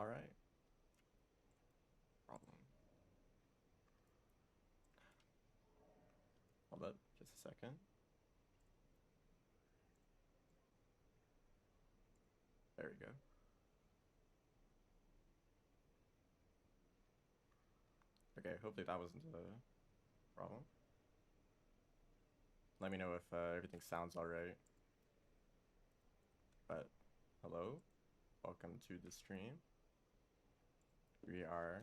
right. Problem. Hold up, just a second. There we go. Okay, hopefully that wasn't a problem. Let me know if everything sounds alright. But, hello. Welcome to the stream. We are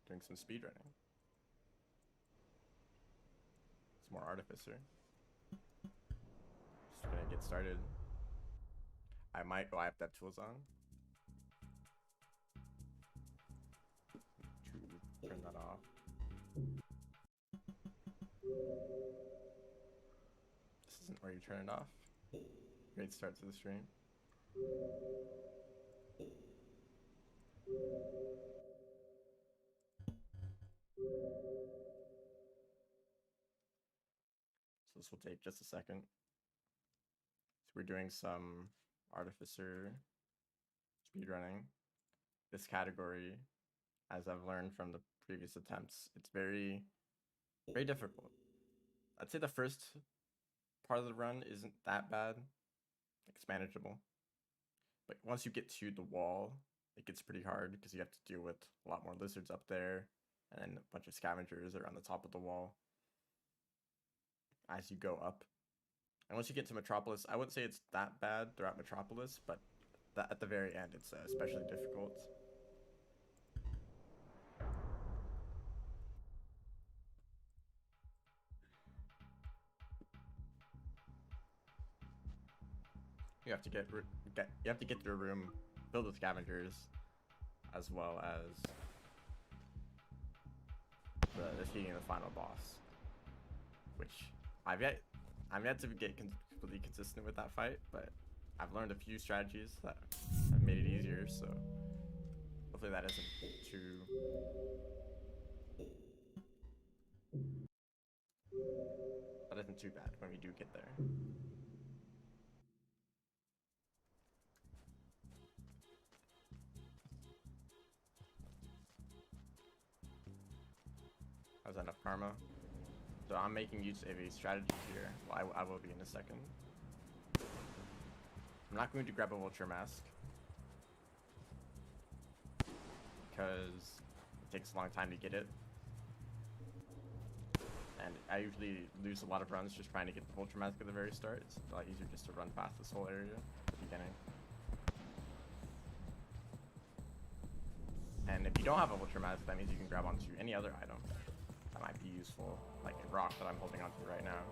doing some speedrunning. Some more Artificer. Just gonna get started. I have to have tools on. To turn that off. This isn't where you turn it off. Great start to the stream. So this will take just a second. So we're doing some Artificer speedrunning. This category, as I've learned from the previous attempts, it's very, very difficult. I'd say the first part of the run isn't that bad. It's manageable. But once you get to the wall, it gets pretty hard because you have to deal with a lot more lizards up there and then a bunch of scavengers around the top of the wall as you go up. And once you get to Metropolis, I wouldn't say it's that bad throughout Metropolis, but at the very end, it's especially difficult. You have to get through a room filled with scavengers, as well as defeating the final boss, which I'm yet to get completely consistent with that fight, but I've learned a few strategies that have made it easier, so hopefully that isn't too bad when we do get there. That was enough karma. So I'm making use of a strategy here. Well, I will be in a second. I'm not going to grab a vulture mask because it takes a long time to get it. And I usually lose a lot of runs just trying to get the vulture mask at the very start. It's a lot easier just to run past this whole area at the beginning. And if you don't have a vulture mask, that means you can grab onto any other item that might be useful, like a rock that I'm holding onto right now.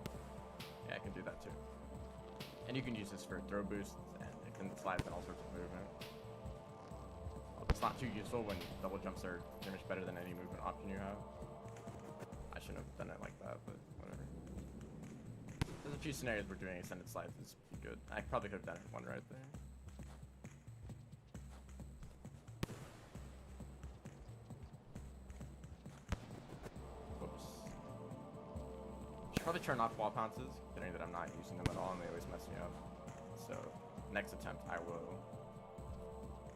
Yeah, I can do that too. And you can use this for throw boosts and extended slides and all sorts of movement. It's not too useful when double jumps are pretty much better than any movement option you have. I shouldn't have done it like that, but whatever. There's a few scenarios where doing extended slides is good. I probably could have done one right there. Probably turn off wall pounces, considering that I'm not using them at all and they always mess me up. So next attempt I will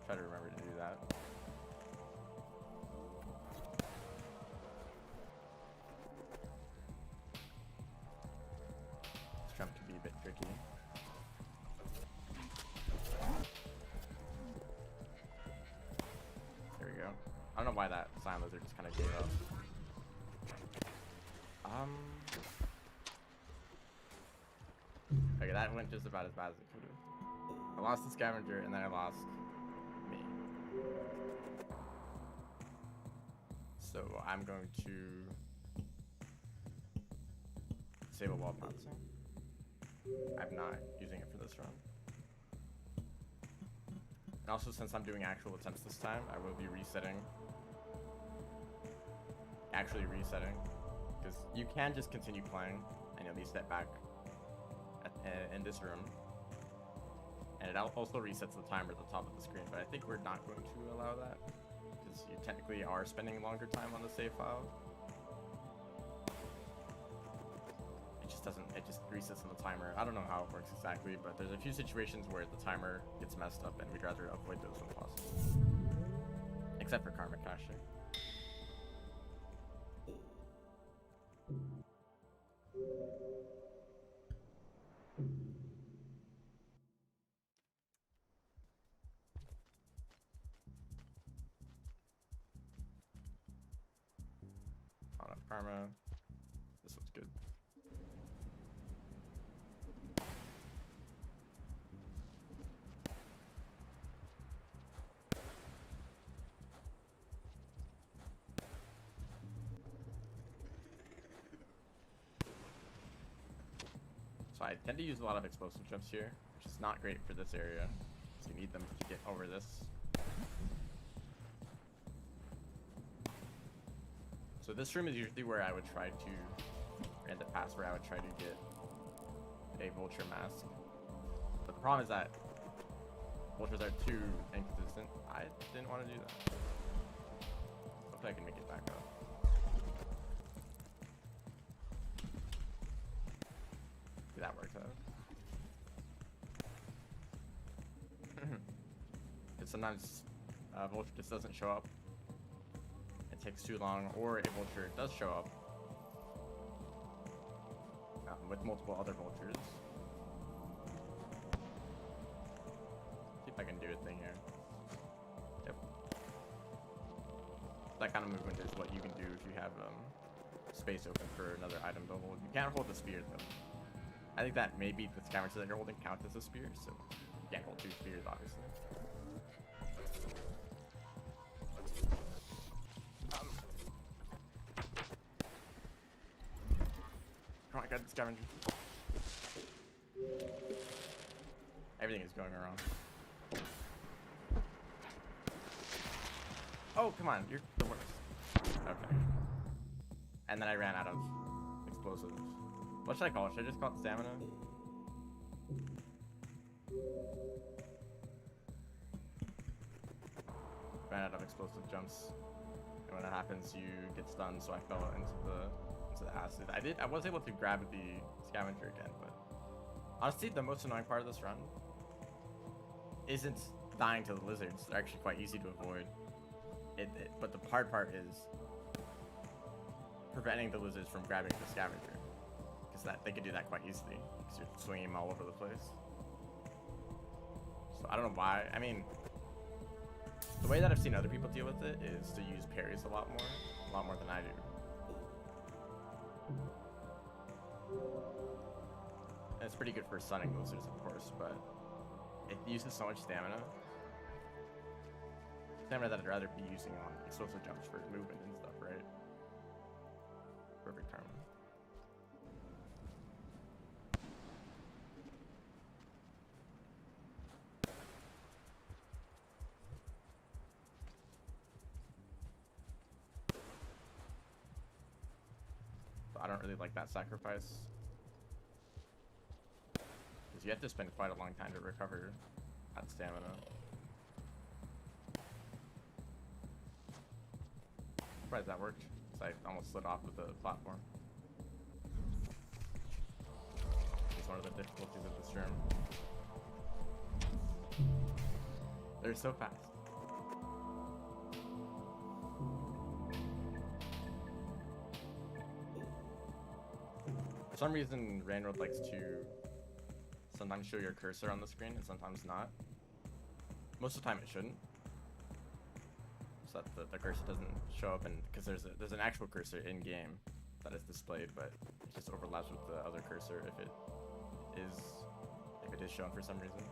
try to remember to do that. This jump can be a bit tricky. There we go. I don't know why that silent lizard just kind of gave up. Okay, that went just about as bad as it could have. I lost the scavenger and then I lost me. So I'm going to disable wall pouncing. I'm not using it for this run. And also, since I'm doing actual attempts this time, I will be actually resetting, because you can just continue playing and you'll be set back in this room, and it also resets the timer at the top of the screen, but I think we're not going to allow that because you technically are spending longer time on the save file. It just just doesn't, it just resets on the timer. I don't know how it works exactly, but there's a few situations where the timer gets messed up and we'd rather avoid those when possible. Except for Karmic, actually. On a Karma. This one's good. So I tend to use a lot of explosive jumps here, which is not great for this area, so you need them to get over this. So this room is usually where I would try to, or in the past where I would try to get a vulture mask. But the problem is that vultures are too inconsistent. I didn't want to do that. Hopefully I can make it back up. See, that worked out. Because sometimes vulture just doesn't show up. It takes too long, or a vulture does show up with multiple other vultures. See if I can do a thing here. Yep. That kind of movement is what you can do if you have space open for another item to hold. You can't hold the spear though. I think that maybe the scavenger that you're holding count as a spear, so you can't hold two spears obviously. Oh my god, scavenger. Everything is going wrong. Oh, come on, you're the worst. Okay. And then I ran out of explosives. What should I call it? Should I just call it stamina? Ran out of explosive jumps. And when that happens, you get stunned, so I fell into the acid. I was able to grab the scavenger again, but honestly, the most annoying part of this run isn't dying to the lizards. They're actually quite easy to avoid. But the hard part is preventing the lizards from grabbing the scavenger, because they can do that quite easily because you're swinging them all over the place. So I don't know why. I mean, the way that I've seen other people deal with it is to use parries a lot more than I do. And it's pretty good for stunning lizards, of course, but it uses so much stamina. Stamina that I'd rather be using on explosive jumps for movement and stuff, right? Perfect karma. I don't really like that sacrifice, because you have to spend quite a long time to recover that stamina. Surprised that worked, because I almost slid off of the platform. It's one of the difficulties of this room. They're so fast. For some reason, Rainroad likes to sometimes show your cursor on the screen and sometimes not. Most of the time it shouldn't, so that the cursor doesn't show up, and because there's an actual cursor in game that is displayed, but it just overlaps with the other cursor if it is shown for some reason.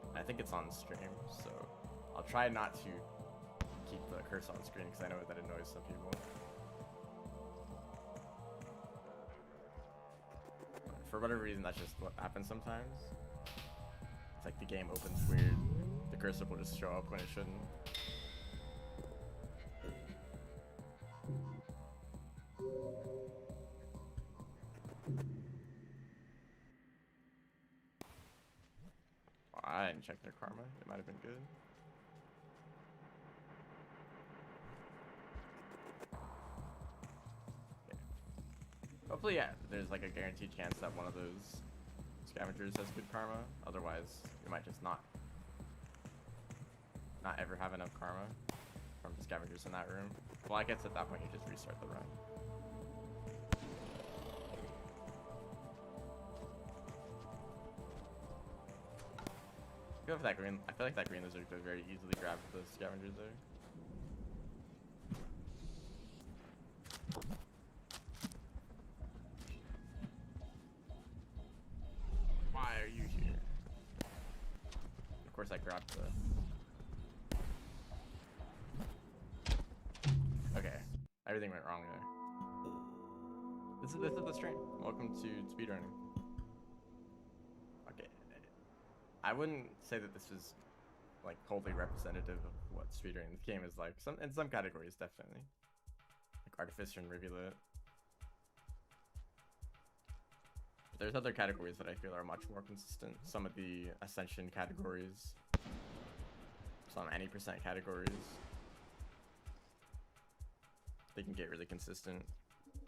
And I think it's on stream, so I'll try not to keep the cursor on screen because I know that annoys some people. For whatever reason, that's just what happens sometimes. It's like the game opens weird. The cursor will just show up when it shouldn't. Oh, I didn't check their karma. It might have been good. Okay. Hopefully, yeah, there's like a guaranteed chance that one of those scavengers has good karma. Otherwise, we might just not ever have enough karma from the scavengers in that room. Well, I guess at that point you just restart the run. Go for that green. I feel like that green lizard could very easily grab the scavengers there. Why are you here? Of course, I grabbed the. Okay, everything went wrong there. This is the stream. Welcome to speedrunning. Okay, I wouldn't say that this is like wholly representative of what speedrunning this game is like. In some categories, definitely. Like Artificer and Rivulet. But there's other categories that I feel are much more consistent. Some of the Ascension categories. Some any percent categories. They can get really consistent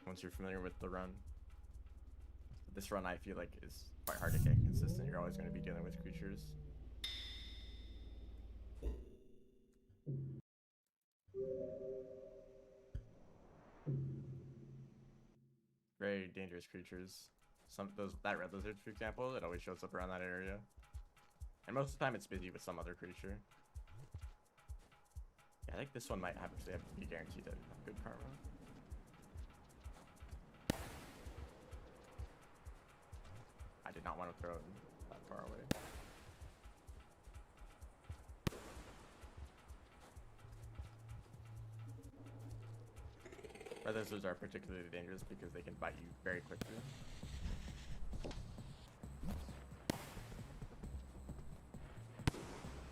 once you're familiar with the run. But this run I feel like is quite hard to get consistent. You're always going to be dealing with creatures. Very dangerous creatures. That red lizard, for example, it always shows up around that area. And most of the time it's busy with some other creature. Yeah, I think this one might actually have to be guaranteed to have good karma. I did not want to throw it that far away. Red lizards are particularly dangerous because they can bite you very quickly.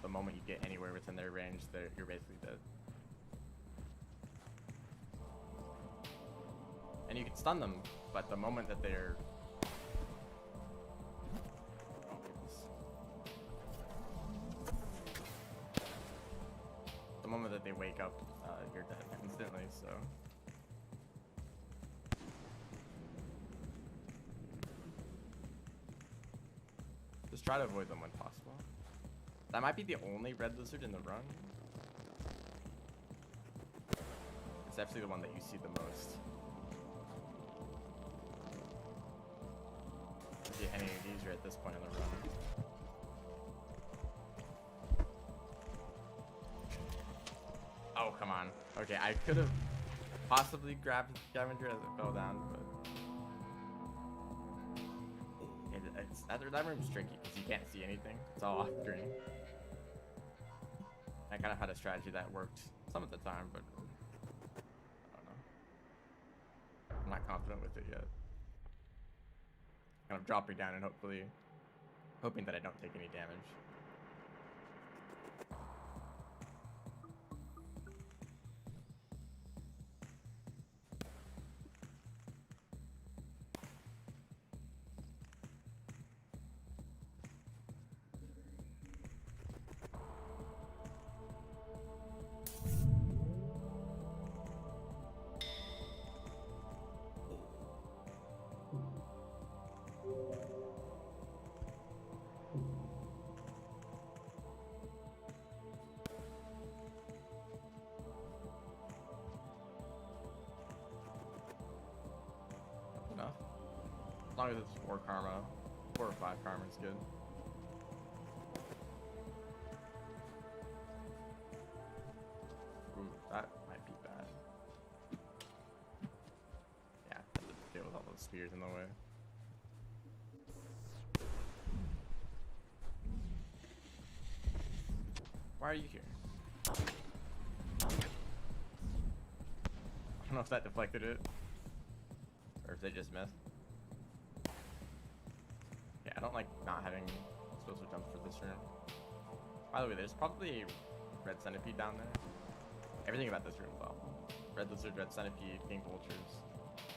The moment you get anywhere within their range, you're basically dead. And you can stun them, but the moment that they're... Oh, goodness. The moment that they wake up, you're dead instantly, so... Just try to avoid them when possible. That might be the only red lizard in the run. It's definitely the one that you see the most. If you get any of these are at this point in the run. Oh, come on. Okay, I could have possibly grabbed the scavenger as it fell down, but... That room's tricky because you can't see anything. It's all off screen. I kind of had a strategy that worked some of the time, but I don't know. I'm not confident with it yet. Kind of dropping down and hoping that I don't take any damage. As long as it's 4 karma, 4 or 5 karma is good. Ooh, that might be bad. Yeah, I have to deal with all those spears in the way. Why are you here? I don't know if that deflected it, or if they just missed. Yeah, I don't like not having explosive jumps for this room. By the way, there's probably a red centipede down there. Everything about this room is awful. Red lizard, red centipede, king vultures.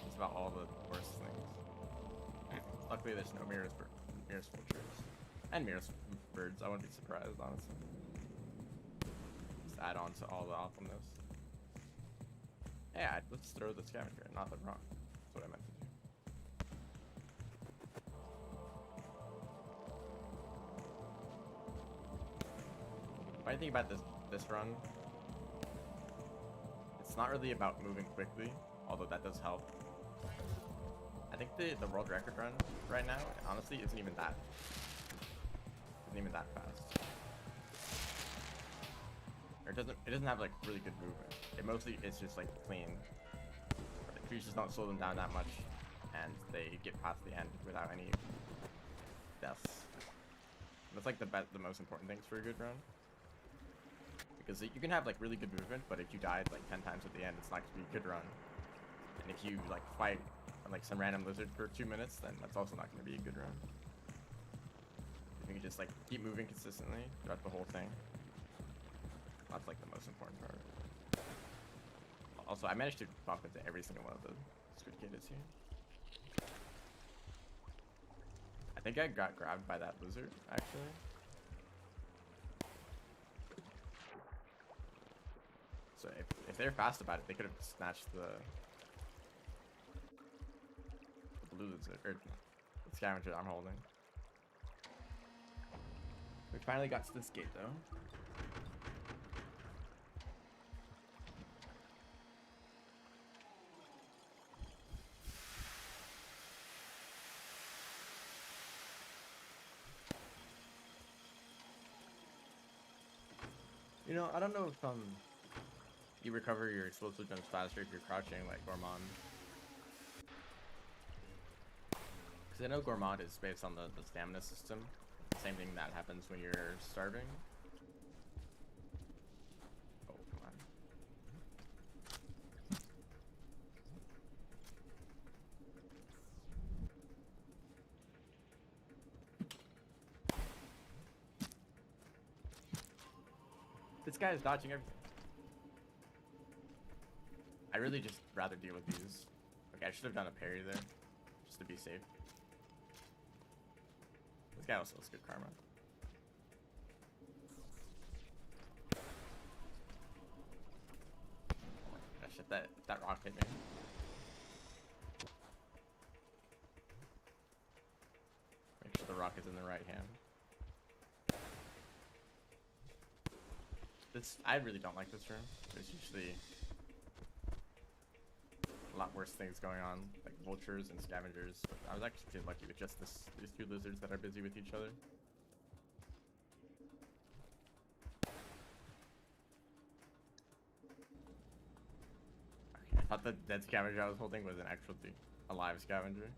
It's about all the worst things. Luckily, there's no mirrors vultures. And mirrors birds. I wouldn't be surprised, honestly. Just add on to all the awfulness. Yeah, let's throw the scavenger, not the rock. That's what I meant to do. funny thing about this run, it's not really about moving quickly, although that does help. I think the world record run right now, honestly, isn't even that fast. Or it doesn't have like really good movement. It mostly is just like clean. But the creatures don't slow them down that much, and they get past the end without any deaths. That's like the most important things for a good run. Because you can have like really good movement, but if you died like 10 times at the end, it's not gonna be a good run. And if you like fight like some random lizard for 2 minutes, then that's also not gonna be a good run. You can just like keep moving consistently throughout the whole thing. That's like the most important part. Also, I managed to bump into every single one of the squid kids here. I think I got grabbed by that lizard, actually. So if they're fast about it, they could have snatched the blue lizard, or the scavenger I'm holding. We finally got to this gate, though. You know, I don't know if you recover your explosive jumps faster if you're crouching like Gourmand. Because I know Gourmand is based on the stamina system. Same thing that happens when you're starving. Oh, come on. This guy is dodging everything. I really just rather deal with these. Okay, I should have done a parry there, just to be safe. This guy also has good karma. Oh, shit, that rock hit me. Make sure the rock is in the right hand. I really don't like this room. There's usually a lot worse things going on, like vultures and scavengers. But I was actually pretty lucky with just these two lizards that are busy with each other. Okay, I thought the dead scavenger I was holding was an actual alive scavenger.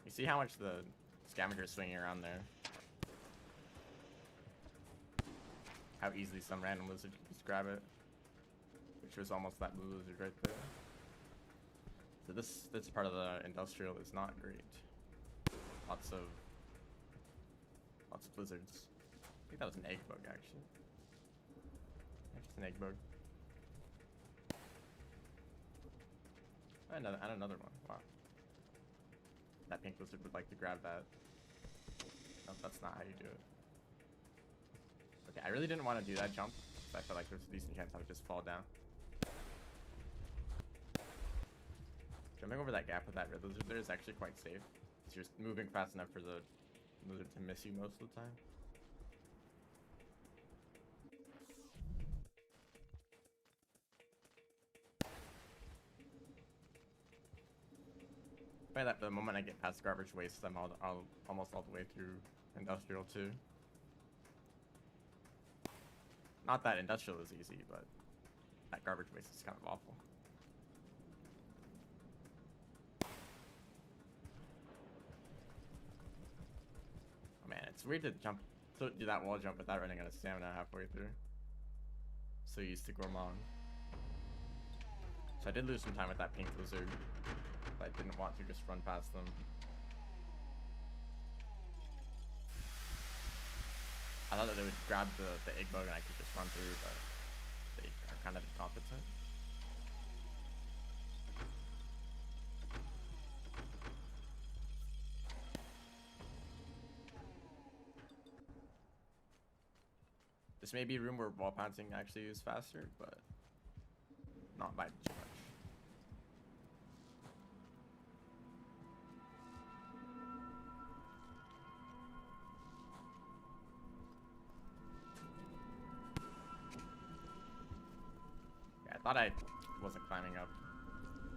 You see how much the scavenger is swinging around there? How easily some random lizard can just grab it. Which was almost that blue lizard right there. So this part of the industrial is not great. Lots of lizards. I think that was an egg bug actually. Just an egg bug. And another one. Wow. That pink lizard would like to grab that. No, that's not how you do it. Okay, I really didn't want to do that jump, so I felt like there's a decent chance I would just fall down. Jumping over that gap with that red lizard there is actually quite safe. Because you're moving fast enough for the lizard to miss you most of the time. By that, the moment I get past garbage waste, I'm almost all the way through industrial too. Not that industrial is easy, but that garbage waste is kind of awful. Oh man, it's weird to do that wall jump without running out of stamina halfway through. So used to Gourmand. So I did lose some time with that pink lizard. I didn't want to just run past them. I thought that they would grab the egg bug and I could just run through, but they are kind of incompetent. This may be a room where wall pouncing actually is faster, but not by too much. thought I wasn't climbing up.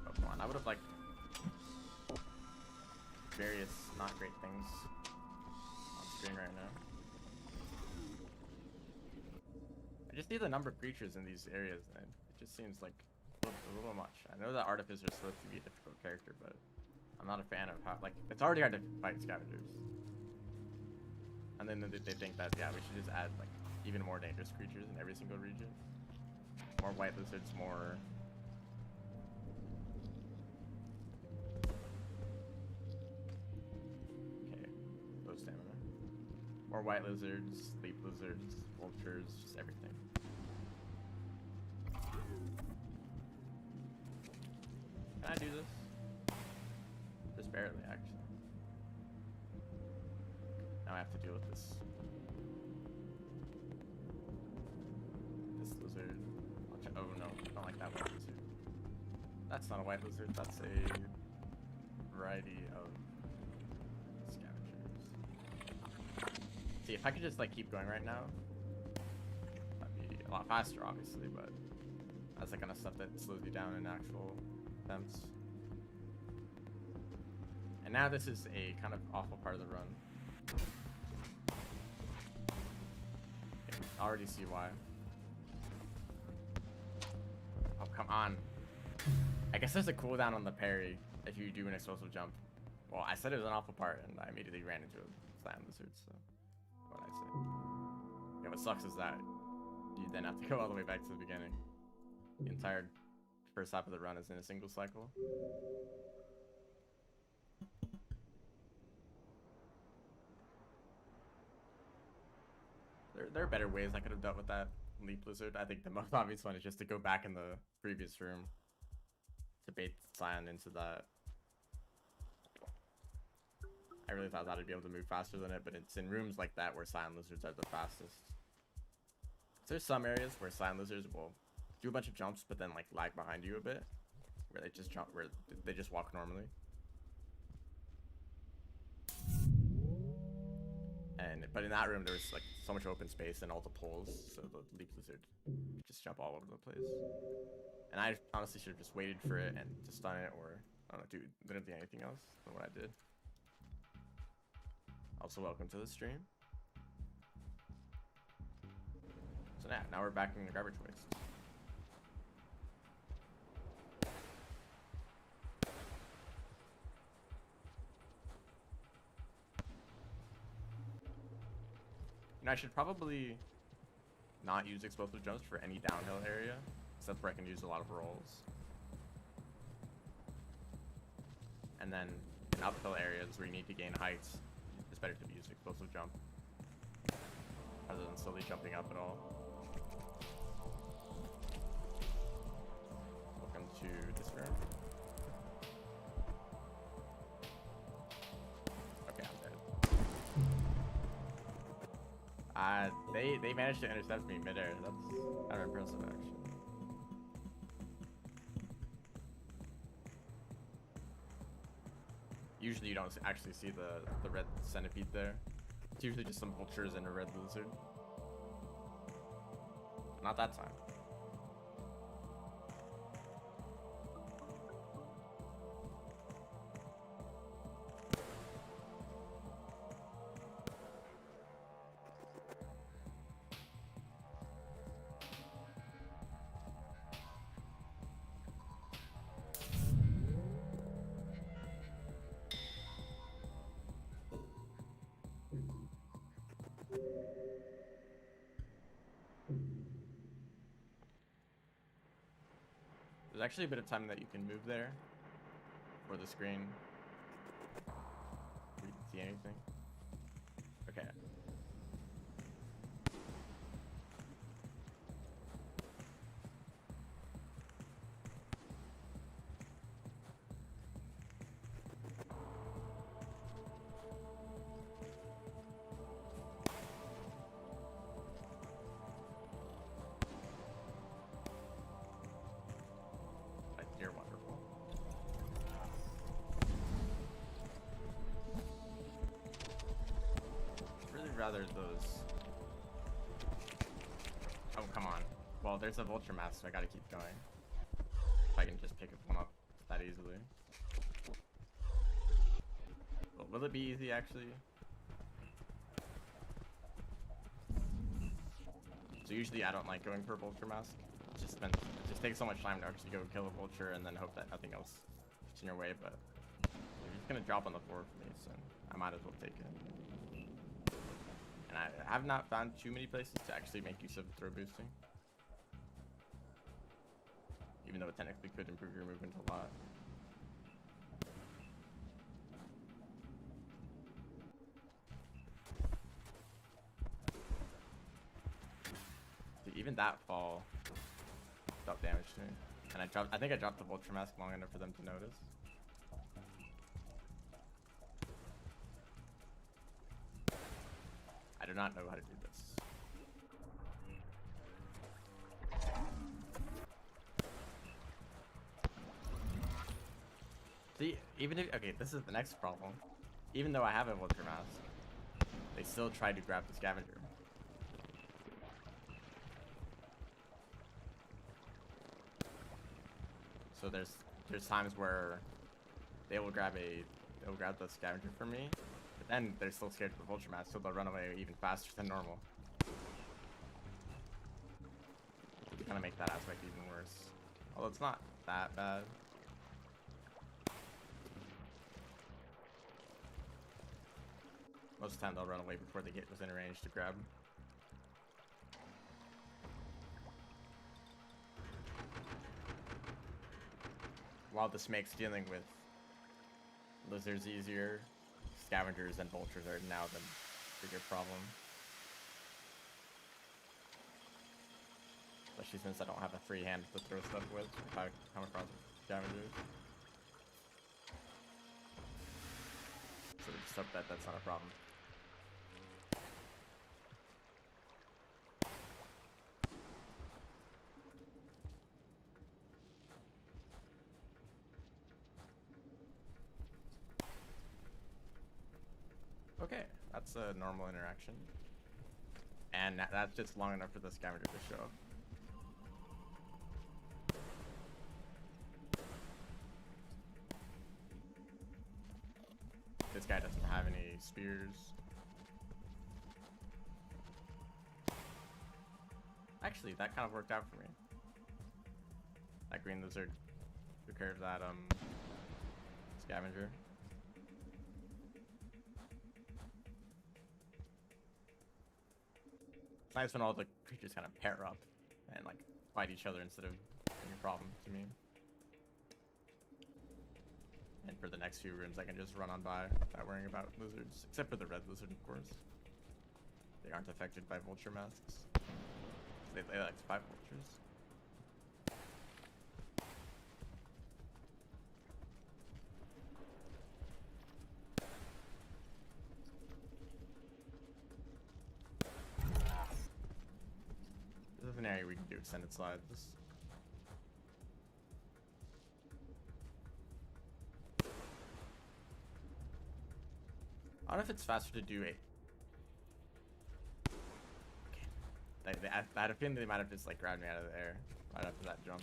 Oh, come on. I would have liked various not great things on screen right now. I just see the number of creatures in these areas, and it just seems like a little much. I know that Artificer is supposed to be a difficult character, but I'm not a fan of how, like, it's already hard to fight scavengers. And then they think that, yeah, we should just add, like, even more dangerous creatures in every single region. More white lizards, more... Okay, low stamina. More white lizards, leap lizards, vultures, just everything. Can I do this? Just barely, actually. Now I have to deal with this. This lizard. Oh no, I don't like that white lizard. That's not a white lizard, that's a variety of scavengers. See, if I could just like keep going right now, that'd be a lot faster, obviously, but that's the kind of stuff that slows you down in actual attempts. And now this is a kind of awful part of the run. Okay, I already see why. Oh, come on. I guess there's a cooldown on the parry if you do an explosive jump. Well, I said it was an awful part, and I immediately ran into a slam lizard, so what I say. Yeah, what sucks is that you then have to go all the way back to the beginning. The entire first half of the run is in a single cycle. There are better ways I could have dealt with that leap lizard. I think the most obvious one is just to go back in the previous room to bait Scion into that. I really thought that I'd be able to move faster than it, but it's in rooms like that where Scion lizards are the fastest. There's some areas where Scion lizards will do a bunch of jumps, but then like lag behind you a bit, where they just jump, where they just walk normally. But in that room there was like so much open space and all the poles, so the leap lizard could just jump all over the place. And I honestly should have just waited for it and to stun it, or I don't know, do literally anything else than what I did. Also, welcome to the stream. So now we're back in the garbage waste. I should probably not use explosive jumps for any downhill area, except where I can use a lot of rolls. And then in uphill areas where you need to gain height, it's better to use explosive jump rather than slowly jumping up at all. Welcome to this room. They managed to intercept me midair. That's kind of impressive, actually. Usually you don't actually see the red centipede there. It's usually just some vultures and a red lizard. Not that time. There's actually a bit of time that you can move there for the screen. You can see anything. Okay. You're wonderful. Really rather those. Oh, come on. Well, there's a vulture mask, so I gotta keep going. if I can just pick one up that easily. But will it be easy actually? So usually I don't like going for a vulture mask. It just takes so much time to actually go kill a vulture and then hope that nothing else gets in your way. But it's gonna drop on the floor for me, so I might as well take it. And I have not found too many places to actually make use of throw boosting, even though it technically could improve your movement a lot. Even that fall dealt damage to me, and I think I dropped the vulture mask long enough for them to notice. I do not know how to do this. See, even if okay, this is the next problem. Even though I have a vulture mask, they still try to grab the scavenger. So there's times where they will grab the scavenger from me, but then they're still scared of the vulture mask, so they'll run away even faster than normal. To kind of make that aspect even worse. Although it's not that bad. Most of the time they'll run away before they get within range to grab. While this makes dealing with lizards easier, scavengers and vultures are now the bigger problem. Especially since I don't have a free hand to throw stuff with if I come across scavengers. So just hope that that's not a problem. Okay, that's a normal interaction. And that's just long enough for the scavenger to show up. This guy doesn't have any spears. Actually, that kind of worked out for me. That green lizard took care of that scavenger. It's nice when all the creatures kind of pair up and like fight each other instead of being a problem to me. And for the next few rooms, I can just run on by without worrying about lizards, except for the red lizard, of course. They aren't affected by vulture masks. They like to fight vultures. This is an area we can do extended slides. I don't know if it's faster to do it. Okay. I had a feeling they might have just like grabbed me out of the air right after that jump.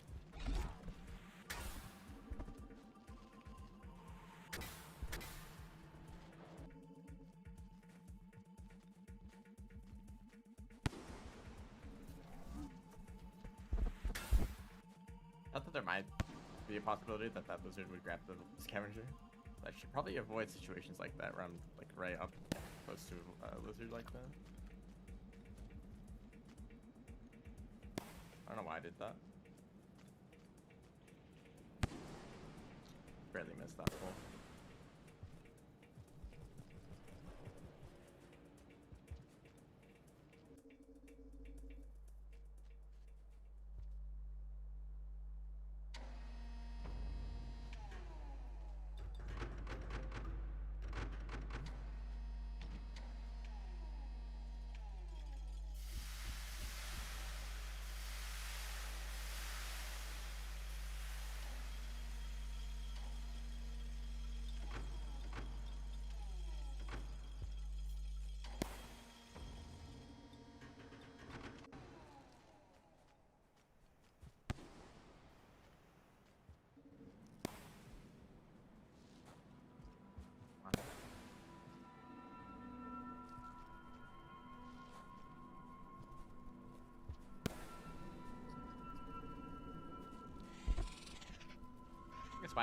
Not that there might be a possibility that that lizard would grab the scavenger. I should probably avoid situations like that where I'm like right up close to a lizard like that. I don't know why I did that. Barely missed that pull.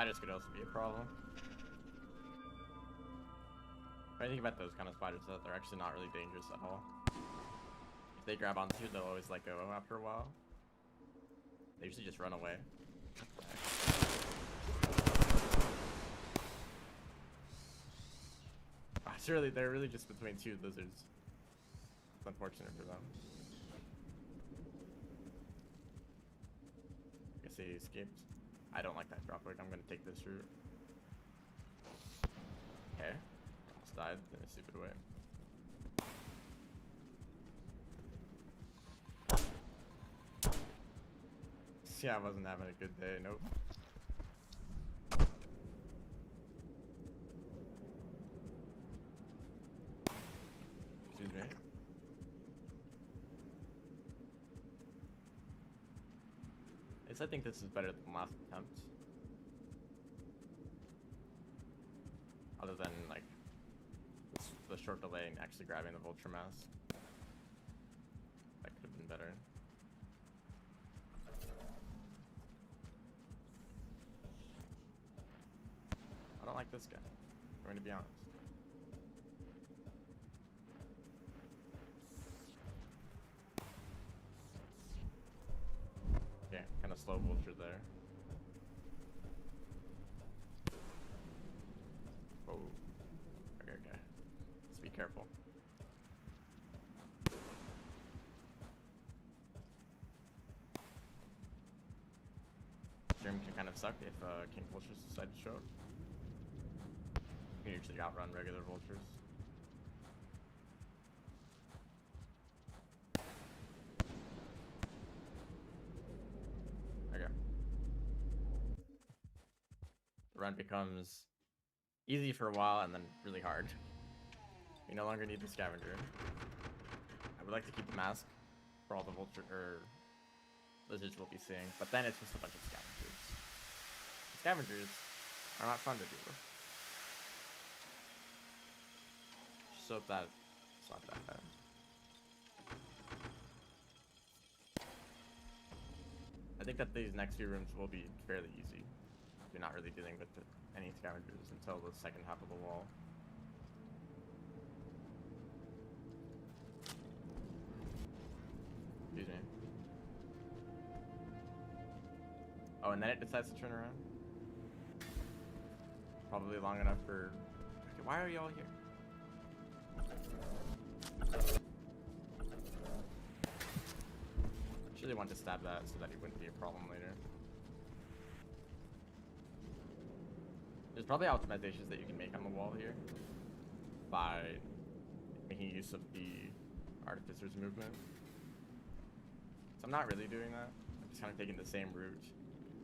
Spiders could also be a problem. But I think about those kind of spiders that they're actually not really dangerous at all. If they grab onto you, they'll always let go after a while. They usually just run away. Surely they're really just between two lizards. It's unfortunate for them. I guess he escaped. I don't like that drop hook. I'm gonna take this route. Okay. Almost died in a stupid way. Yeah, I wasn't having a good day. Nope. Excuse me. I think this is better than last attempt. Other than like the short delay and actually grabbing the vulture mask. That could have been better. I don't like this guy. I'm going to be honest. Okay, kind of slow vulture there. Oh. Okay, okay. Let's be careful. Stream can kind of suck if king vultures decide to show up. You can usually outrun regular vultures. Okay. The run becomes easy for a while and then really hard. We no longer need the scavenger. I would like to keep the mask for all the vulture or lizards we'll be seeing, but then it's just a bunch of scavengers. The scavengers are not fun to deal with. So that it's not that bad. I think that these next few rooms will be fairly easy. You're not really dealing with any scavengers until the second half of the wall. Excuse me. Oh, and then it decides to turn around. Probably long enough for... Okay, why are you all here? I really want to stab that so that it wouldn't be a problem later. There's probably optimizations that you can make on the wall here by making use of the Artificer's movement. So I'm not really doing that. I'm just kind of taking the same route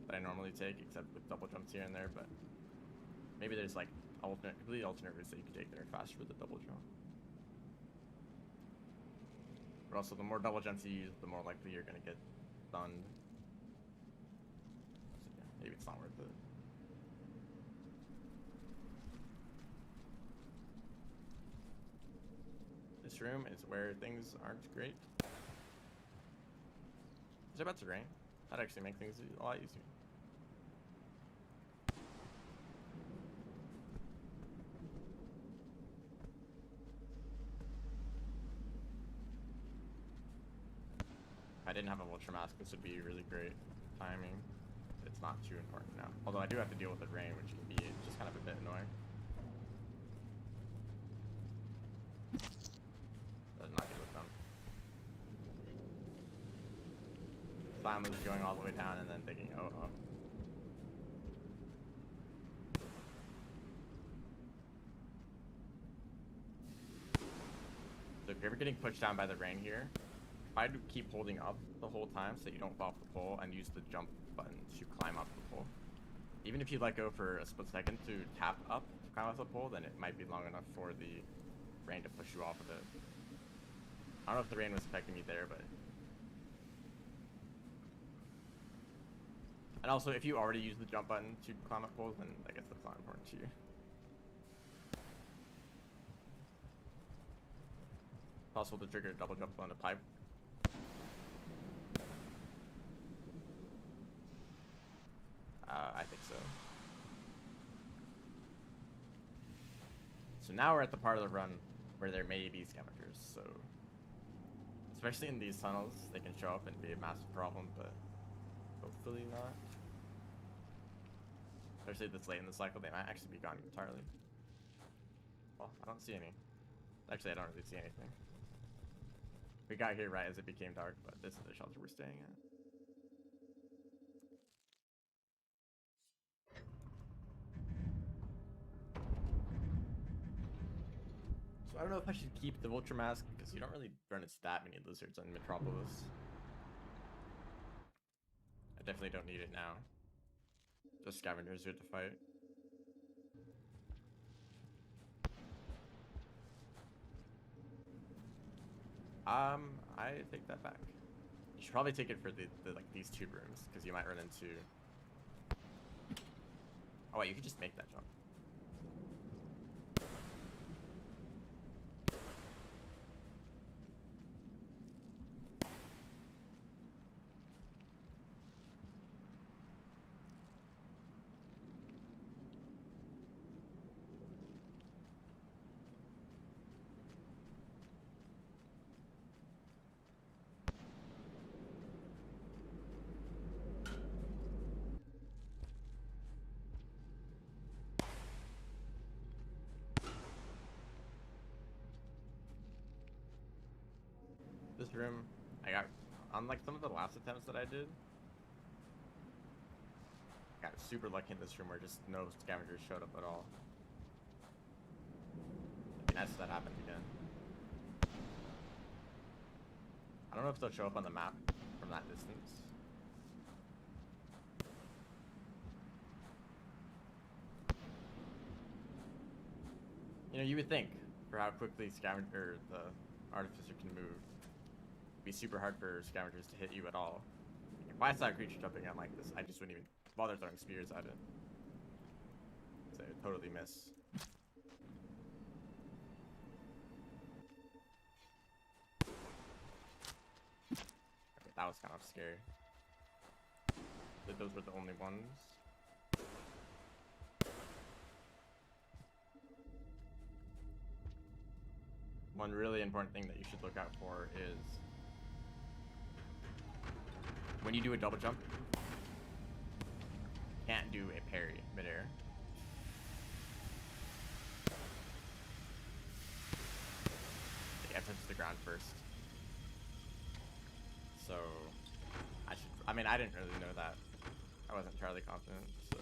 that I normally take, except with double jumps here and there, but maybe there's like completely alternate routes that you can take that are faster with the double jump. But also, the more double jumps you use, the more likely you're gonna get stunned. So yeah, maybe it's not worth it. This room is where things aren't great. Is it about to rain? That'd actually make things a lot easier. If I didn't have a vulture mask, this would be really great timing. It's not too important now. Although I do have to deal with the rain, which can be just kind of a bit annoying. That's not good with them. Slime is going all the way down and then thinking, oh, oh. So if you're ever getting pushed down by the rain here, try to keep holding up the whole time so that you don't fall off the pole, and use the jump button to climb up the pole. Even if you let go for a split second to tap up to climb off the pole, then it might be long enough for the rain to push you off of it. I don't know if the rain was affecting me there, but... And also, if you already use the jump button to climb up poles, then I guess that's not important to you. Possible to trigger a double jump on a pipe. I think so. So now we're at the part of the run where there may be scavengers, so... Especially in these tunnels, they can show up and be a massive problem, but hopefully not. Especially this late in the cycle, they might actually be gone entirely. Well, I don't see any. Actually, I don't really see anything. We got here right as it became dark, but this is the shelter we're staying at. So I don't know if I should keep the Vulture Mask, because you don't really run into that many lizards on Metropolis. I definitely don't need it now. Just scavengers here to fight. I take that back. You should probably take it for the like these 2 rooms, because you might run into... Oh wait, you could just make that jump. This room, I got, on like some of the last attempts that I did, I got super lucky in this room where just no scavengers showed up at all. That's that happened again. I don't know if they'll show up on the map from that distance. You know, you would think, for how quickly scavenger the Artificer can move, it'd be super hard for scavengers to hit you at all. If I saw a creature jumping out like this, I just wouldn't even bother throwing spears at it. So I'd totally miss. Okay, that was kind of scary. Those were the only ones. One really important thing that you should look out for is when you do a double jump, you can't do a parry midair. You have to touch the ground first. So, I mean, I didn't really know that. I wasn't entirely confident, so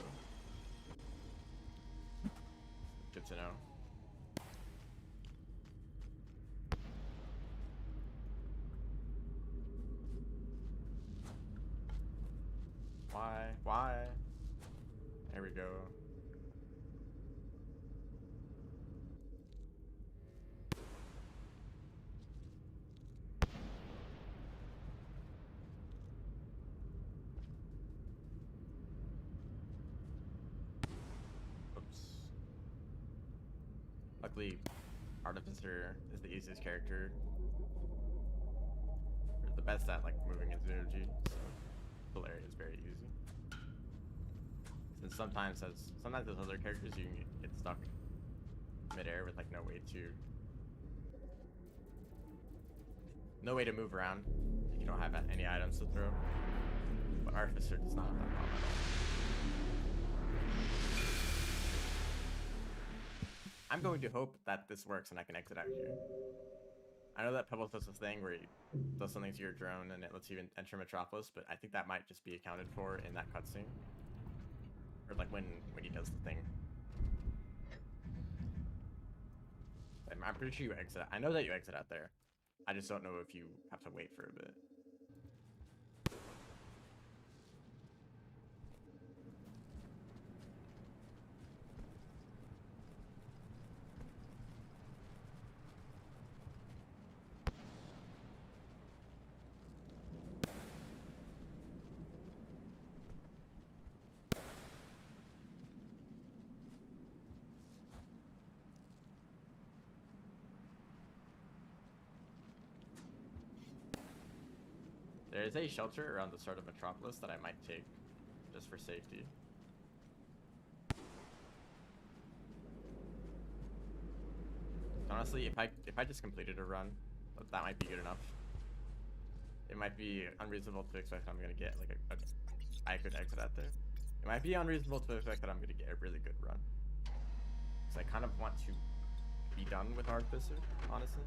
good to know. Why? There we go. Oops. Luckily, Artificer is the easiest character. We're the best at like moving into energy, so Valeria is very easy. Since sometimes those other characters you can get stuck midair with like no way to move around if you don't have any items to throw. But Artificer does not have that problem at all. I'm going to hope that this works and I can exit out here. I know that Pebbles does this thing where he does something to your drone and it lets you enter Metropolis, but I think that might just be accounted for in that cutscene. Or like when he does the thing. I'm pretty sure you exit. I know that you exit out there. I just don't know if you have to wait for a bit. There is a shelter around the start of Metropolis that I might take, just for safety. Honestly, if I just completed a run, that might be good enough. It might be unreasonable to expect I'm gonna get like I could exit out there. It might be unreasonable to expect that I'm gonna get a really good run. Because I kind of want to be done with Artificer, honestly.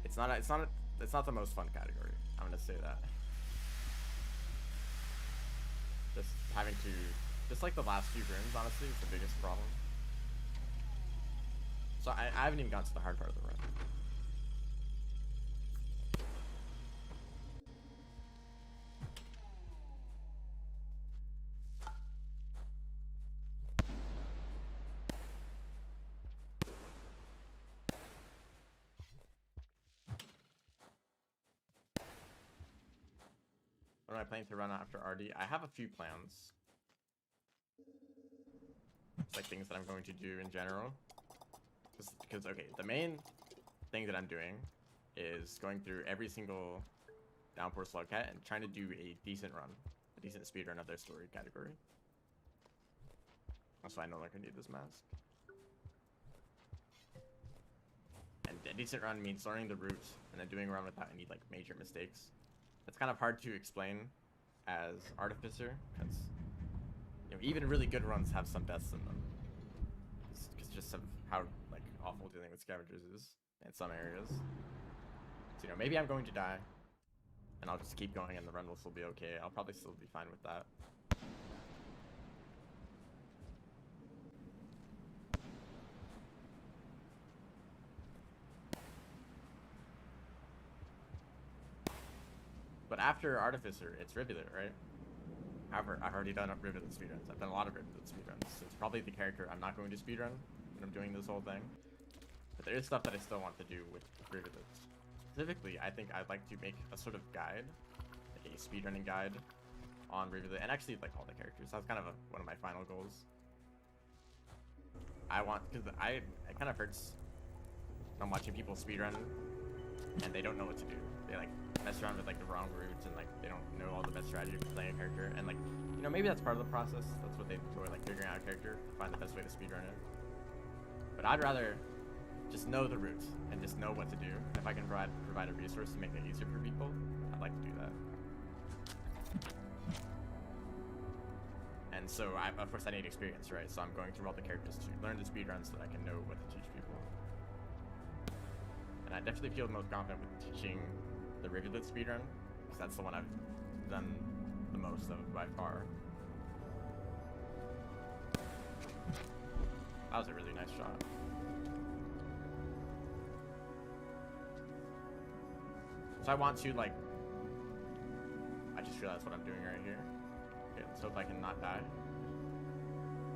It's not the most fun category. I'm gonna say that. Just having to, just like the last few rooms, honestly, is the biggest problem. So I haven't even gotten to the hard part of the run. What am I planning to run after RD? I have a few plans. It's like things that I'm going to do in general. Because okay, the main thing that I'm doing is going through every single Downpour Slugcat and trying to do a decent run. A decent speedrun of their story category. Also, I no longer need this mask. And a decent run means learning the route and then doing a run without any like major mistakes. It's kind of hard to explain as Artificer, because you know, even really good runs have some deaths in them. Because just of how like awful dealing with scavengers is in some areas. So you know, maybe I'm going to die, and I'll just keep going, and the run will still be okay. I'll probably still be fine with that. But after Artificer, it's Rivulet, right? However, I've already done Rivulet speedruns. I've done a lot of Rivulet speedruns. So it's probably the character I'm not going to speedrun when I'm doing this whole thing. But there is stuff that I still want to do with Rivulet. Specifically, I think I'd like to make a sort of guide, like a speedrunning guide on Rivulet, and actually like all the characters. That's kind of one of my final goals. I want, because it kind of hurts. I'm watching people speedrun and they don't know what to do. They like mess around with like the wrong routes and like they don't know all the best strategy for playing a character. And like, you know, maybe that's part of the process. That's what they enjoy, like figuring out a character, find the best way to speedrun it. But I'd rather just know the routes and just know what to do. And if I can provide a resource to make it easier for people, I'd like to do that. And so, of course, I need experience, right? So I'm going through all the characters to learn the speedruns so that I can know what to teach people. And I definitely feel most confident with teaching the Rivulet speedrun, because that's the one I've done the most of by far. That was a really nice shot. So I want to, like, I just realized what I'm doing right here. Okay, let's hope I can not die.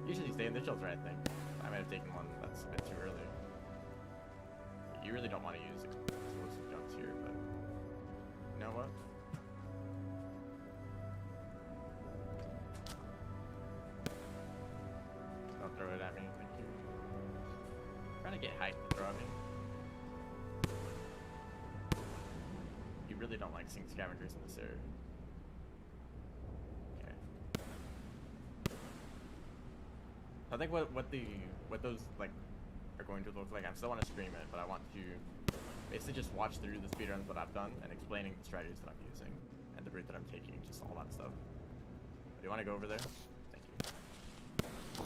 Usually stay in the shelter, I think. I might have taken one that's a bit too early. You really don't want to use explosive jumps here, but you know what? Don't throw it at me, thank you. I'm trying to get height to throw at me. You really don't like seeing scavengers in this area. Okay. I think what those like are going to look like. I still want to stream it, but I want to basically just watch through the speedruns that I've done and explaining the strategies that I'm using and the route that I'm taking, just all that stuff. Do you want to go over there? Thank you.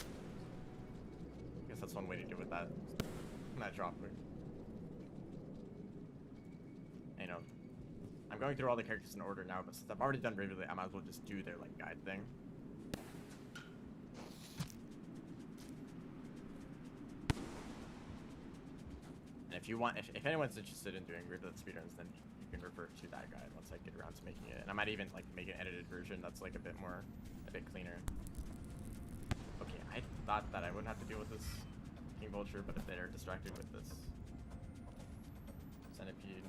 I guess that's one way to deal with that dropper. You know, I'm going through all the characters in order now, but since I've already done Rivulet, I might as well just do their like guide thing. If you want, if anyone's interested in doing Rivulet speedruns, then you can refer to that guide once I get around to making it. And I might even like make an edited version that's like a bit cleaner. Okay, I thought that I wouldn't have to deal with this King Vulture, but if they're distracted with this Centipede,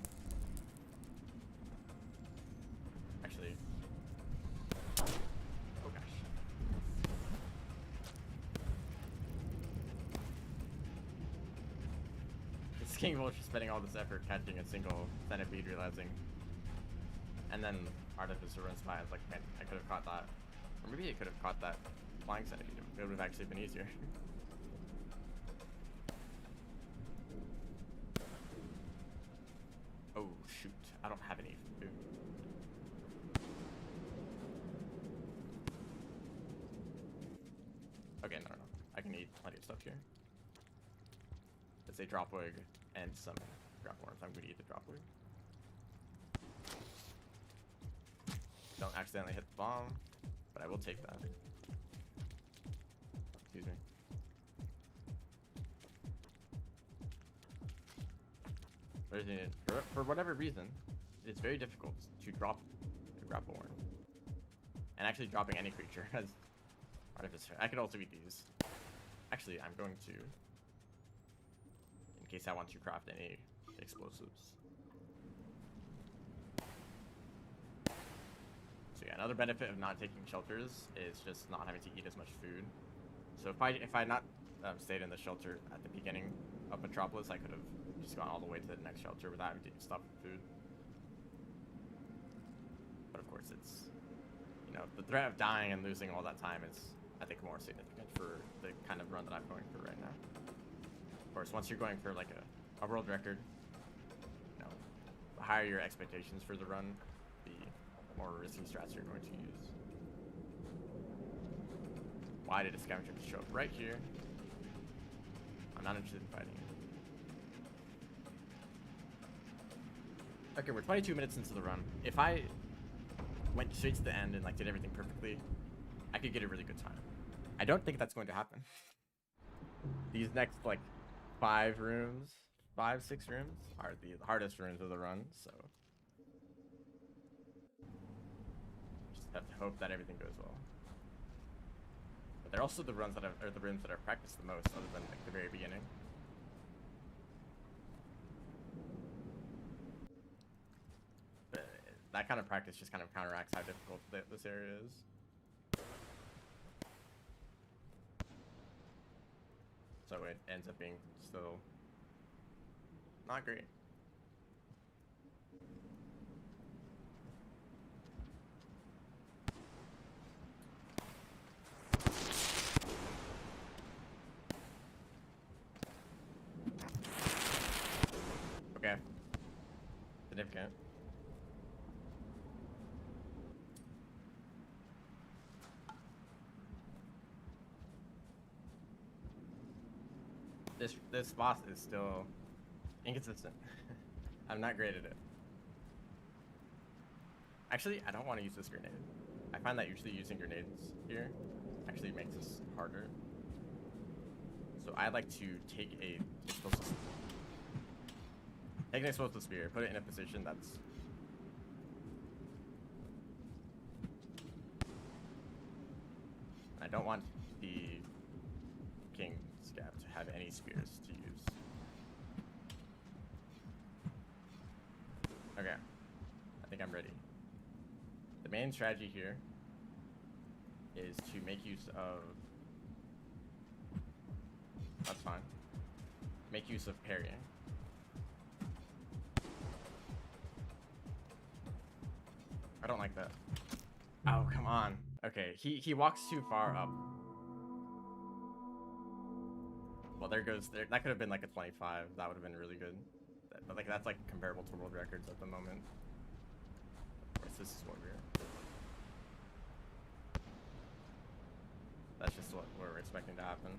actually, oh gosh. King Vulture spending all this effort catching a single Centipede, realizing, and then Artificer runs by. I was like, man, I could have caught that, or maybe I could have caught that flying Centipede. It would have actually been easier. shoot, I don't have any food. Okay, no. I can eat plenty of stuff here. It's a drop wig and some drop worms. I'm gonna eat the drop wig. Don't accidentally hit the bomb, but I will take that. Excuse me. For whatever reason, it's very difficult to drop a grapple worm. And actually dropping any creature as Artificer. I could also eat these. Actually, I'm going to, in case I want to craft any explosives. So yeah, another benefit of not taking shelters is just not having to eat as much food. So if I not stayed in the shelter at the beginning of Metropolis, I could have just gone all the way to the next shelter without having to stop for food. But of course, it's, you know, the threat of dying and losing all that time is, I think, more significant for the kind of run that I'm going for right now. Of course, once you're going for like a world record, you know, the higher your expectations for the run, the more risky strats you're going to use. Why did a scavenger just show up right here? I'm not interested in fighting it. Okay, we're 22 minutes into the run. If I went straight to the end and like did everything perfectly, I could get a really good time. I don't think that's going to happen. These next like 6 rooms are the hardest rooms of the run, so just have to hope that everything goes well. But they're also the rooms that I've practiced the most, other than like the very beginning. But that kind of practice just kind of counteracts how difficult this area is. So it ends up being still not great. Okay. Significant. This boss is still inconsistent. I'm not great at it. Actually, I don't want to use this grenade. I find that usually using grenades here actually makes this harder. So I like to take an explosive spear, put it in a position that's I don't want the king scab to have any spears to use. Okay, I think I'm ready. The main strategy here is to make use of, that's fine, make use of parrying. I don't like that. Oh, come on. Okay, he walks too far up. Well, there goes there. That could have been like a 25. That would have been really good. But like that's like comparable to world records at the moment. Of course, this is what that's just what we're expecting to happen.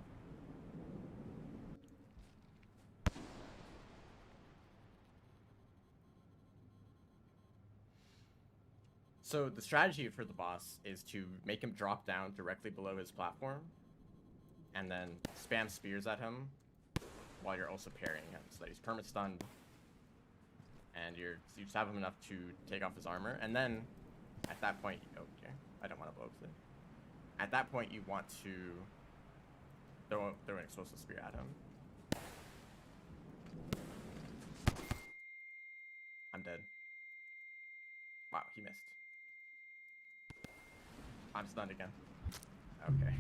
So the strategy for the boss is to make him drop down directly below his platform and then spam spears at him while you're also parrying him so that he's perma-stunned and you just have him enough to take off his armor, and then at that point, okay, I don't want to blow up the thing. At that point you want to throw an explosive spear at him. I'm dead. Wow, he missed. I'm stunned again. Okay.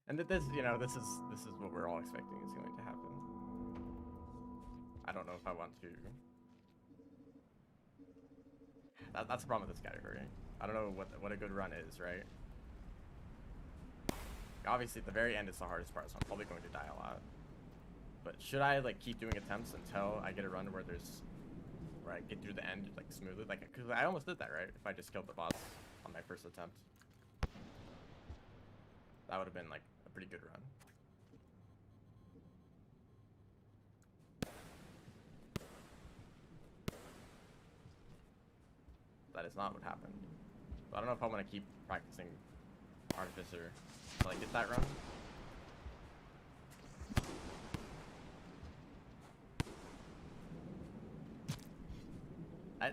And this, you know, this is what we're all expecting is going to happen. I don't know if I want to. That's the problem with this category. I don't know what a good run is, right? Obviously, at the very end is the hardest part, so I'm probably going to die a lot. But should I like keep doing attempts until I get a run where where I get through the end like smoothly. Like, cause I almost did that, right? If I just killed the boss on my first attempt, that would have been like a pretty good run. That is not what happened. So I don't know if I want to keep practicing Artificer until I get that run.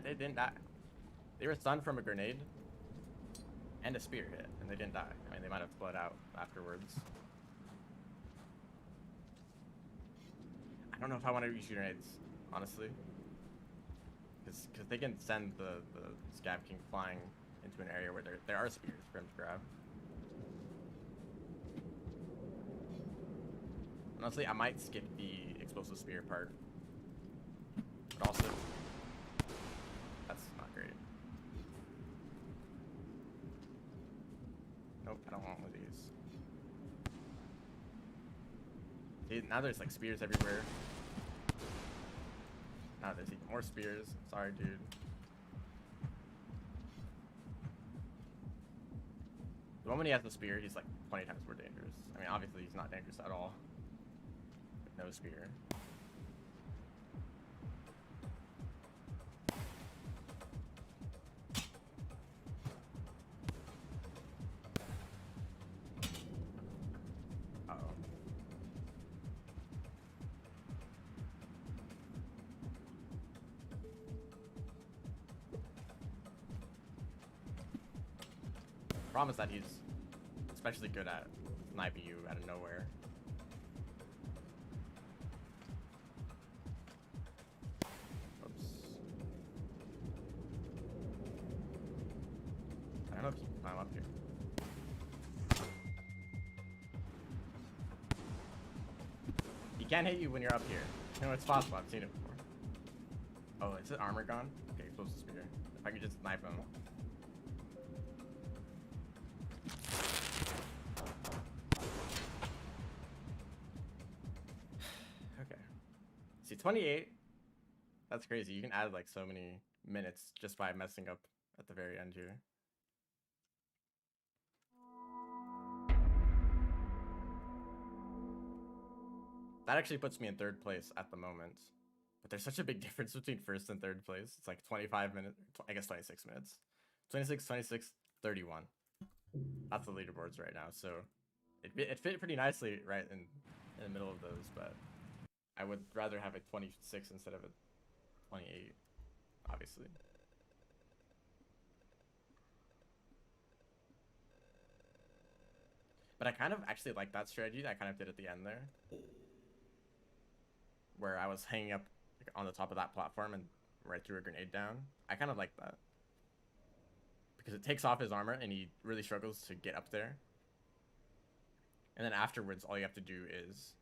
They didn't die. They were stunned from a grenade and a spear hit, and they didn't die. I mean, they might have bled out afterwards. I don't know if I want to use grenades, honestly. Because they can send the Scab King flying into an area where there are spears for him to grab. Honestly, I might skip the explosive spear part. But also, that's not great. Nope, I don't want one of these. See, now there's like spears everywhere. Now there's even more spears. Sorry, dude. The moment he has the spear, he's like 20 times more dangerous. I mean, obviously he's not dangerous at all. With no spear. Uh-oh. Promise that he's especially good at sniping you out of nowhere. Oops. I don't know if you can climb up here. He can't hit you when you're up here. You know, it's possible. I've seen it before. Oh, is it armor gone? Okay, close the spear. If I could just snipe him. Okay. See, 28. That's crazy. You can add like so many minutes just by messing up at the very end here. That actually puts me in third place at the moment. But there's such a big difference between first and third place. It's like 25 minutes, I guess 26 minutes. 26, 26, 31. That's the leaderboards right now. So it fit pretty nicely right in the middle of those, but I would rather have a 26 instead of a 28, obviously. But I kind of actually like that strategy that I kind of did at the end there, where I was hanging up on the top of that platform and right threw a grenade down. I kind of like that because it takes off his armor and he really struggles to get up there. And then afterwards, all you have to do is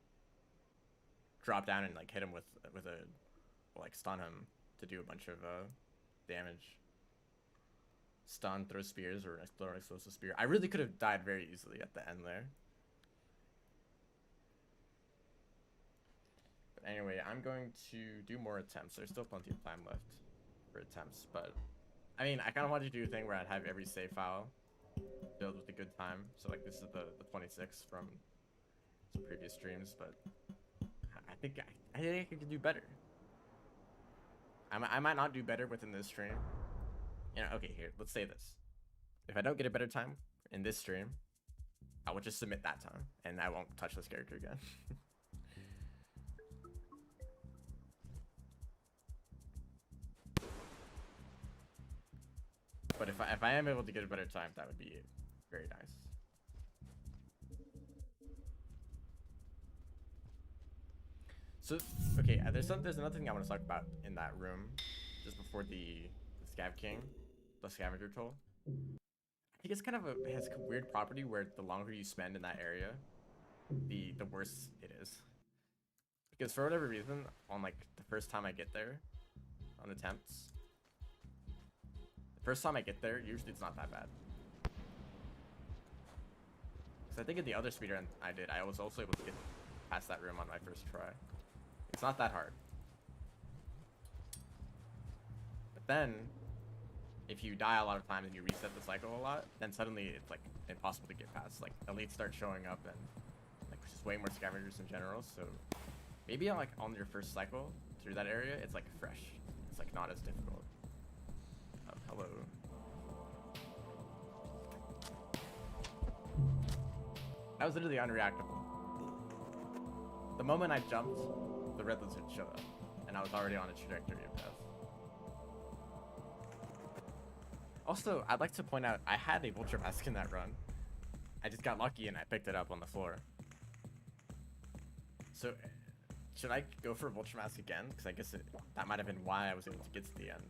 drop down and like hit him with a like stun him to do a bunch of damage. Stun, throw spears, or throw an explosive spear. I really could have died very easily at the end there. But anyway, I'm going to do more attempts. There's still plenty of time left for attempts, but I mean, I kind of wanted to do a thing where I'd have every save file filled with a good time. So like this is the 26 from some previous streams, but I think I could do better. I might not do better within this stream. You know, okay, here, let's say this. If I don't get a better time in this stream, I will just submit that time, and I won't touch this character again. But if I am able to get a better time, that would be very nice. So, okay, there's another thing I want to talk about in that room, just before the Scab King, the Scavenger Toll. I think it's kind of it has a weird property where the longer you spend in that area, the worse it is. Because for whatever reason, on like the first time I get there, on attempts, the first time I get there, usually it's not that bad. Because I think in the other speedrun I did, I was also able to get past that room on my first try. It's not that hard. then, if you die a lot of times and you reset the cycle a lot, then suddenly it's like impossible to get past. Like elites start showing up and like just way more scavengers in general. So maybe like on your first cycle through that area, it's like fresh. It's like not as difficult. Oh, hello. That was literally unreactable. The moment I jumped, the red lizard showed up, and I was already on a trajectory of death. Also, I'd like to point out, I had a Vulture Mask in that run. I just got lucky and I picked it up on the floor. So, should I go for a Vulture Mask again? Because I guess that might have been why I was able to get to the end.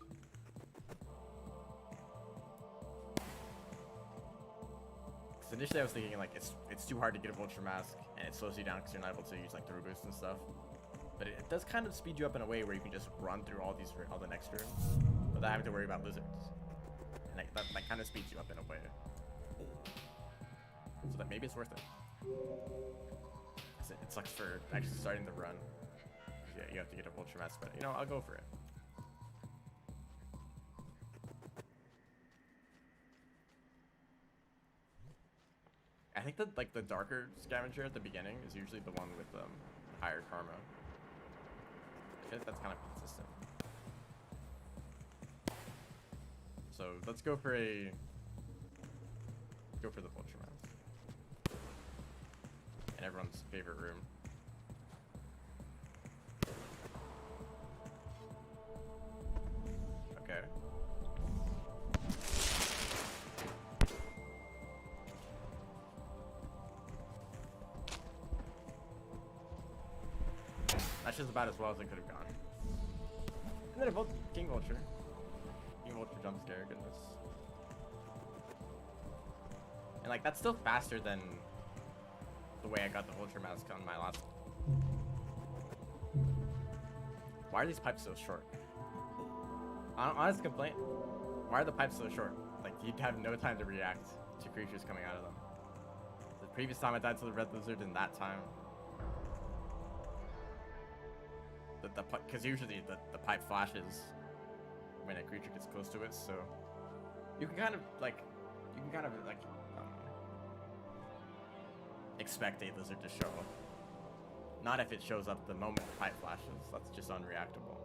Because initially I was thinking like, it's too hard to get a Vulture Mask, and it slows you down because you're not able to use like throw boost and stuff. But it does kind of speed you up in a way where you can just run through all the next rooms without having to worry about lizards. And that kind of speeds you up in a way. So that maybe it's worth it. It sucks for actually starting the run. Yeah, you have to get a Vulture Mask, but you know, I'll go for it. I think that like the darker scavenger at the beginning is usually the one with higher karma. I think that's kind of consistent. So let's go for the Vulture Mask. In everyone's favorite room. Okay. That's just about as well as it could have gone. And then a King Vulture. King Vulture jump scare, goodness. And like, that's still faster than the way I got the Vulture Mask on my last. Why are these pipes so short? Honest complaint, why are the pipes so short? Like, you'd have no time to react to creatures coming out of them. The previous time I died to the red lizard, and that time. Because usually the pipe flashes when a creature gets close to it, so you can kind of like expect a lizard to show up. Not if it shows up the moment the pipe flashes. That's just unreactable.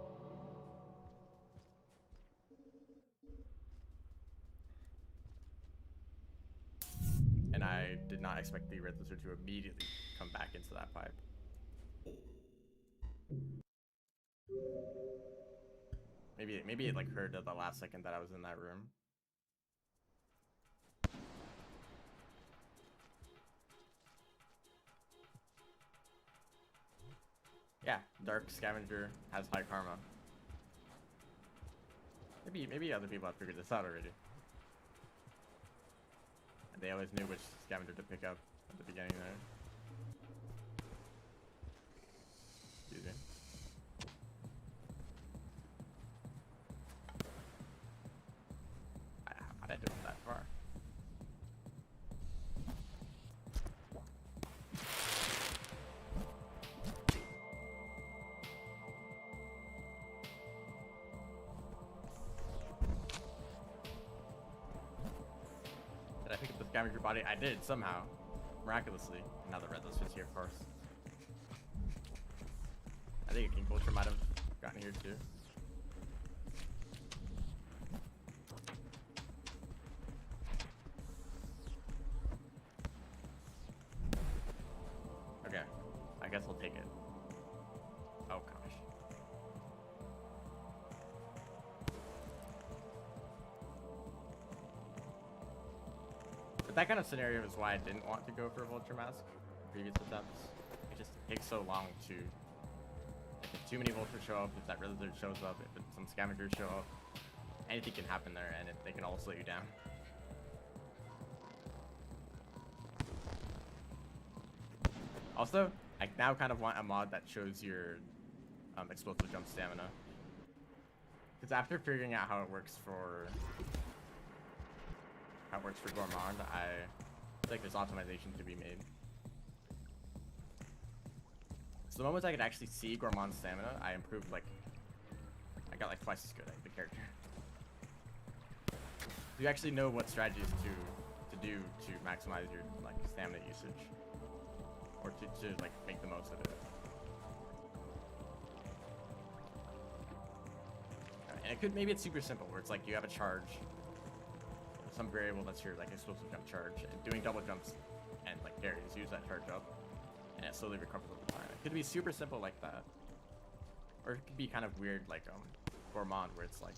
And I did not expect the red lizard to immediately come back into that pipe. Maybe it like heard at the last second that I was in that room. Yeah, Dark Scavenger has high karma. Maybe other people have figured this out already. And they always knew which scavenger to pick up at the beginning there. Excuse me. How'd I do it that far? Did I pick up the scavenger body? I did, somehow. Miraculously. Now the red lizard's here, of course. I think a King Vulture might have gotten here too. Okay, I guess I'll take it. Oh gosh. But that kind of scenario is why I didn't want to go for a Vulture Mask in previous attempts. It just takes so long to... If too many Vultures show up, if that red lizard shows up, if some Scavengers show up, anything can happen there, and they can all slow you down. Also, I now kind of want a mod that shows your explosive jump stamina. Because after figuring out how it works for Gourmand, I feel like there's optimization to be made. So the moment I could actually see Gourmand's stamina, I improved like got like twice as good at the character. You actually know what strategies to do to maximize your like stamina usage, or to like make the most of it. And it could, maybe it's super simple where it's like you have a charge, some variable that's your like explosive jump charge, and doing double jumps and like parries, use that charge up, and it slowly recovers over time. It could be super simple like that, or it could be kind of weird like Gourmand, where it's like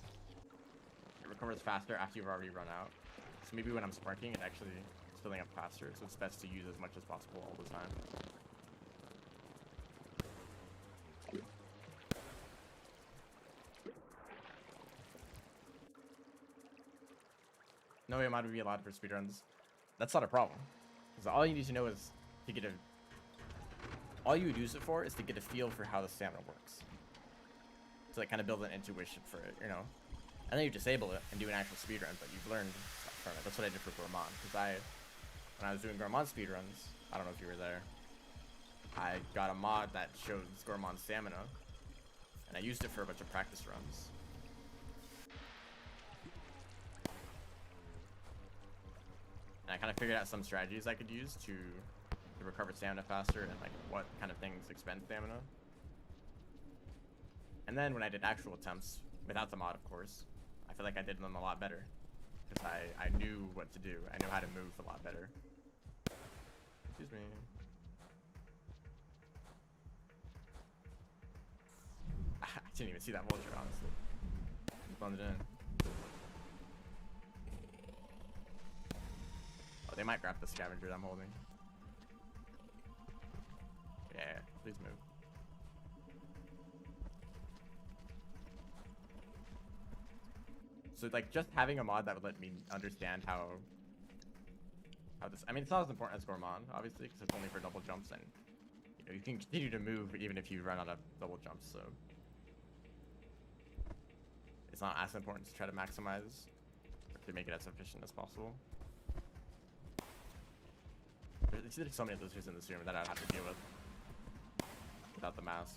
it recovers faster after you've already run out. So maybe when I'm sparking, it actually is filling up faster, so it's best to use as much as possible all the time. No way mod would be allowed for speedruns. That's not a problem, because all you need to know is to get a. All you would use it for is to get a feel for how the stamina works. To like kind of build an intuition for it, you know. And then you disable it and do an actual speedrun, but you've learned stuff from it. That's what I did for Gourmand, because when I was doing Gourmand speedruns, I don't know if you were there, I got a mod that shows Gourmand stamina, and I used it for a bunch of practice runs. And I kind of figured out some strategies I could use to recover stamina faster, and like what kind of things expend stamina. And then when I did actual attempts, without the mod of course, I feel like I did them a lot better. Because I knew what to do. I knew how to move a lot better. Excuse me. I didn't even see that vulture, honestly. Blended in. Oh, they might grab the scavenger that I'm holding. Yeah, please move. So like just having a mod that would let me understand how this, I mean, it's not as important as Gourmand, obviously, because it's only for double jumps, and you know, you can continue to move even if you run out of double jumps, so it's not as important to try to maximize or to make it as efficient as possible. There's so many losers in this room that I'd have to deal with without the mask.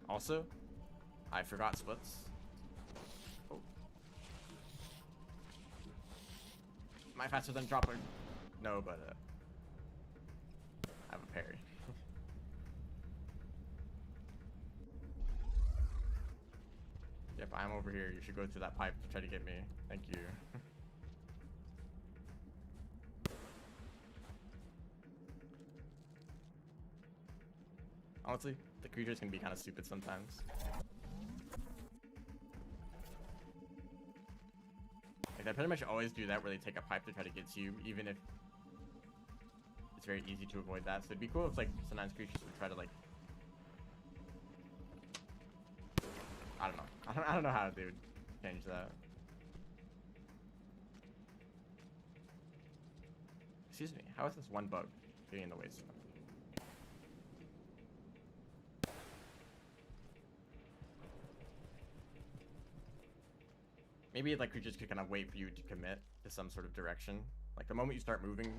Also, I forgot splits. Oh. Am I faster than Dropper? No, but I have a parry. Yep, I'm over here. You should go through that pipe to try to get me. Thank you. Honestly, the creatures can be kind of stupid sometimes. Like, I pretty much always do that where they take a pipe to try to get to you, even if it's very easy to avoid that. So it'd be cool if like sometimes creatures would try to like, I don't know. I don't know how they would change that. Excuse me, how is this one bug getting in the way so much? Maybe like creatures could kind of wait for you to commit to some sort of direction. Like the moment you start moving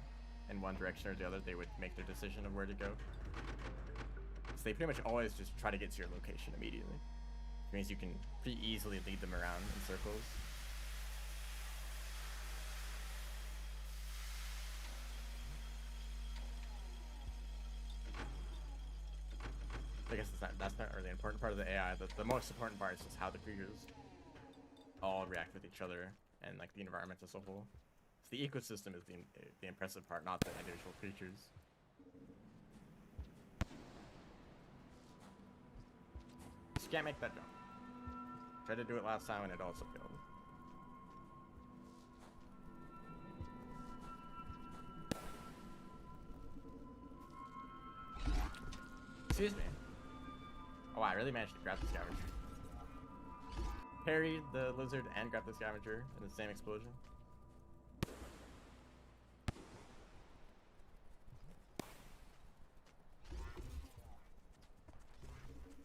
in one direction or the other, they would make their decision of where to go. So they pretty much always just try to get to your location immediately. Which means you can pretty easily lead them around in circles. I guess that's not really the important part of the AI. The most important part is just how the creatures all react with each other and like the environment as a whole. So the ecosystem is the impressive part, not the individual creatures. Just can't make that jump. Tried to do it last time and it also failed. Excuse me. Oh, I really managed to grab the scavenger. Parry the lizard and grab the scavenger in the same explosion.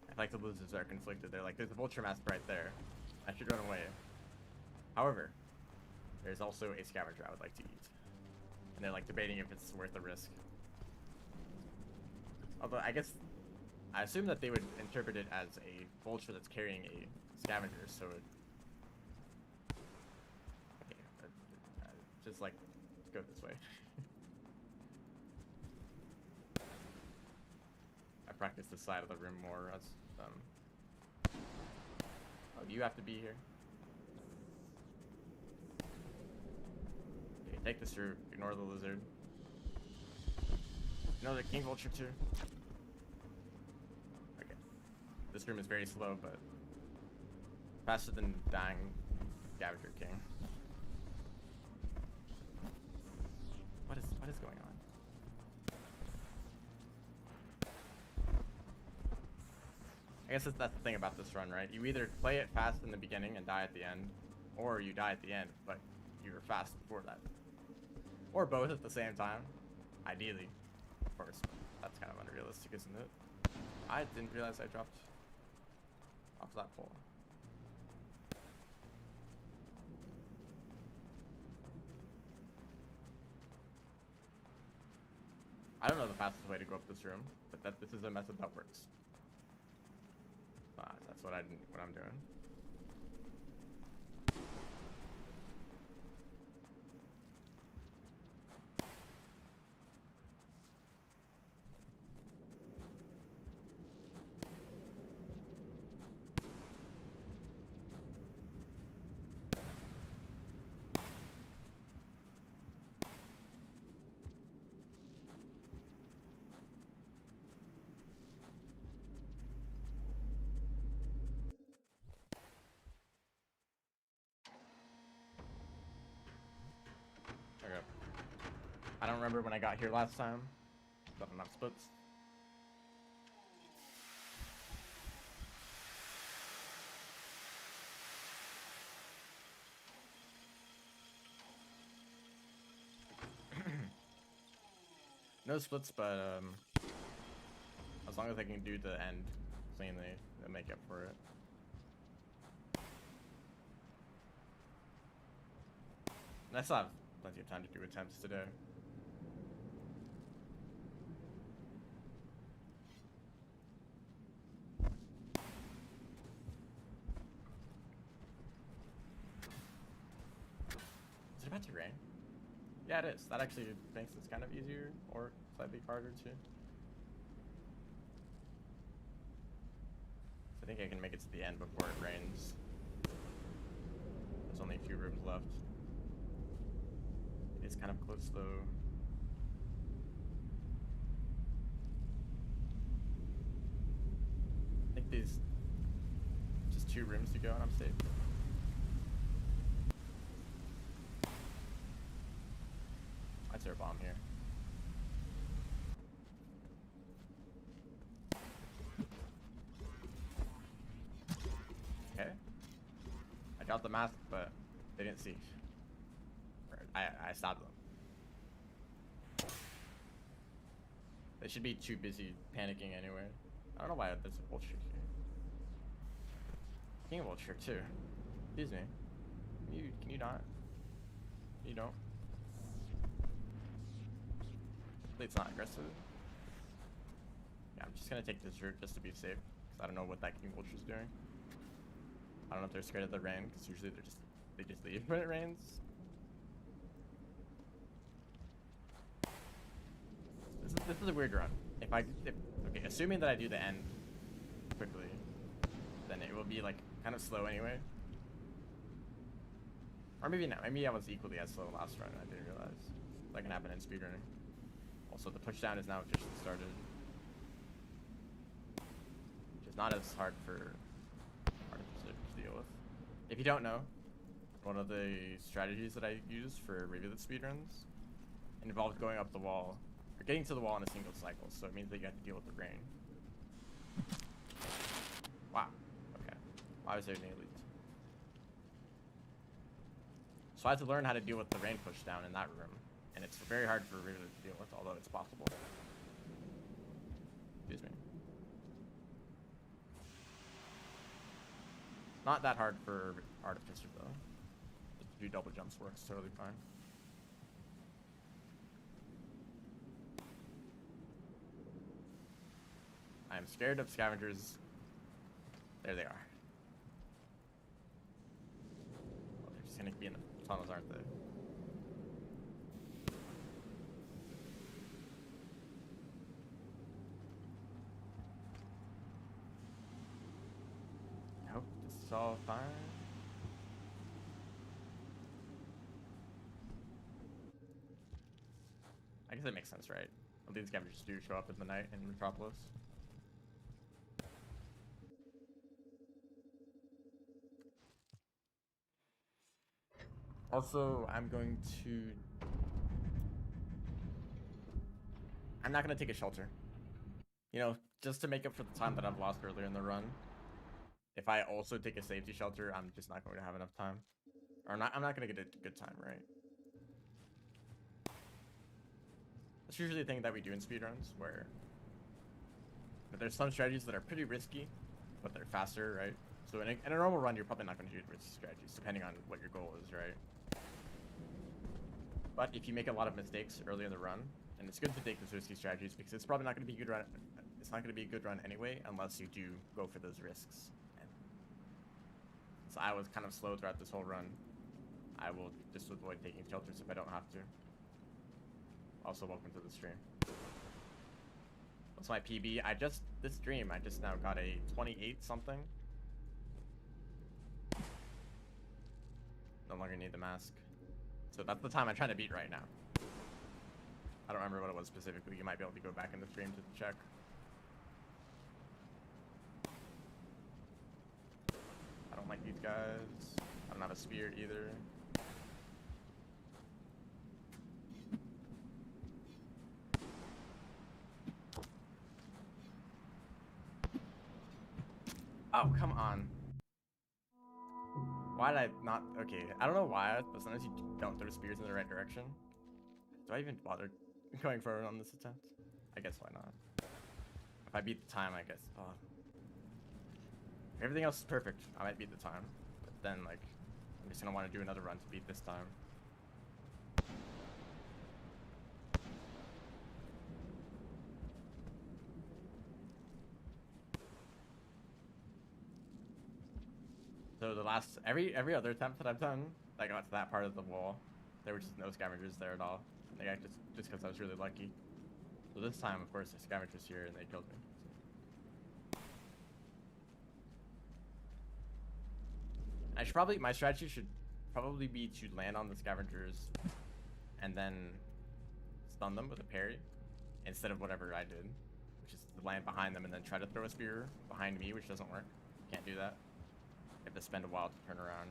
I like the lizards are conflicted. They're like, there's a vulture mask right there. I should run away. However, there's also a scavenger I would like to eat. And they're like debating if it's worth the risk. Although I guess I assume that they would interpret it as a vulture that's carrying a scavenger, so it. Okay, just like go this way. I practice this side of the room more as Oh, you have to be here. Okay, take this route. Ignore the lizard. Ignore the king vulture too. Okay. This room is very slow, but faster than dying scavenger king. What is going on? I guess that's the thing about this run, right? You either play it fast in the beginning and die at the end, or you die at the end, but you were fast before that. Or both at the same time. Ideally. Of course. That's kind of unrealistic, isn't it? I didn't realize I dropped off that pole. I don't know the fastest way to go up this room, but this is a method that works. That's what I'm doing. Okay. I don't remember when I got here last time, but I'm not splits. No splits, but as long as I can do the end cleanly, they'll make up for it. And I still have plenty of time to do attempts today. Is it about to rain? Yeah, it is. That actually makes this kind of easier, or slightly harder too. I think I can make it to the end before it rains. There's only a few rooms left. It's kind of close though. I think these just 2 rooms to go and I'm safe. I'd throw a bomb here. Okay. I got the mask, but they didn't see. I stopped them. They should be too busy panicking anyway. I don't know why there's a vulture here. King vulture too. Excuse me. Can you not? You don't. It's not aggressive. Yeah, I'm just gonna take this route just to be safe, because I don't know what that king vulture's doing. I don't know if they're scared of the rain, because usually they just leave when it rains. This is a weird run. Okay, assuming that I do the end quickly, then it will be like kind of slow anyway. Or maybe not. Maybe I was equally as slow last run and I didn't realize. That can happen in speedrunning. Also, the pushdown is now officially started, which is not as hard for Artificer to deal with. If you don't know, one of the strategies that I use for reviewed speedruns involved going up the wall, or getting to the wall in a single cycle, so it means that you have to deal with the rain. Wow. Okay. Why was there an elite? So I had to learn how to deal with the rain pushdown in that room, and it's very hard for River to deal with, although it's possible. Excuse me. Not that hard for Artificer though. Just to do double jumps works totally fine. I'm scared of scavengers. There they are. Well, they're just gonna be in the tunnels, aren't they? I hope this is all fine. I guess it makes sense, right? All these scavengers do show up in the night in Metropolis. Also, I'm not gonna take a shelter. You know, just to make up for the time that I've lost earlier in the run. If I also take a safety shelter, I'm just not going to have enough time. Or I'm not gonna get a good time, right? That's usually the thing that we do in speedruns, where there's some strategies that are pretty risky, but they're faster, right? So in a normal run, you're probably not going to do risky strategies, depending on what your goal is, right? But if you make a lot of mistakes early in the run, and it's good to take those risky strategies because it's probably not going to be a good run. It's not going to be a good run anyway, unless you do go for those risks. And since I was kind of slow throughout this whole run, I will just avoid taking shelters if I don't have to. Also, welcome to the stream. What's my PB? This stream, I just now got a 28 something. No longer need the mask. So that's the time I'm trying to beat right now. I don't remember what it was specifically. You might be able to go back in the stream to check. I don't like these guys. I don't have a spear either. Oh, come on. Why did I not? Okay, I don't know why, but sometimes you don't throw spears in the right direction. Do I even bother going forward on this attempt? I guess why not? If I beat the time, I guess. Oh. If everything else is perfect, I might beat the time. But then, like, I'm just gonna want to do another run to beat this time. So the last, every other attempt that I've done, I got to that part of the wall. There were just no scavengers there at all. Like, just because I was really lucky. So this time, of course, there's scavengers here and they killed me. So. My strategy should probably be to land on the scavengers and then stun them with a parry instead of whatever I did, which is to land behind them and then try to throw a spear behind me, which doesn't work. Can't do that. You have to spend a while to turn around.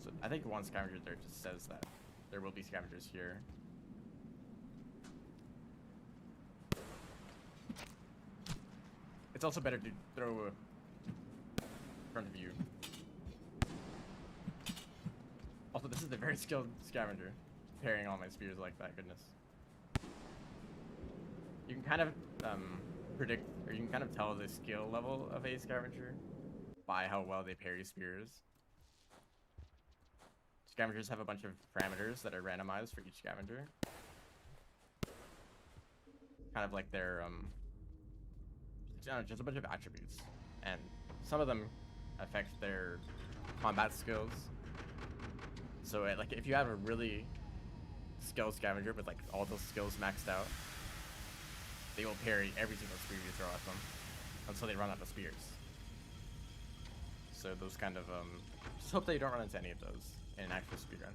So I think one scavenger there just says that there will be scavengers here. It's also better to throw in front of you. Also, this is a very skilled scavenger, parrying all my spears like that, goodness. You can kind of predict, or you can kind of tell the skill level of a scavenger by how well they parry spears. Scavengers have a bunch of parameters that are randomized for each scavenger. Kind of like their, just a bunch of attributes. And some of them affect their combat skills. So like if you have a really skilled scavenger with like all those skills maxed out, they will parry every single spear you throw at them until they run out of spears. So those kind of, just hope that you don't run into any of those in an actual speedrun.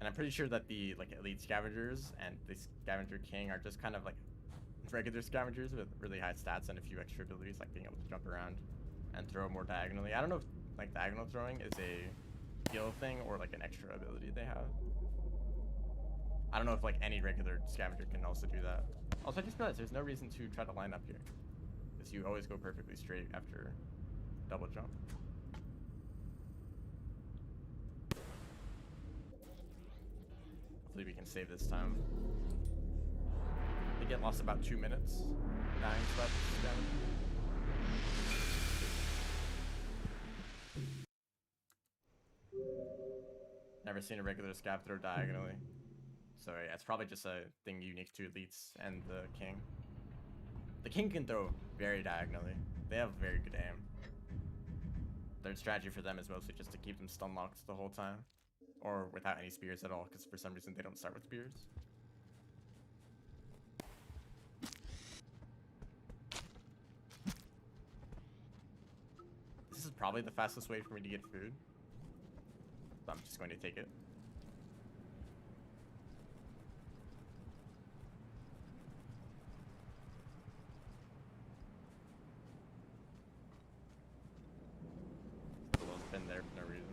And I'm pretty sure that the like elite scavengers and the scavenger king are just kind of like regular scavengers with really high stats and a few extra abilities, like being able to jump around and throw more diagonally. I don't know if like diagonal throwing is a skill thing or like an extra ability they have. I don't know if like any regular scavenger can also do that. Also, I just realized there's no reason to try to line up here, because you always go perfectly straight after double jump. Hopefully we can save this time. They get lost about 2 minutes. 9 steps down. Never seen a regular scav throw diagonally. So yeah, it's probably just a thing unique to elites and the king. The king can throw very diagonally. They have very good aim. Their strategy for them is mostly just to keep them stun locked the whole time. Or without any spears at all, because for some reason they don't start with spears. This is probably the fastest way for me to get food. So I'm just going to take it. The little spin there for no reason.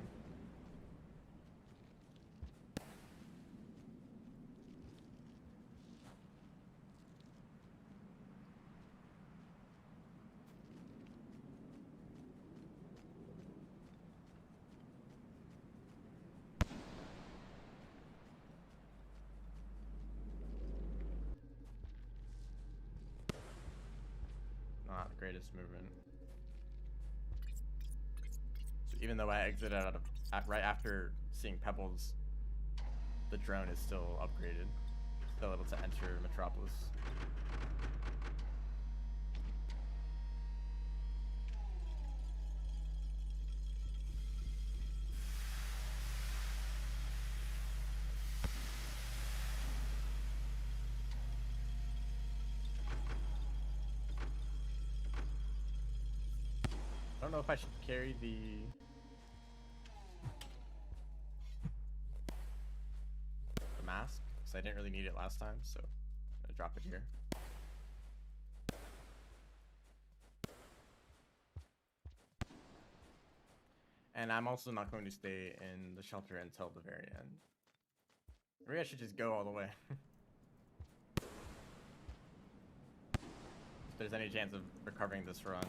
Not the greatest movement. So even though I exited out of right after seeing Pebbles, the drone is still upgraded, still able to enter Metropolis. I don't know if I should carry the mask, because I didn't really need it last time, so I'm gonna drop it here. And I'm also not going to stay in the shelter until the very end. Maybe I should just go all the way. If there's any chance of recovering this run,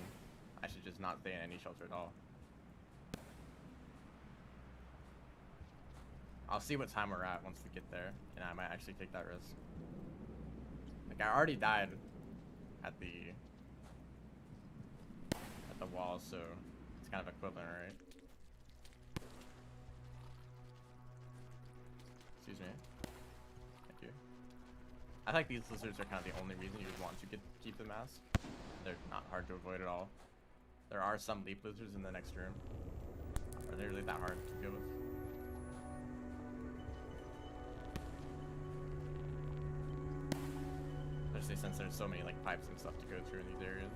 I should just not stay in any shelter at all. I'll see what time we're at once we get there, and I might actually take that risk. Like, I already died at the wall, so it's kind of equivalent, right? Excuse me. Thank you. I think these lizards are kind of the only reason you would want to keep the mask. They're not hard to avoid at all. There are some leap lizards in the next room. Are they really that hard to deal with? Especially since there's so many like pipes and stuff to go through in these areas.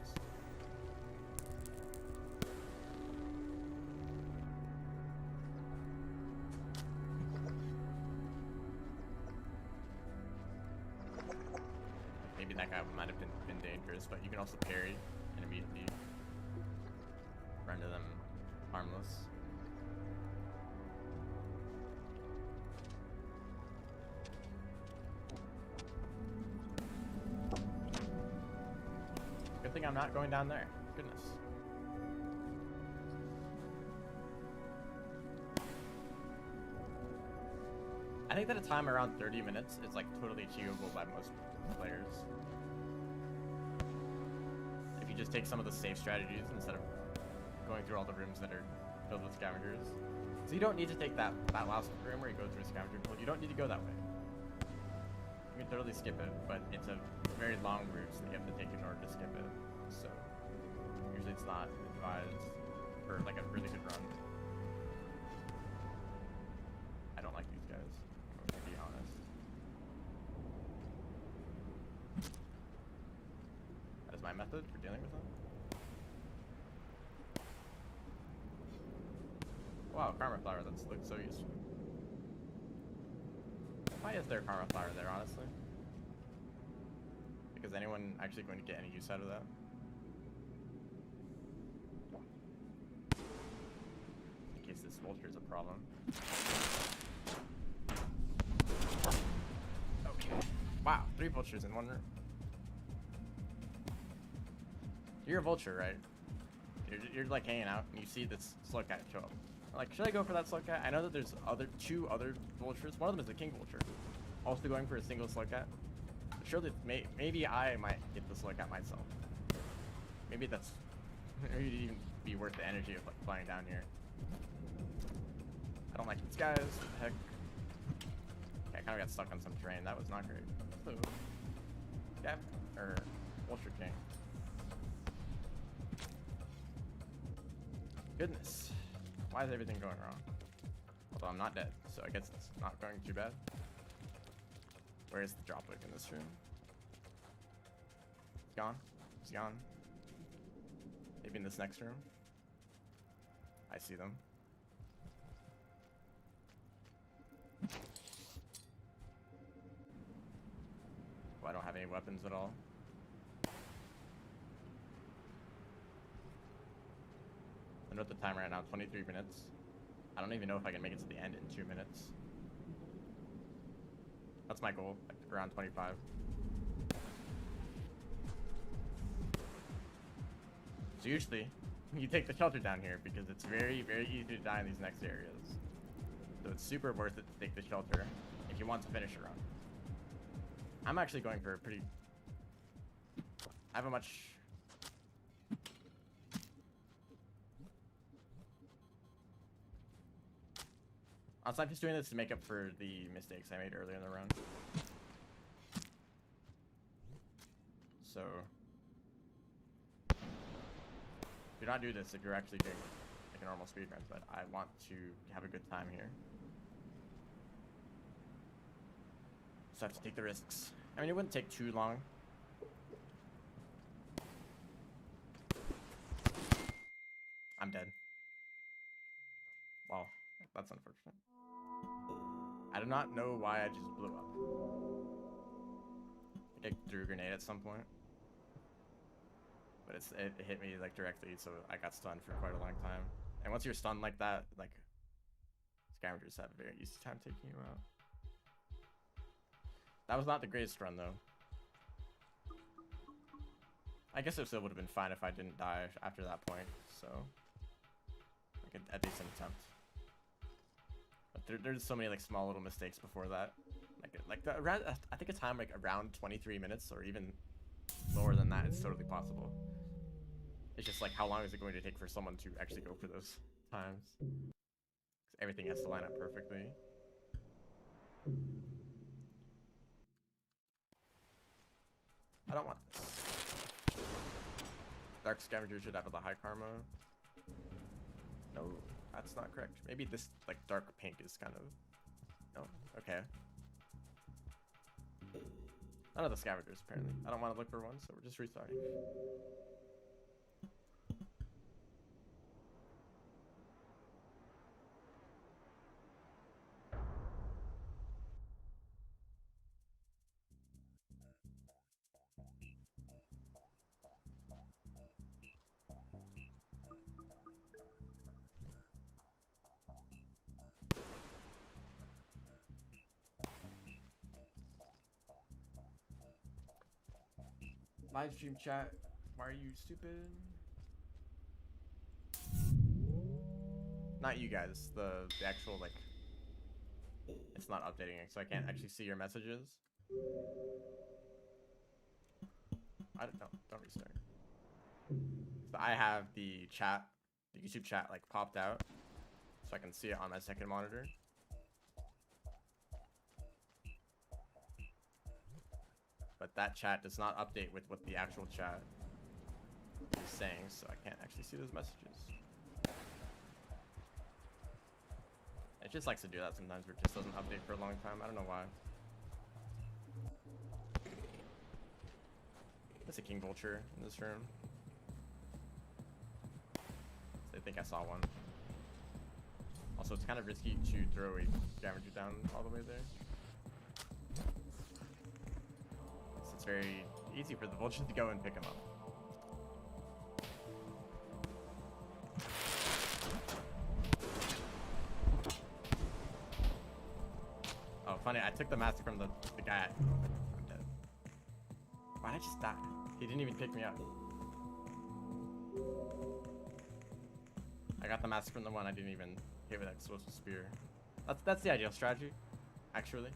Maybe that guy might have been dangerous, but you can also parry and immediately render them harmless. Good thing I'm not going down there. Goodness. I think that a time around 30 minutes is like totally achievable by most players. If you just take some of the safe strategies instead of going through all the rooms that are filled with scavengers. So you don't need to take that last room where you go through a scavenger pool. You don't need to go that way. You can totally skip it, but it's a very long route that you have to take in order to skip it. So usually it's not advised for like a really good run. I don't like these guys, to be honest. That is my method for dealing with them. Wow, Karma Flower, that looks so useful. Why is there Karma Flower there, honestly? Because anyone actually going to get any use out of that? In case this vulture is a problem. Okay. Wow, 3 vultures in one room. You're a vulture, right? You're like hanging out and you see this slug cat show up. Like, should I go for that slug cat? I know that there's 2 other vultures. One of them is the king vulture. Also going for a single slowcat. Surely, maybe I might get the slowcat myself. Maybe that's... Maybe it'd even be worth the energy of like flying down here. I don't like these guys. What the heck? Okay, I kind of got stuck on some terrain. That was not great. So, yeah, or Vulture King. Goodness. Why is everything going wrong? Although I'm not dead, so I guess it's not going too bad. Where is the drop wick in this room? It's gone. It's gone. Maybe in this next room. I see them. Oh, I don't have any weapons at all. I know at the time right now, 23 minutes. I don't even know if I can make it to the end in 2 minutes. That's my goal, like around 25. So usually, you take the shelter down here because it's very, very easy to die in these next areas. So it's super worth it to take the shelter if you want to finish a run. I'm actually going for a pretty... I have a much... Honestly, I'm just doing this to make up for the mistakes I made earlier in the run. So... do not do this if you're actually doing like a normal speedrun, but I want to have a good time here. So I have to take the risks. I mean, it wouldn't take too long. I'm dead. Wow, that's unfortunate. I do not know why I just blew up. I think I threw a grenade at some point. But it hit me like directly, so I got stunned for quite a long time. And once you're stunned like that, like scavengers have a very easy time taking you out. That was not the greatest run though. I guess it still would have been fine if I didn't die after that point, so like a decent attempt. But there's so many like small little mistakes before that. Around I think a time like around 23 minutes or even lower than that is totally possible. It's just like how long is it going to take for someone to actually go for those times? 'Cause everything has to line up perfectly. I don't want this. Dark Scavenger should have the high karma. No, that's not correct. Maybe this like dark pink is kind of... No, okay. None of the scavengers apparently. I don't want to look for one, so we're just restarting. Live stream chat. Why are you stupid? Not you guys. The actual like. It's not updating it, so I can't actually see your messages. I don't know. Don't restart. So I have the chat, the YouTube chat like popped out, so I can see it on my second monitor. But that chat does not update with what the actual chat is saying, so I can't actually see those messages. It just likes to do that sometimes, where it just doesn't update for a long time. I don't know why. There's a King Vulture in this room. I think I saw one. Also, it's kind of risky to throw a scavenger down all the way there. It's very easy for the vulture to go and pick him up. Oh, funny, I took the master from the guy. I'm dead. Why'd I just die? He didn't even pick me up. I got the master from the one I didn't even hit with that explosive spear. That's the ideal strategy, actually.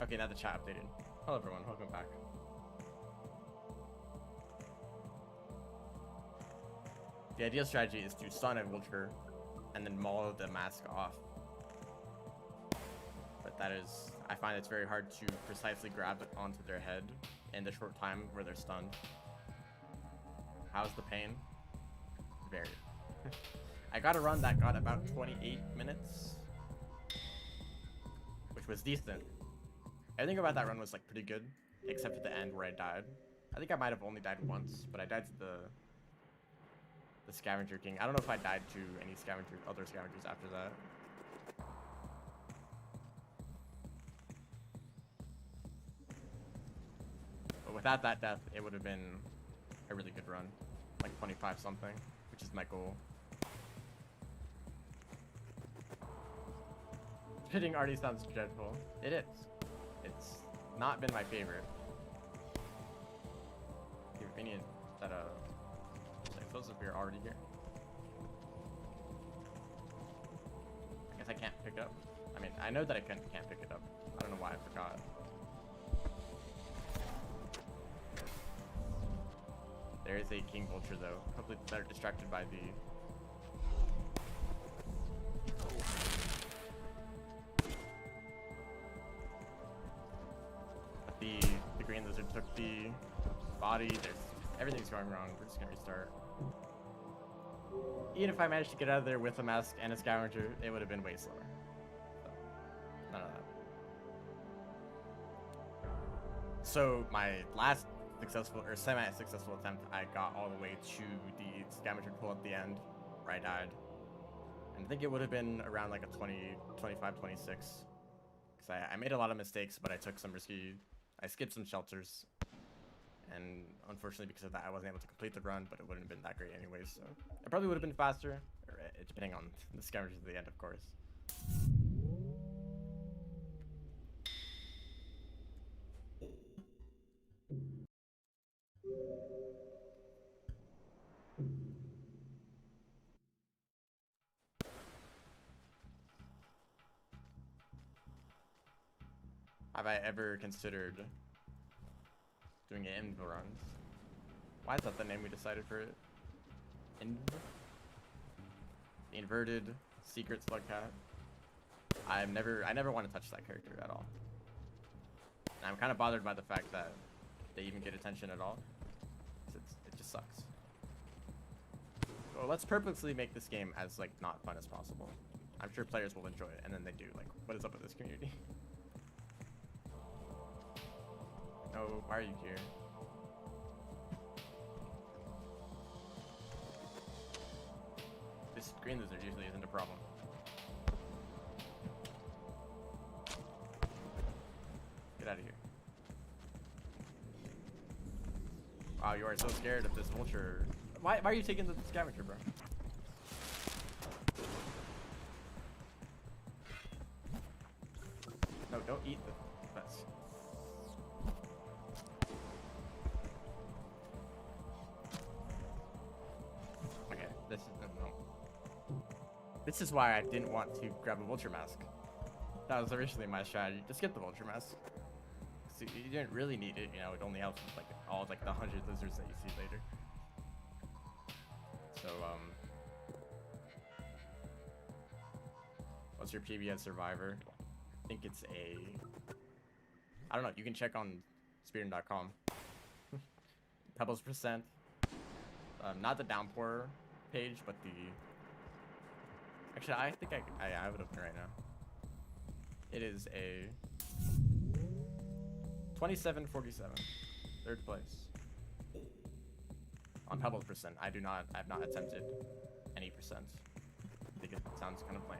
Okay, now the chat updated. Hello everyone, welcome back. The ideal strategy is to stun a vulture and then maul the mask off. But that is, I find it's very hard to precisely grab it onto their head in the short time where they're stunned. How's the pain? Very. I got a run that got about 28 minutes, which was decent. Everything about that run was like pretty good, except for the end where I died. I think I might have only died once, but I died to the Scavenger King. I don't know if I died to any other scavengers after that. But without that death, it would have been a really good run, like 25 something, which is my goal. Hitting already sounds dreadful. It is. It's not been my favorite. Your opinion that explosive beer already here. I guess I can't pick it up. I mean, I know that I can't pick it up. I don't know why I forgot. There is a king vulture though. Hopefully they're distracted by the the green lizard took the body. Everything's going wrong. We're just gonna restart. Even if I managed to get out of there with a mask and a scavenger, it would have been way slower. So, none of that. So my last successful or semi-successful attempt, I got all the way to the scavenger pool at the end, where I died. And I think it would have been around like a 20, 25, 26. Because I made a lot of mistakes, but I took some risky. I skipped some shelters. And unfortunately, because of that, I wasn't able to complete the run, but it wouldn't have been that great anyways. So it probably would have been faster, depending on the scavengers at the end, of course. Have I ever considered doing inv runs? Why is that the name we decided for it? Inv? The inverted secret slug cat. I never want to touch that character at all. And I'm kind of bothered by the fact that they even get attention at all. It just sucks. Well, let's purposely make this game as like not fun as possible. I'm sure players will enjoy it, and then they do. Like, what is up with this community? Oh, why are you here? This green lizard usually isn't a problem. Get out of here. Wow, you are so scared of this vulture. Why are you taking the scavenger, bro? No, don't eat the best. Okay, this is why I didn't want to grab a vulture mask. That was originally my strategy. Just get the vulture mask. So you didn't really need it, you know. It only helps with like all like the 100 lizards that you see later. So what's your PB as survivor? I think it's I don't know. You can check on speedrunning.com. Pebbles percent. Not the downpour page, but the. Actually, I think I have it open right now. It is a 2747, third place. On Pebbles percent, I have not attempted any percent. I think it sounds kind of plain.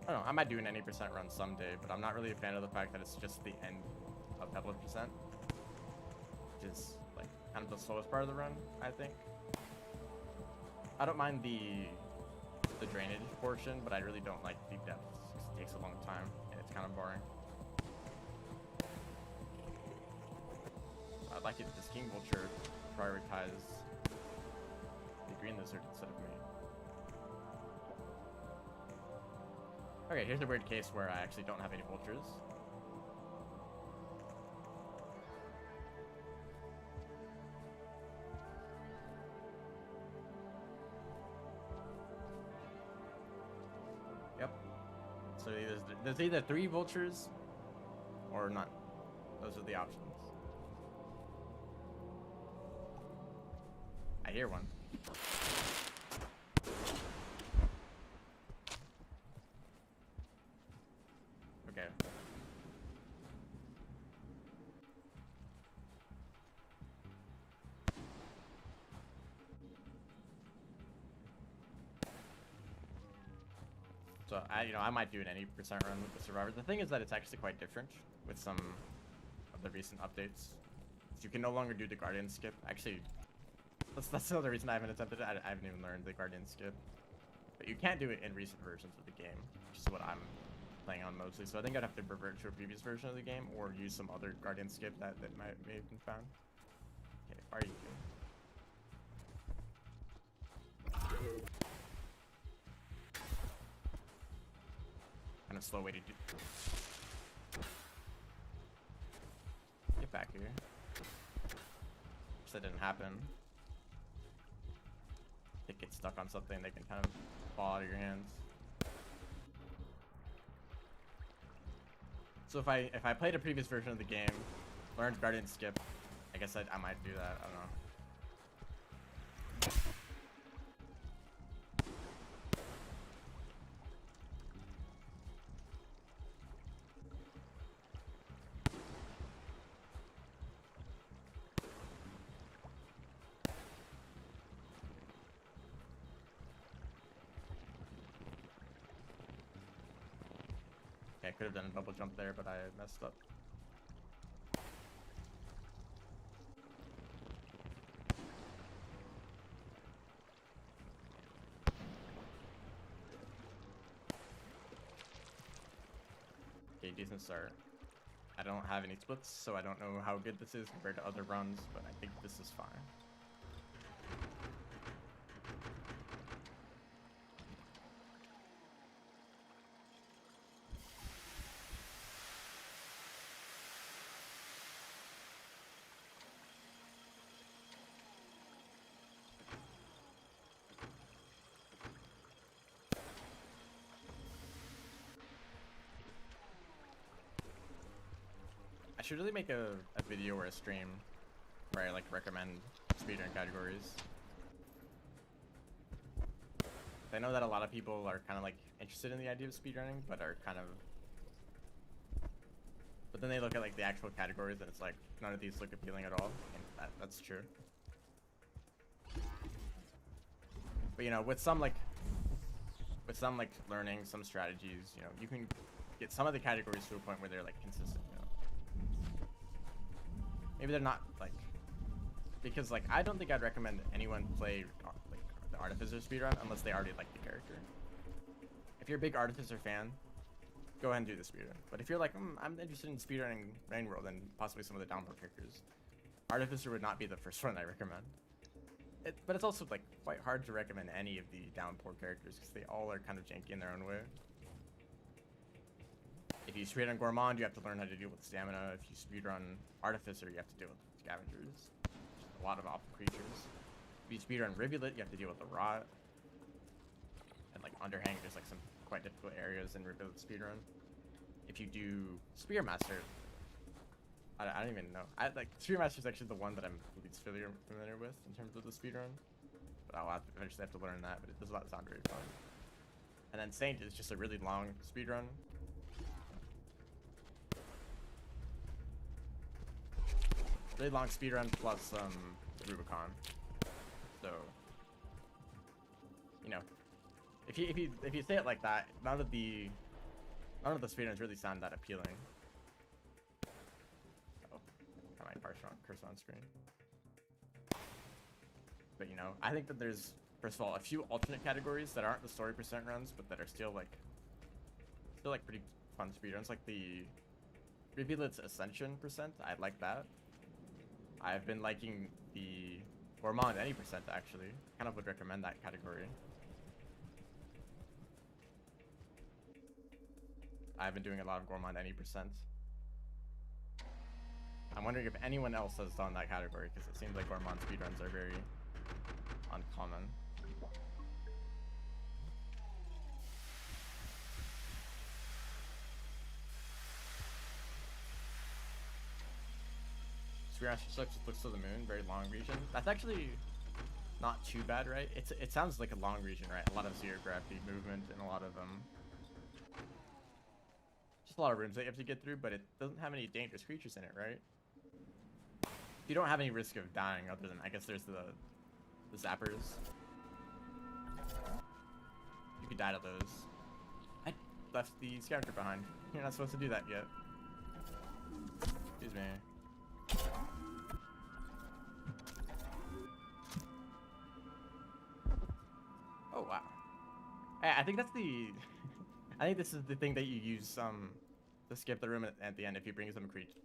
I don't know, I might do an 80% run someday, but I'm not really a fan of the fact that it's just the end of Pebbles percent, which is like kind of the slowest part of the run, I think. I don't mind the drainage portion, but I really don't like deep depths because it takes a long time and it's kind of boring. I'd like it this king vulture prioritize the green lizard instead of me. Okay, here's a weird case where I actually don't have any vultures. Yep. So there's either 3 vultures or none. Those are the options. I hear one. Okay. So I might do an 80% run with the Survivor. The thing is that it's actually quite different with some of the recent updates. So you can no longer do the Guardian skip. Actually, that's another reason I haven't attempted it. I haven't even learned the Guardian skip. But you can't do it in recent versions of the game, which is what I'm playing on mostly. So I think I'd have to revert to a previous version of the game or use some other Guardian skip that may have been found. Okay, fire you. Kind of slow way to do. Get back here. That didn't happen. They get stuck on something, they can kind of fall out of your hands. So if I played a previous version of the game, learned Guardian skip, I guess I might do that. I don't know. Okay, I could have done a double jump there, but I messed up. Okay, decent start. I don't have any splits, so I don't know how good this is compared to other runs, but I think this is fine. I should really make a video or a stream where I like recommend speedrun categories. I know that a lot of people are kind of like interested in the idea of speedrunning, but then they look at like the actual categories and it's like none of these look appealing at all, and that's true. But with some learning, some strategies, you can get some of the categories to a point where they're like consistent. Maybe they're not because I don't think I'd recommend anyone play like the Artificer speedrun unless they already like the character. If you're a big Artificer fan, go ahead and do the speedrun. But if you're like, I'm interested in speedrunning Rain World and possibly some of the downpour characters, Artificer would not be the first one I recommend. But it's also like quite hard to recommend any of the downpour characters because they all are kind of janky in their own way. If you speedrun Gourmand, you have to learn how to deal with stamina. If you speedrun Artificer, you have to deal with scavengers. A lot of awful creatures. If you speedrun Rivulet, you have to deal with the rot. And like Underhang, there's like some quite difficult areas in Rivulet speedrun. If you do Spearmaster, I don't even know. Spearmaster is actually the one that I'm least familiar with in terms of the speedrun. But I'll eventually have to learn that, but it does not sound very fun. And then Saint is just a really long speedrun. Really long speedrun plus Rubicon. So if you say it like that, none of the speedruns really sound that appealing. Oh, got my cursor on screen. But I think that there's, first of all, a few alternate categories that aren't the story percent runs, but that are still pretty fun speedruns, like the Rivulet's Ascension percent. I like that. I've been liking the Gourmand any percent actually. Kind of would recommend that category. I've been doing a lot of Gourmand any percent. I'm wondering if anyone else has done that category, because it seems like Gourmand speedruns are very uncommon. Speedrun looks to the moon, very long region. That's actually not too bad, right? It sounds like a long region, right? A lot of zero gravity movement and a lot of just a lot of rooms that you have to get through, but it doesn't have any dangerous creatures in it, right? You don't have any risk of dying other than, I guess there's the zappers. You could die to those. I left the scavenger behind. You're not supposed to do that yet. Excuse me. Oh wow. I think that's the I think this is the thing that you use to skip the room at the end if you bring some creature.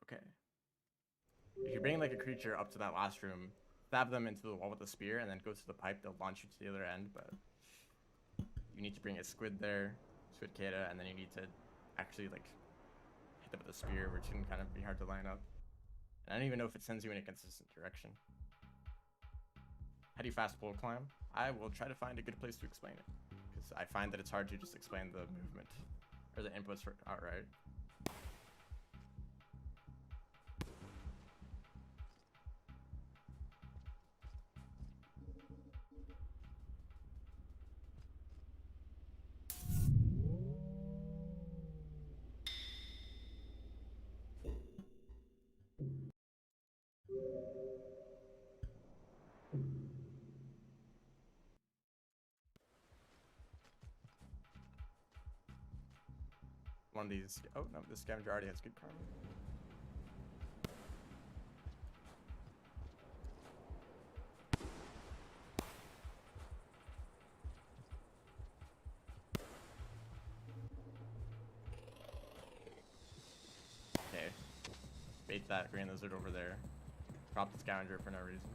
Okay. If you bring like a creature up to that last room, stab them into the wall with a spear and then go to the pipe, they'll launch you to the other end, but you need to bring a squid there, squid Kata, and then you need to actually like hit them with a spear, which can kind of be hard to line up. And I don't even know if it sends you in a consistent direction. How do you fast pole climb? I will try to find a good place to explain it, because I find that it's hard to just explain the movement or the inputs for outright. One of these. Oh no, this scavenger already has good karma. Okay. Bait that green lizard over there. Drop the scavenger for no reason.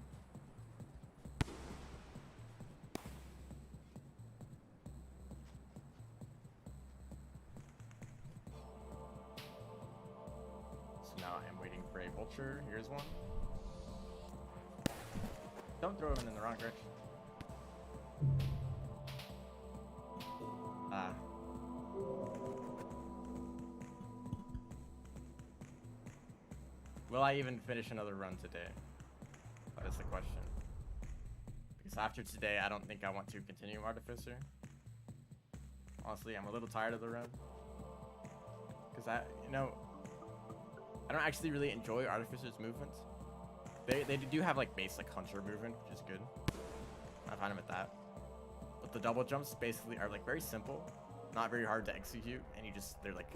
Now I'm waiting for a vulture. Here's one. Don't throw him in the wrong direction. Ah. Will I even finish another run today? That is the question. Because after today, I don't think I want to continue Artificer. Honestly, I'm a little tired of the run. Because I don't actually really enjoy Artificer's movement. They do have like basic hunter movement, which is good. I find them at that. But the double jumps basically are like very simple, not very hard to execute, and they're like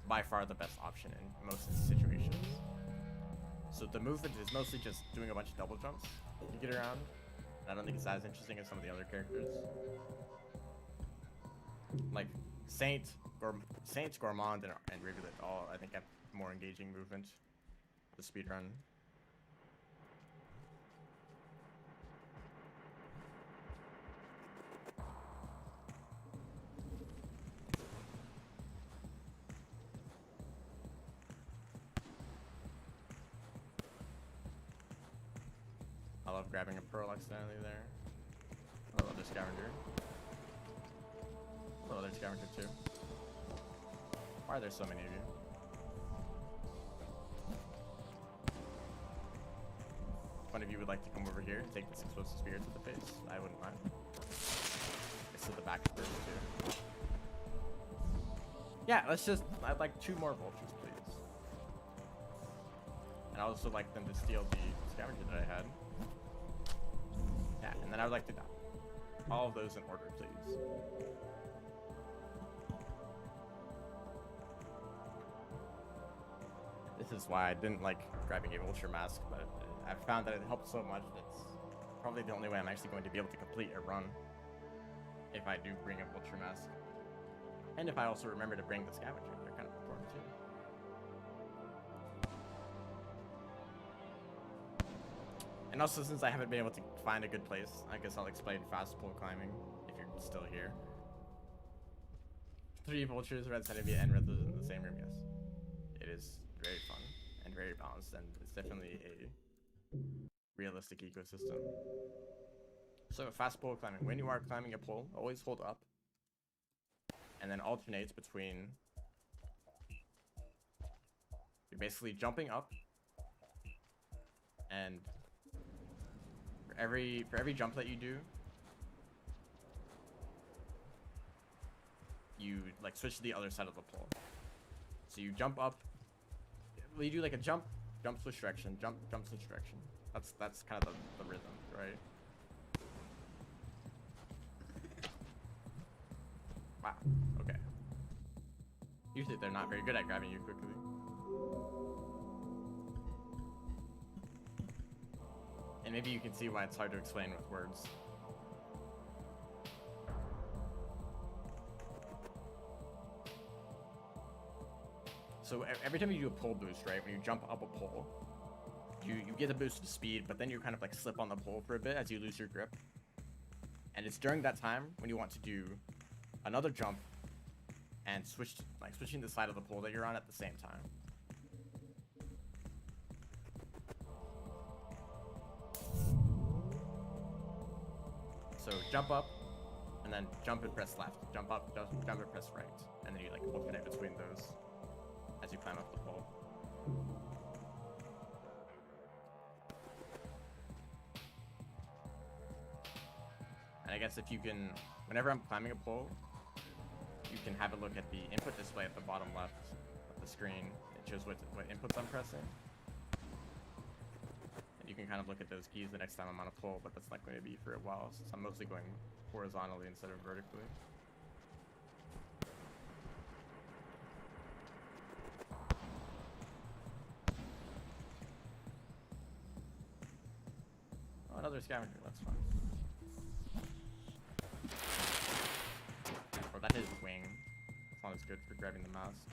by far the best option in most situations. So the movement is mostly just doing a bunch of double jumps to get around. And I don't think it's as interesting as some of the other characters. Like Saint, Gourmand, and Rivulet all I think have more engaging movement to speedrun. I love grabbing a pearl accidentally there. I love this scavenger. Oh, there's scavenger too. Why are there so many of you? One of you would like to come over here and take this explosive spear to the face, I wouldn't mind. It's to the back first too. Yeah, I'd like 2 more vultures, please. And I also like them to steal the scavenger that I had. Yeah, and then I would like to die. All of those in order, please. This is why I didn't like grabbing a vulture mask, but I found that it helped so much that it's probably the only way I'm actually going to be able to complete a run if I do bring a vulture mask. And if I also remember to bring the scavenger, they're kind of important too. And also, since I haven't been able to find a good place, I guess I'll explain fast pole climbing if you're still here. 3 vultures, red enemy, and red lizards in the same room. Yes, it is very fun and very balanced, and it's definitely a realistic ecosystem. So fast pole climbing. When you are climbing a pole, always hold up, and then alternates between. You're basically jumping up, and for every jump that you do, you like switch to the other side of the pole. So you jump up. Well, you do like a jump, switch direction, jump, switch direction. That's kind of the rhythm, right? Wow. Okay. Usually they're not very good at grabbing you quickly. And maybe you can see why it's hard to explain with words. So every time you do a pole boost, right, when you jump up a pole, you get a boost of speed, but then you kind of like slip on the pole for a bit as you lose your grip. And it's during that time when you want to do another jump and switching the side of the pole that you're on at the same time. So jump up, and then jump and press left. Jump up, jump and press right. And then you like alternate between those as you climb up the pole. And I guess if you can, whenever I'm climbing a pole, you can have a look at the input display at the bottom left of the screen. It shows what inputs I'm pressing. And you can kind of look at those keys the next time I'm on a pole, but that's not going to be for a while, since I'm mostly going horizontally instead of vertically. Oh, another scavenger, that's fun. Or that is wing. That's not as good for grabbing the mouse.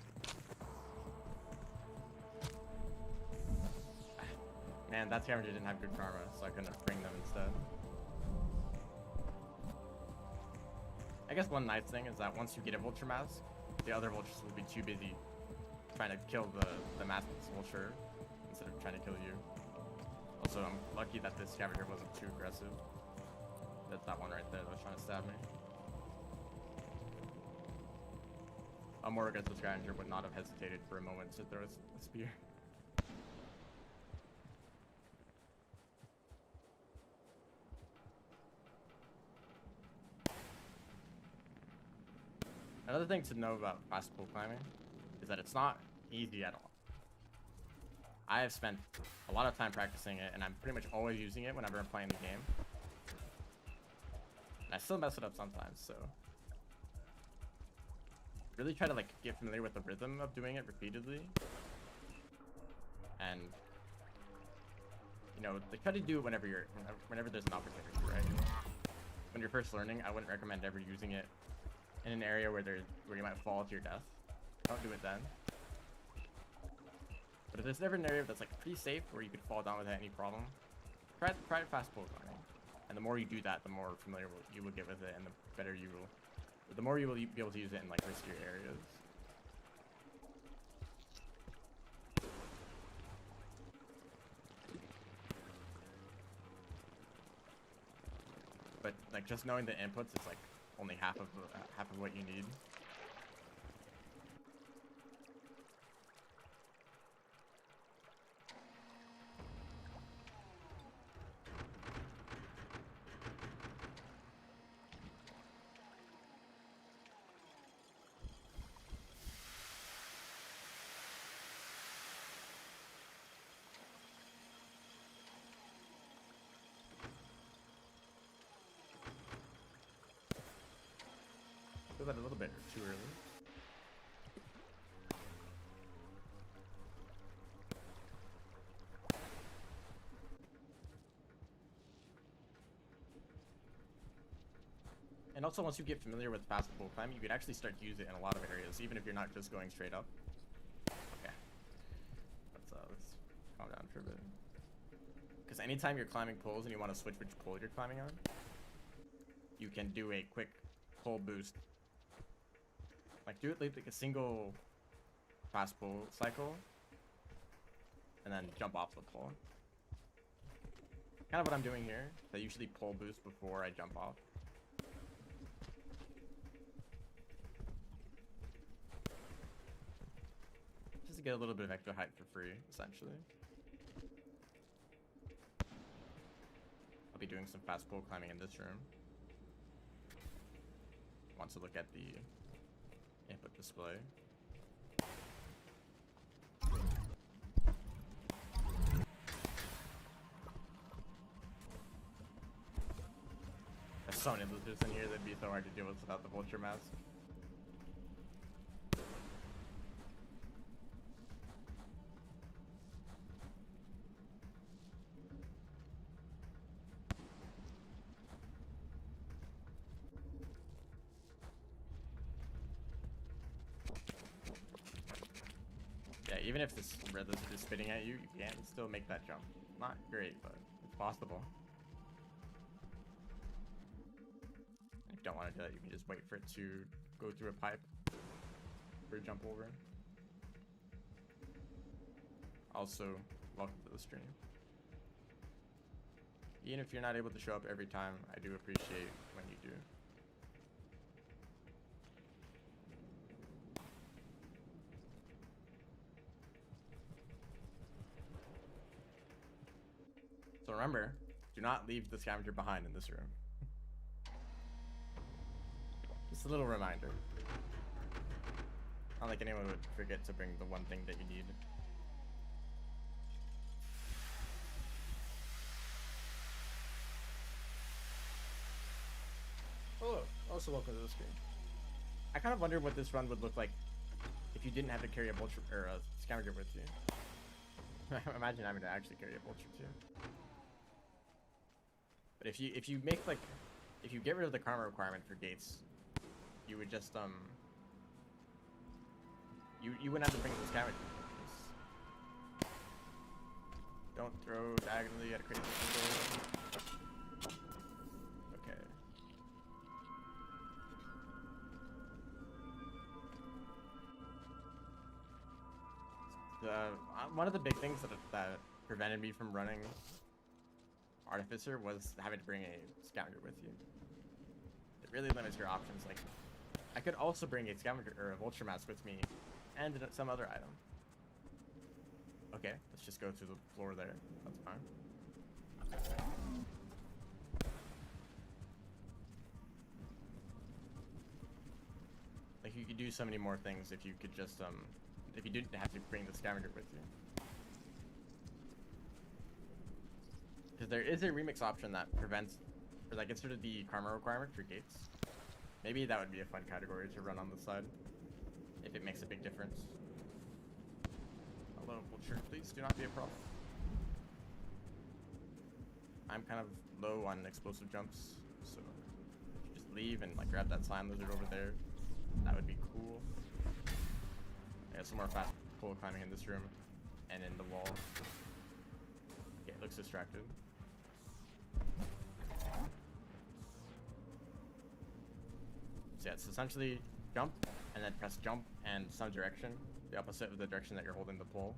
Man, that scavenger didn't have good karma, so I couldn't bring them instead. I guess one nice thing is that once you get a vulture mask, the other vultures will be too busy trying to kill the masked vulture instead of trying to kill you. Also, I'm lucky that this scavenger wasn't too aggressive. That's that one right there that was trying to stab me. A more aggressive scavenger would not have hesitated for a moment to throw a spear. Another thing to know about fast pole climbing is that it's not easy at all. I have spent a lot of time practicing it, and I'm pretty much always using it whenever I'm playing the game. And I still mess it up sometimes, so really try to like get familiar with the rhythm of doing it repeatedly. And you know, like try to do it whenever there's an opportunity, right? When you're first learning, I wouldn't recommend ever using it in an area where you might fall to your death. Don't do it then. But if there's never an area that's like pretty safe where you could fall down without any problem, try fast pole climbing. And the more you do that, the more familiar you will get with it, and the more you will be able to use it in like riskier areas. But like just knowing the inputs is like only half of what you need. I feel that a little bit too early. And also, once you get familiar with fast pole climbing, you could actually start to use it in a lot of areas, even if you're not just going straight up. Okay. Let's calm down for a bit. Because anytime you're climbing poles and you want to switch which pole you're climbing on, you can do a quick pole boost Like do it like a single fast pull cycle, and then jump off the pull. Kind of what I'm doing here. I usually pull boost before I jump off. Just to get a little bit of extra height for free, essentially. I'll be doing some fast pull climbing in this room. Want to look at the input display. There's so many losers in here that'd be so hard to deal with without the vulture mask. Yeah, even if this red lizard is spitting at you, you can still make that jump. Not great, but it's possible. If you don't want to do that, you can just wait for it to go through a pipe or jump over. Also, welcome to the stream. Even if you're not able to show up every time, I do appreciate when you do. So remember, do not leave the scavenger behind in this room. Just a little reminder. Not like anyone would forget to bring the one thing that you need. Hello, also welcome to the stream. I kind of wonder what this run would look like if you didn't have to carry a vulture or a scavenger with you. Imagine having to actually carry a vulture too. But if you make like, if you get rid of the karma requirement for gates, you would just you wouldn't have to bring the scavenger. Don't throw diagonally at a crazy angle. Okay. One of the big things that prevented me from running Artificer was having to bring a scavenger with you. It really limits your options. Like, I could also bring a scavenger or a vulture mask with me and some other item. Okay, let's just go to the floor there. That's fine. Like, you could do so many more things if you could just if you didn't have to bring the scavenger with you. Because there is a remix option that prevents, or that gets rid of the karma requirement for gates. Maybe that would be a fun category to run on the side, if it makes a big difference. Hello, vulture, please do not be a prof. I'm kind of low on explosive jumps, so if you just leave and like grab that slime lizard over there, that would be cool. I got some more fast pull climbing in this room and in the wall. Okay, it looks distracted. So yeah, it's essentially jump and then press jump and some direction, the opposite of the direction that you're holding the pull.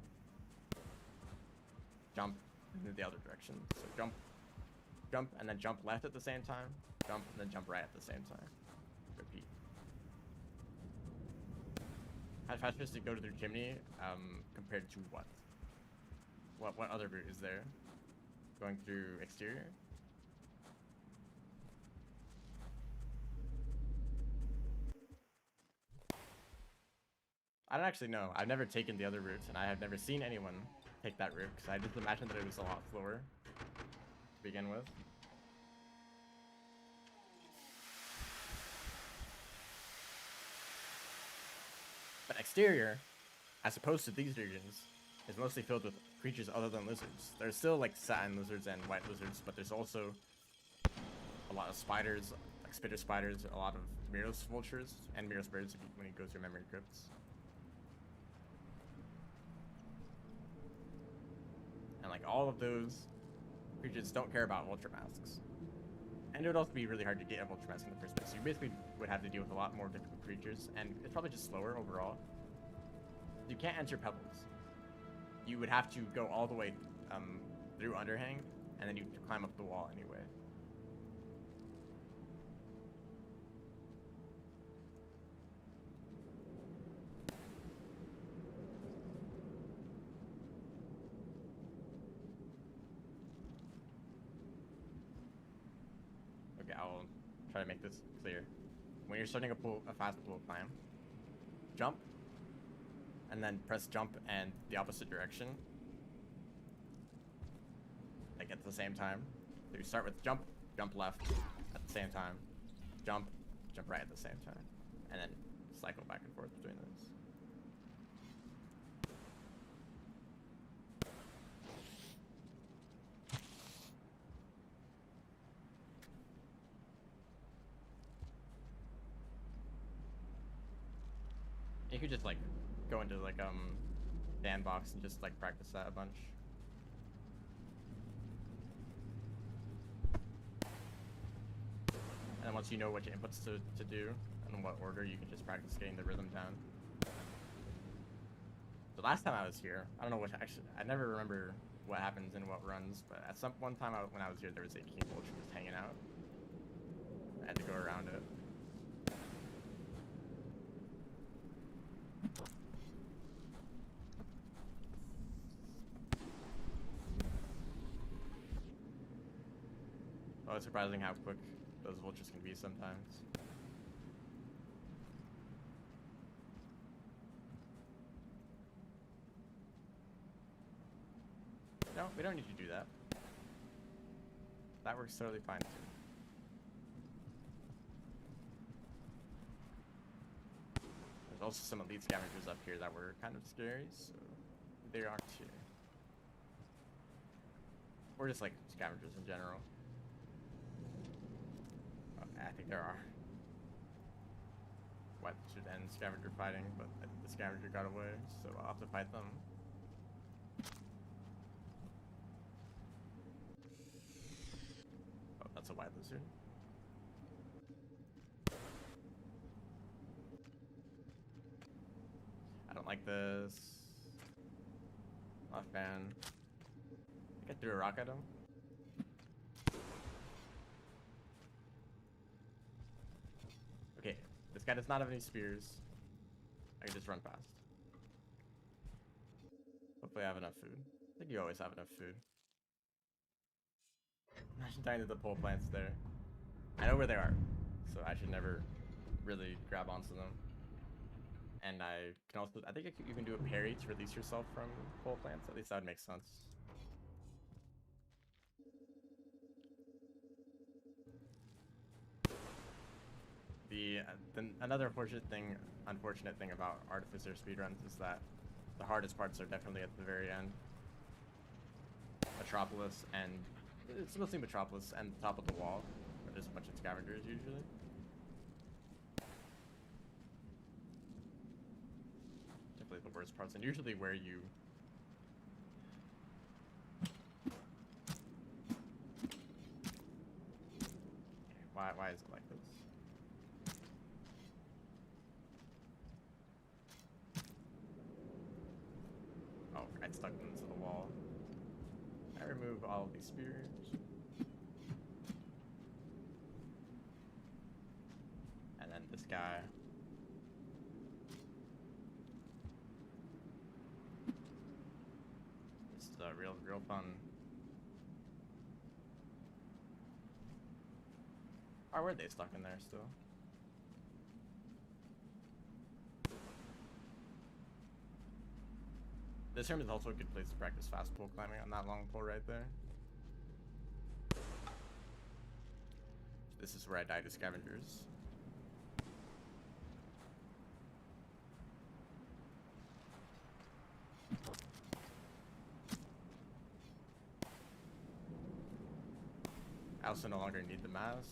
Jump in the other direction. So jump, jump, and then jump left at the same time. Jump and then jump right at the same time. Repeat. How fast is to go to the chimney compared to what? What other route is there? Going through exterior? I don't actually know. I've never taken the other routes, and I have never seen anyone take that route, because I just imagined that it was a lot slower to begin with. But exterior, as opposed to these regions, is mostly filled with creatures other than lizards. There's still like satin lizards and white lizards, but there's also a lot of spiders, like spitter spiders, a lot of Miros vultures, and Miros birds when you go through memory crypts. And like all of those creatures don't care about vulture masks. And it would also be really hard to get a Vulture Mask in the first place. So you basically would have to deal with a lot more difficult creatures, and it's probably just slower overall. You can't enter Pebbles. You would have to go all the way through Underhang, and then you climb up the wall anyway. Okay, I'll try to make this clear. When you're starting a fast pull climb, jump, and then press jump and the opposite direction, like at the same time. So you start with jump, jump left at the same time, jump, jump right at the same time, and then cycle back and forth between those. You could just like go into like sandbox and just like practice that a bunch. And then once you know which inputs to do and in what order, you can just practice getting the rhythm down. The last time I was here, I don't know what actually, I never remember what happens in what runs, but at one time when I was here, there was a King Vulture just hanging out. I had to go around it. Oh, it's surprising how quick those vultures can be sometimes. No, we don't need to do that. That works totally fine too. There's also some elite scavengers up here that were kind of scary, so they are too. Or just like scavengers in general. I think there are. What should end scavenger fighting, but the scavenger got away, so I'll have to fight them. Oh, that's a white lizard. I don't like this. Not a fan. I think I threw a rock at him. Okay, this guy does not have any spears. I can just run fast. Hopefully I have enough food. I think you always have enough food. I should dive into the pole plants there. I know where they are, so I should never really grab onto them. And I can also, I think you can do a parry to release yourself from pole plants. At least that would make sense. Another unfortunate thing about Artificer speedruns is that the hardest parts are definitely at the very end. Metropolis and it's mostly Metropolis and the top of the wall, where there's a bunch of scavengers usually. Definitely the worst parts, and usually where you why is it like this? Oh, I stuck them into the wall. I remove all of these spears. And then this guy. This is real fun. Or were they stuck in there still? This room is also a good place to practice fast pole climbing on that long pole right there. This is where I die to scavengers. I also no longer need the mask.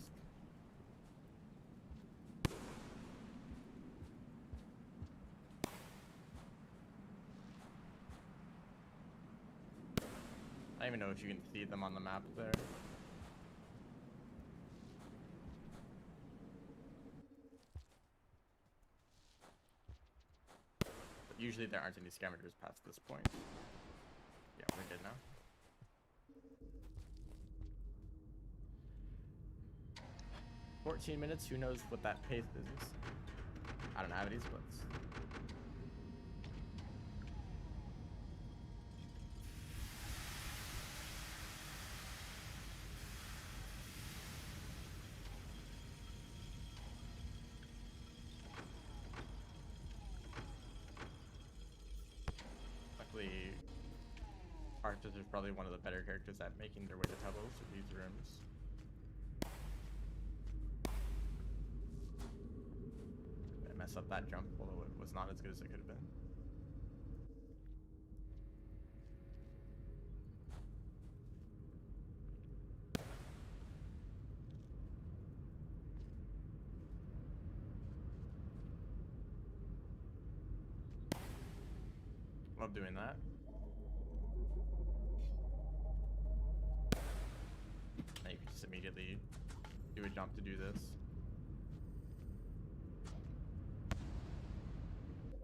I don't even know if you can see them on the map there. usually there aren't any scavengers past this point. Yeah, we're good now. "14 minutes, who knows what that pace is?" I don't have any splits. Luckily, Artificer is probably one of the better characters at making their way to tunnels with these rooms. I mess up that jump, although it was not as good as it could have been. Love doing that. Now you can just immediately do a jump to do this.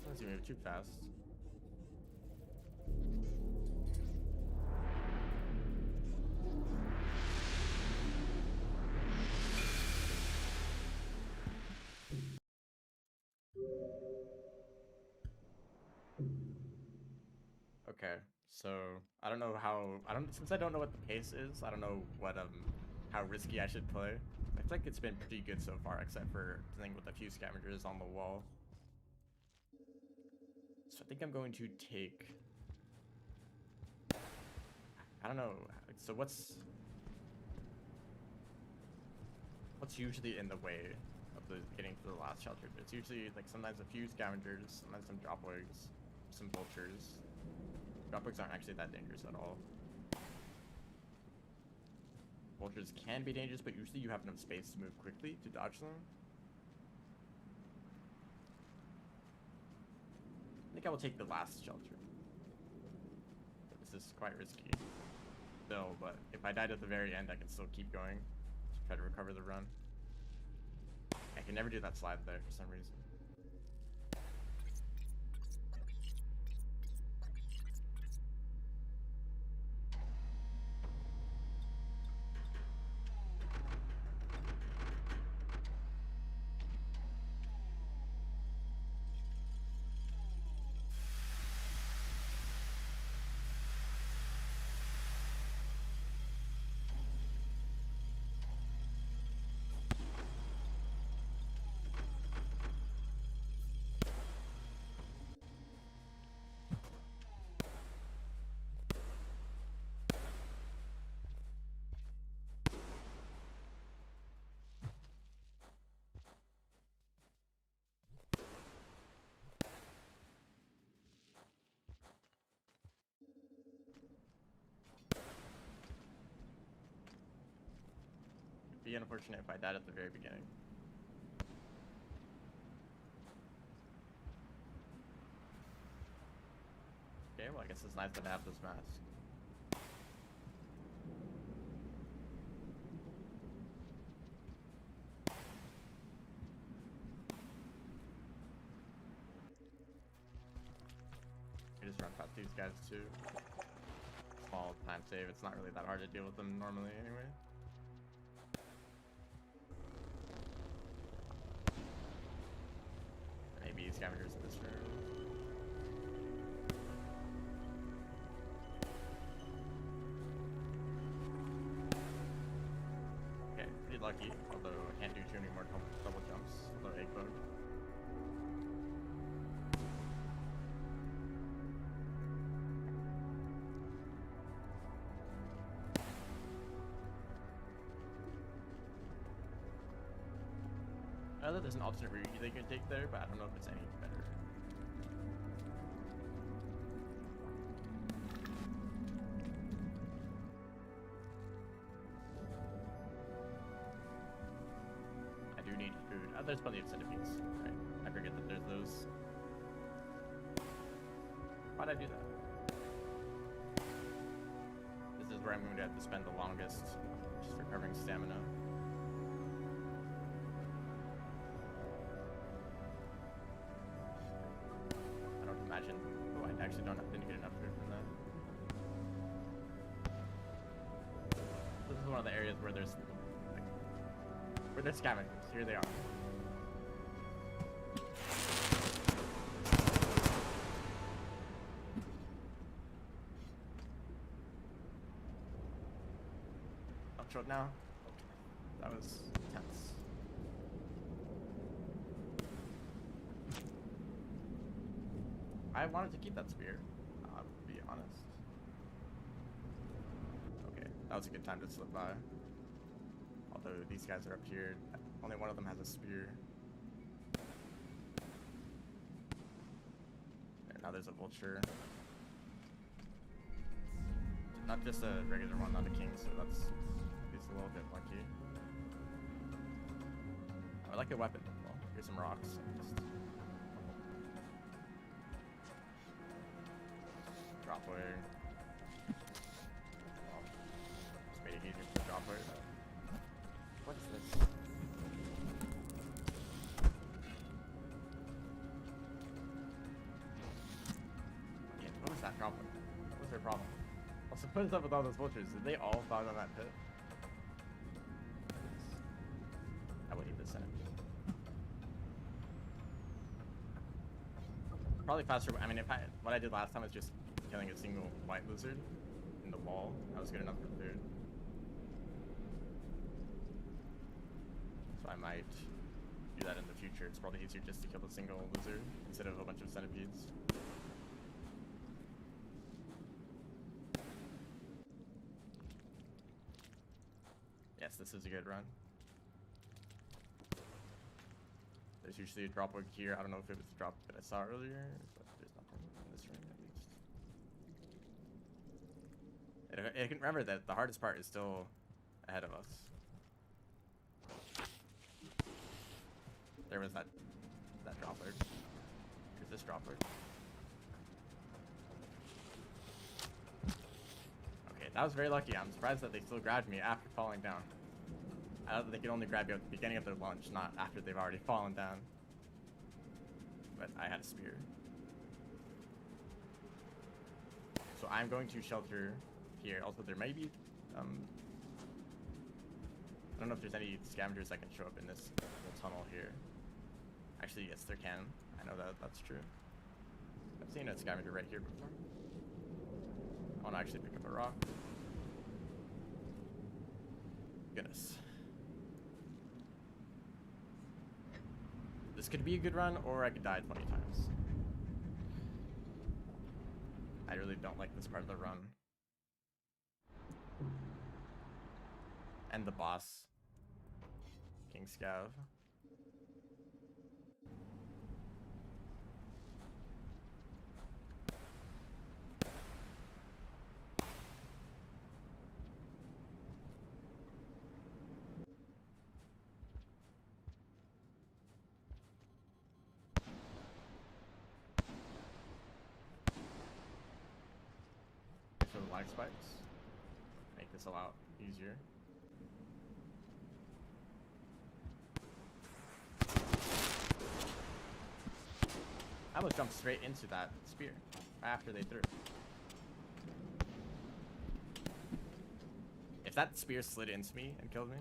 Let's see, move too fast. Okay, so I don't know how since I don't know what the pace is, I don't know what how risky I should play. I feel like it's been pretty good so far, except for dealing with a few scavengers on the wall. So I think I'm going to take, I don't know, so what's usually in the way of getting to the last shelter? It's usually like sometimes a few scavengers, sometimes some dropwigs, some vultures. Dropwigs aren't actually that dangerous at all. Vultures can be dangerous, but usually you have enough space to move quickly to dodge them. I think I will take the last shelter. But this is quite risky still, but if I died at the very end, I can still keep going to try to recover the run. I can never do that slide there for some reason. Be unfortunate if I died at the very beginning. Okay, well I guess it's nice that I have this mask. I just run past these guys too. Small time save, it's not really that hard to deal with them normally anyway. Maybe scavengers in this room. Okay, pretty lucky, although I can't do too many more double jumps, although egg bug. I know that there's an alternate route they can take there, but I don't know if it's any better. I do need food. Oh, there's plenty of centipedes. Right. I forget that there's those. Why'd I do that? This is where I'm going to have to spend the longest, just recovering stamina. kitchen. Oh, I actually didn't get enough food from that. This is one of the areas where there's scavengers. Here they are. I'll choke now. Okay. That was tense. I wanted to keep that spear, to be honest. Okay, that was a good time to slip by. Although these guys are up here, only one of them has a spear. There, now there's a vulture. Not just a regular one, not a king, so that's at least a little bit lucky. I like a weapon. Well, here's some rocks. Drop away. Well, just made it easier to drop away. What is this? Yeah, what was that problem? What was their problem? Also, what is up with all those vultures? Did they all fall on that pit? I will eat this centipede. Probably faster. I mean, what I did last time was just killing a single white lizard in the wall. That was good enough for food. So I might do that in the future. It's probably easier just to kill a single lizard instead of a bunch of centipedes. Yes, this is a good run. There's usually a drop hook here. I don't know if it was the drop that I saw earlier, but there's nothing in this room at least. I can remember that the hardest part is still ahead of us. There was that drop hook. Here's this drop hook. Okay, that was very lucky. I'm surprised that they still grabbed me after falling down. I thought they could only grab you at the beginning of their lunge, not after they've already fallen down. But I had a spear. So I'm going to shelter here. Also, there may be, I don't know if there's any scavengers that can show up in this little tunnel here. Actually, yes, there can. I know that's true. I've seen a scavenger right here before. I want to actually pick up a rock. Goodness. This could be a good run, or I could die 20 times. I really don't like this part of the run. And the boss. King Scav. So the lag spikes make this a lot easier. I almost jumped straight into that spear after they threw. If that spear slid into me and killed me.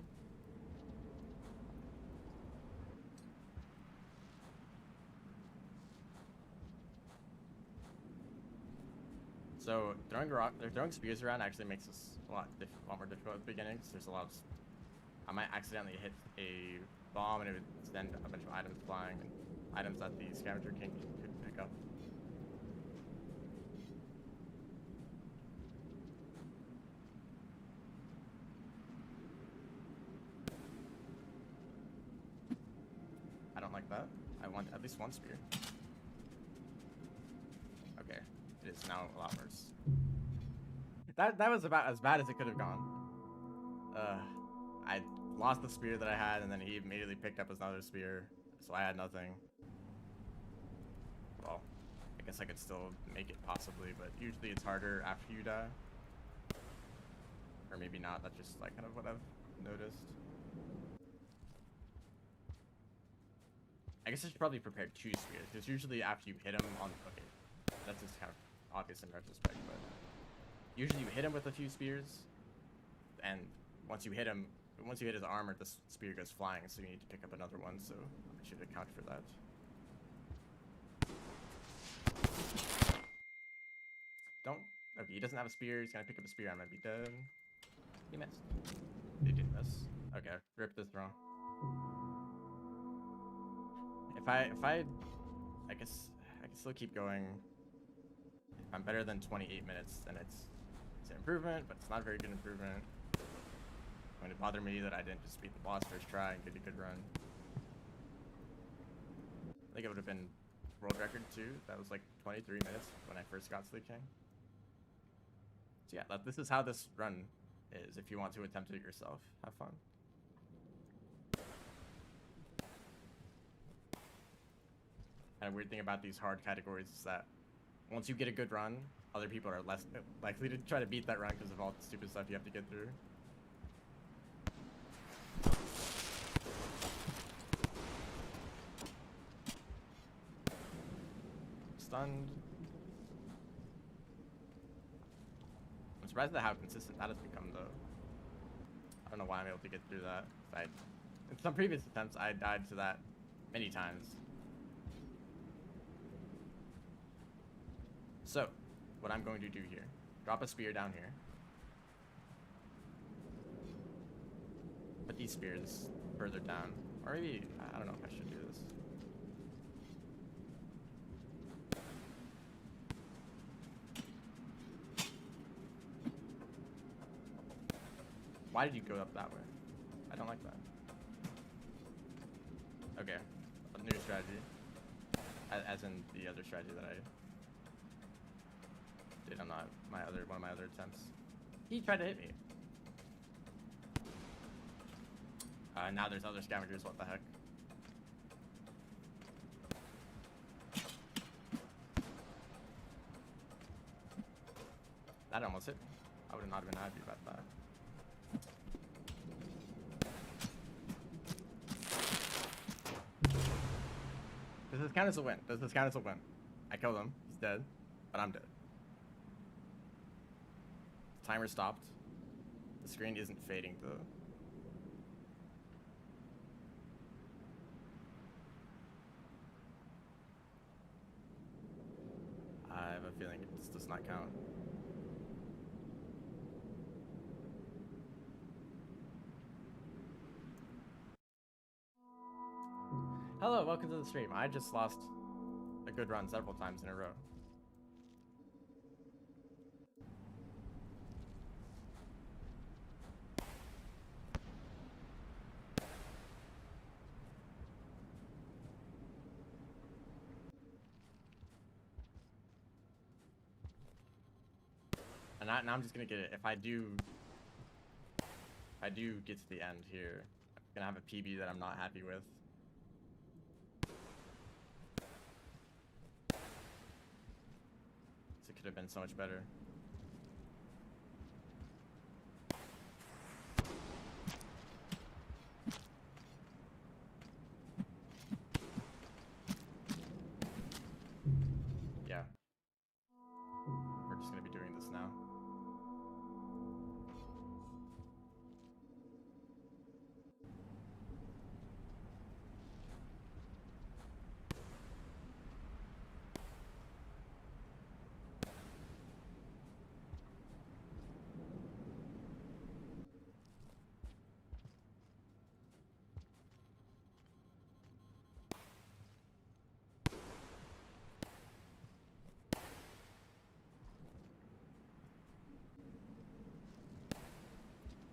So throwing spears around actually makes this a lot more difficult at the beginning. So there's a lot of, I might accidentally hit a bomb and it would send a bunch of items flying, and items that the scavenger king could pick up. I don't like that. I want at least one spear. Okay, it is now a lot worse. That was about as bad as it could have gone. I lost the spear that I had, and then he immediately picked up another spear, so I had nothing. Well, I guess I could still make it possibly, but usually it's harder after you die. Or maybe not, that's just like kind of what I've noticed. I guess I should probably prepare 2 spears, because usually after you hit him on... Okay. that's just kind of obvious in retrospect, but usually you hit him with a few spears, and once you hit his armor, the spear goes flying, so you need to pick up another one, so I should account for that. Okay, he doesn't have a spear, he's gonna pick up a spear, I'm gonna be dead. He missed. He did miss. Okay, rip this throw. I guess I can still keep going. If I'm better than 28 minutes, then it's an improvement, but it's not a very good improvement. It's going to bother me that I didn't just beat the boss first try and get a good run. I think it would have been world record too. That was like 23 minutes when I first got Sleep King. So yeah, this is how this run is. If you want to attempt it yourself, have fun. And a weird thing about these hard categories is that once you get a good run, other people are less likely to try to beat that run because of all the stupid stuff you have to get through. Stunned. I'm surprised at how consistent that has become, though. I don't know why I'm able to get through that. In some previous attempts, I died to that many times. So, what I'm going to do here, drop a spear down here. Put these spears further down. Or maybe, I don't know if I should do this. Why did you go up that way? I don't like that. Okay, a new strategy. As in the other strategy that I did on one of my other attempts. He tried to hit me. Now there's other scavengers, what the heck. That almost hit me. I would not have been happy about that. Does this count as a win? Does this count as a win? I killed him. He's dead. But I'm dead. Timer stopped. The screen isn't fading though. I have a feeling this does not count. Hello, welcome to the stream. I just lost a good run several times in a row. And now I'm just gonna get it. If I do get to the end here, I'm gonna have a PB that I'm not happy with. So it could have been so much better. Yeah. We're just gonna be doing this now.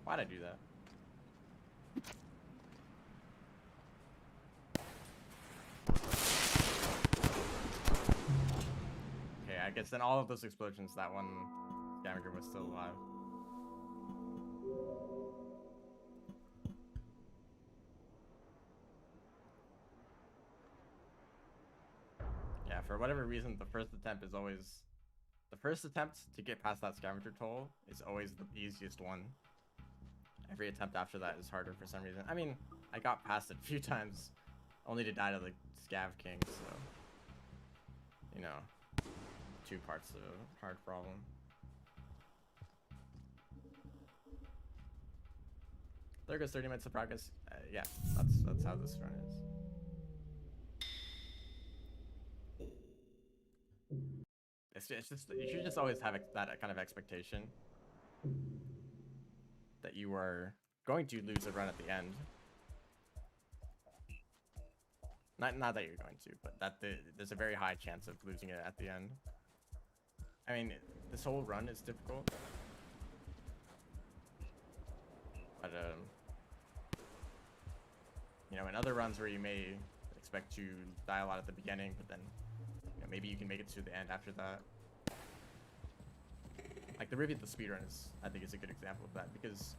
Why'd I do that? Okay, I guess in all of those explosions, that one scavenger was still alive. Yeah, for whatever reason, the first attempt to get past that scavenger toll is always the easiest one. Every attempt after that is harder for some reason. I mean, I got past it a few times, only to die to the Scav King, so, you know. 2 parts of a hard problem. There goes 30 minutes of progress. Yeah, that's how this run is. It's just you should just always have that kind of expectation that you are going to lose a run at the end. Not that you're going to, but that there's a very high chance of losing it at the end. I mean, this whole run is difficult, but you know, in other runs where you may expect to die a lot at the beginning, but then maybe you can make it to the end after that. Like the review of the speedrun is, I think, is a good example of that, because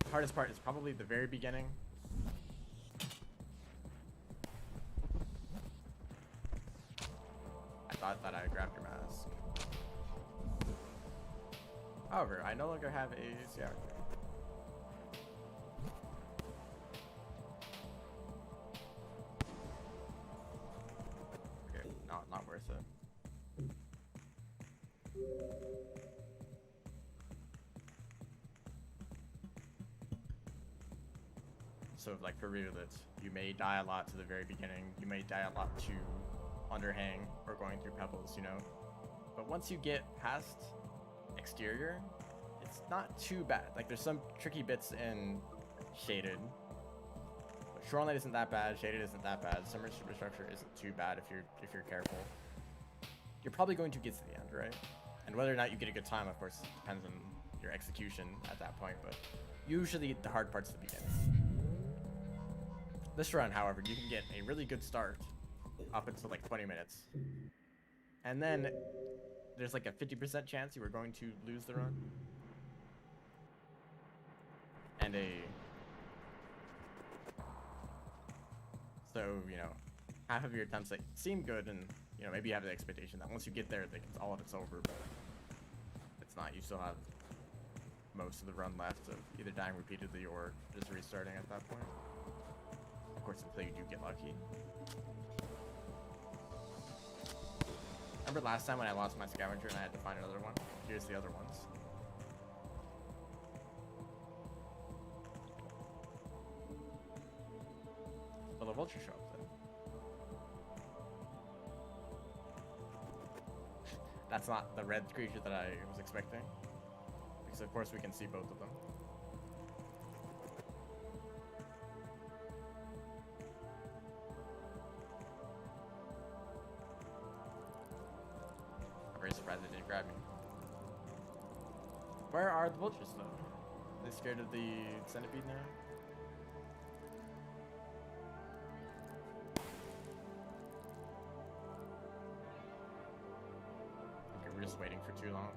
the hardest part is probably the very beginning. I thought that I grabbed your mask. However, I no longer have a CR. Okay, not worth it. So like for real, that you may die a lot to the very beginning, you may die a lot to underhang or going through pebbles, you know, but once you get past exterior, it's not too bad. Like there's some tricky bits in shaded, but shoreline isn't that bad, shaded isn't that bad, summer superstructure isn't too bad if you're careful. You're probably going to get to the end, right? And whether or not you get a good time, of course, depends on your execution at that point, but usually the hard part's the beginning. This run, however, you can get a really good start up until like 20 minutes. And then there's like a 50% chance you are going to lose the run. And so, you know, half of your attempts like seem good, and you know, maybe you have the expectation that once you get there, like, all of it's over, but it's not. You still have most of the run left of either dying repeatedly or just restarting at that point. Of course, until you do get lucky. Remember last time when I lost my scavenger and I had to find another one? Here's the other ones. Well, the vulture show up then. That's not the red creature that I was expecting, because of course we can see both of them. I'm very surprised they didn't grab me. Where are the vultures though? Are they scared of the centipede now? We're just waiting for too long.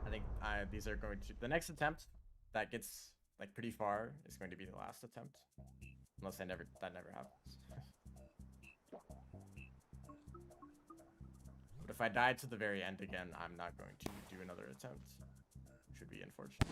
I think these are going to... The next attempt that gets like pretty far is going to be the last attempt. Unless that never happens. But if I die to the very end again, I'm not going to do another attempt. Which would be unfortunate.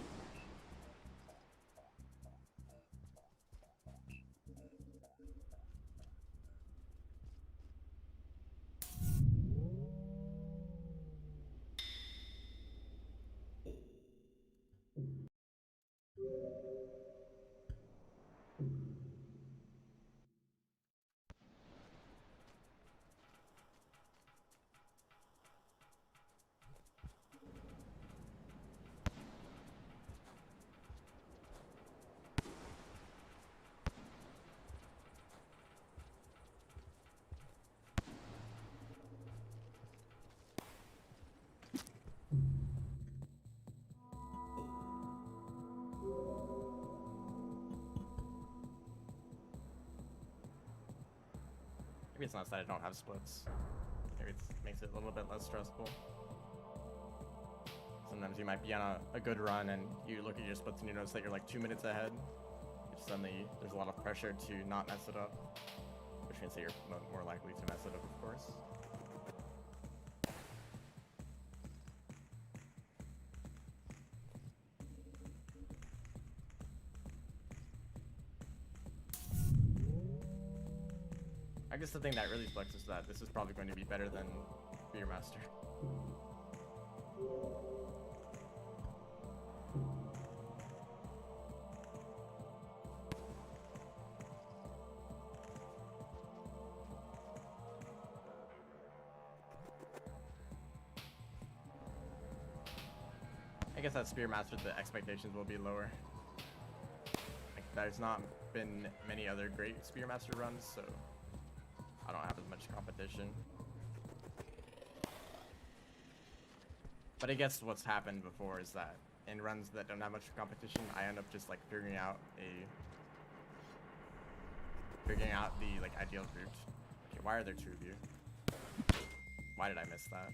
Maybe it's not that I don't have splits. Maybe it makes it a little bit less stressful. Sometimes you might be on a good run and you look at your splits and you notice that you're like 2 minutes ahead. Which suddenly there's a lot of pressure to not mess it up. Which means that you're more likely to mess it up, of course. I guess the thing that really sucks is that this is probably going to be better than Spearmaster. I guess that Spearmaster, the expectations will be lower. Like, there's not been many other great Spearmaster runs, so I don't have as much competition. But I guess what's happened before is that in runs that don't have much competition, I end up just like figuring out the like ideal route. Okay, why are there two of you? Why did I miss that?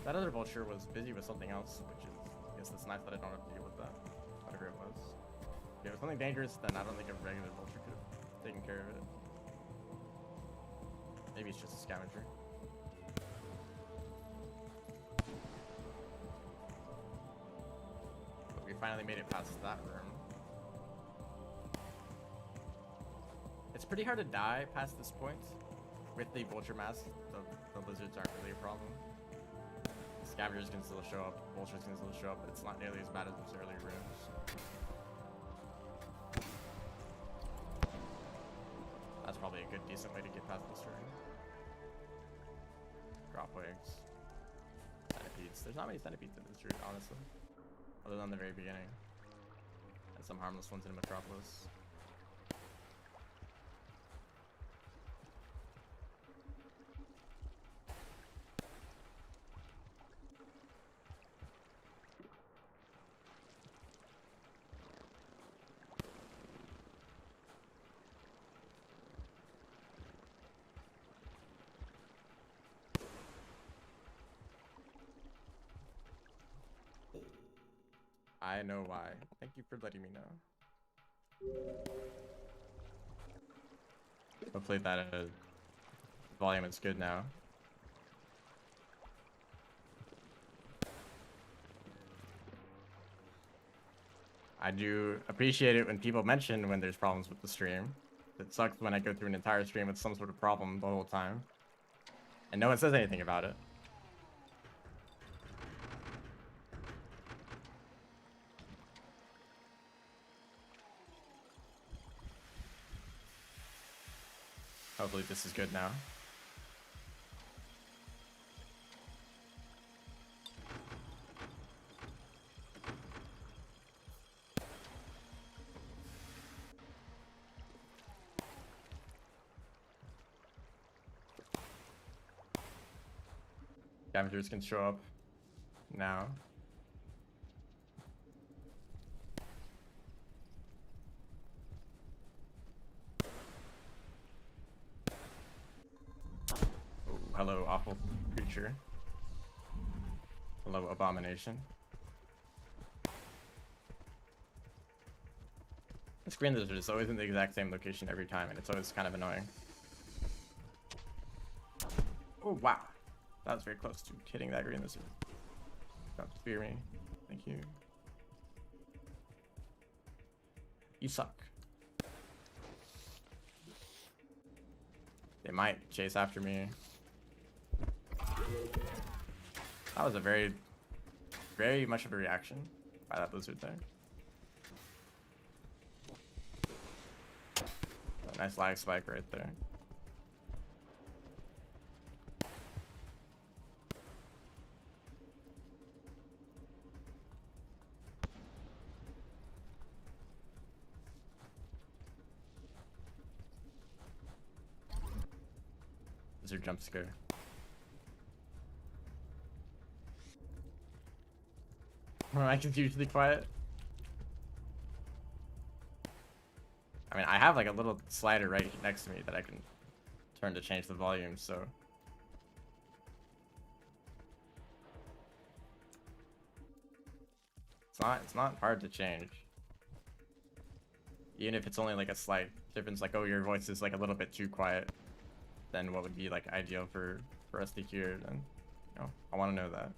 That other vulture was busy with something else, which is, I guess it's nice that I don't have to deal with that, whatever it was. If it was something dangerous, then I don't think a regular vulture could have taken care of it. Maybe it's just a scavenger. But we finally made it past that room. It's pretty hard to die past this point. With the vulture mask, the lizards aren't really a problem. Scavengers can still show up, vultures can still show up, but it's not nearly as bad as those earlier rooms. That's probably a good, decent way to get past this room. Drop wigs. Centipedes. There's not many centipedes in this route, honestly. Other than the very beginning. And some harmless ones in Metropolis. I know why. Thank you for letting me know. Hopefully that volume is good now. I do appreciate it when people mention when there's problems with the stream. It sucks when I go through an entire stream with some sort of problem the whole time, and no one says anything about it. Hopefully this is good now. Scavengers can show up now. Oh, hello, awful creature. Hello, abomination. The screen lizard is always in the exact same location every time, and it's always kind of annoying. Oh, wow. That was very close to hitting that green lizard. Don't spear me. Thank you. You suck. They might chase after me. That was a very much of a reaction by that lizard there. A nice lag spike right there. Lizard jump scare. My mic is usually quiet. I mean, I have like a little slider right next to me that I can turn to change the volume, so. It's not hard to change. Even if it's only like a slight difference, like, oh, your voice is like a little bit too quiet, then what would be like ideal for us to hear, then Oh, I want to know that.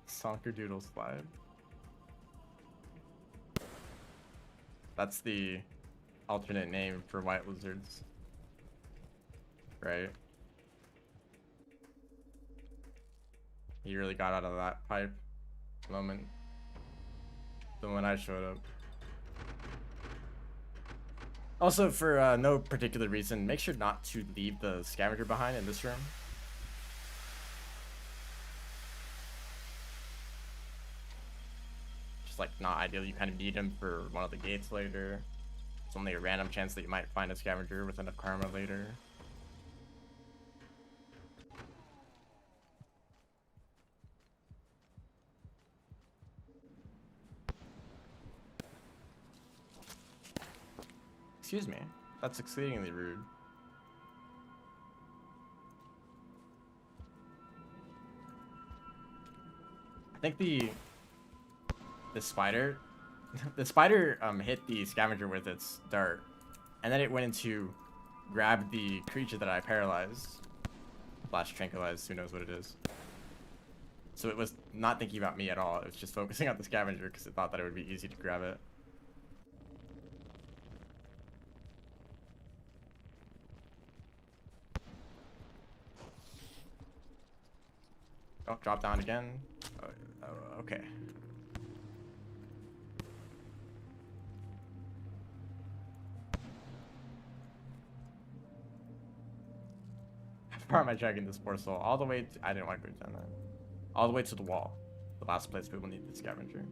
Sonkerdoodle slide. That's the alternate name for white lizards, right? He really got out of that pipe moment than when I showed up. Also, for no particular reason, make sure not to leave the scavenger behind in this room. Just like not ideal. You kind of need him for one of the gates later. It's only a random chance that you might find a scavenger with enough karma later. Excuse me. That's exceedingly rude. I think the spider the spider hit the scavenger with its dart, and then it went into grab the creature that I paralyzed / tranquilized, who knows what it is. So it was not thinking about me at all. It was just focusing on the scavenger because it thought that it would be easy to grab it. Oh, drop down again. Oh, okay. How far am I dragging this poor soul? All the way to, I didn't want to go down that. All the way to the wall. The last place people need the scavenger.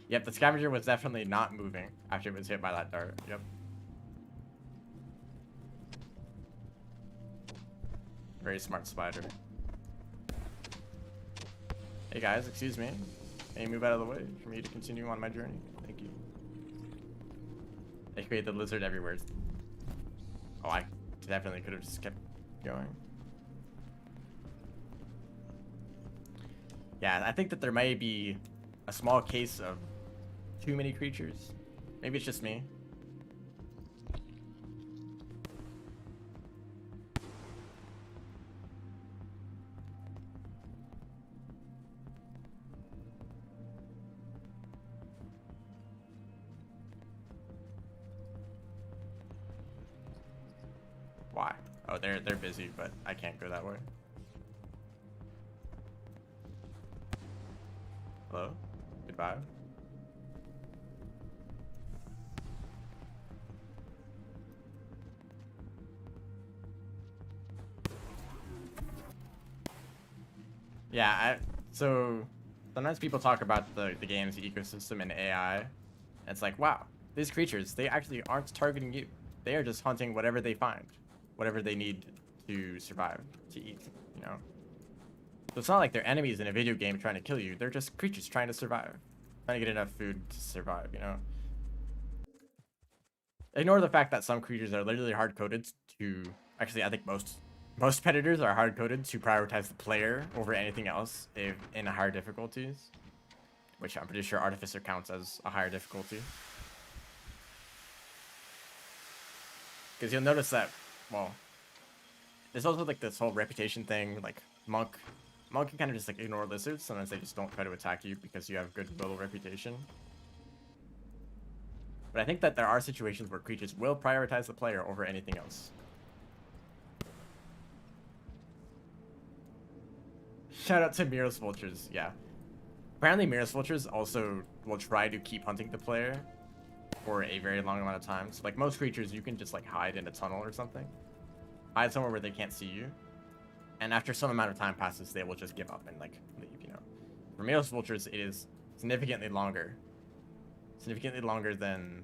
Yep, the scavenger was definitely not moving after it was hit by that dart. Yep. Very smart spider. Hey guys, excuse me. Can you move out of the way for me to continue on my journey? Thank you. They create the lizard everywhere. Oh, I definitely could have just kept going. Yeah, I think that there may be a small case of too many creatures. Maybe it's just me. Why? Oh, they're busy, but I can't go that way. Hello? Goodbye. Yeah, so sometimes people talk about the game's ecosystem and AI. And it's like, wow, these creatures, they actually aren't targeting you. They are just hunting whatever they find, whatever they need to survive, to eat, you know? So it's not like they're enemies in a video game trying to kill you. They're just creatures trying to survive, trying to get enough food to survive, you know? Ignore the fact that some creatures are literally hard-coded to... Actually, I think most predators are hard-coded to prioritize the player over anything else if in higher difficulties, which I'm pretty sure Artificer counts as a higher difficulty. Because you'll notice that, well, there's also like this whole reputation thing, like Monk can kind of just like ignore lizards. Sometimes they just don't try to attack you because you have good little reputation. But I think that there are situations where creatures will prioritize the player over anything else. Shout out to Mirrorless Vultures, yeah. Apparently Mirrorless Vultures also will try to keep hunting the player for a very long amount of time. So like most creatures, you can just like hide in a tunnel or something. Hide somewhere where they can't see you. And after some amount of time passes, they will just give up and like leave, you know. For Mirrorless Vultures, it is significantly longer. Significantly longer than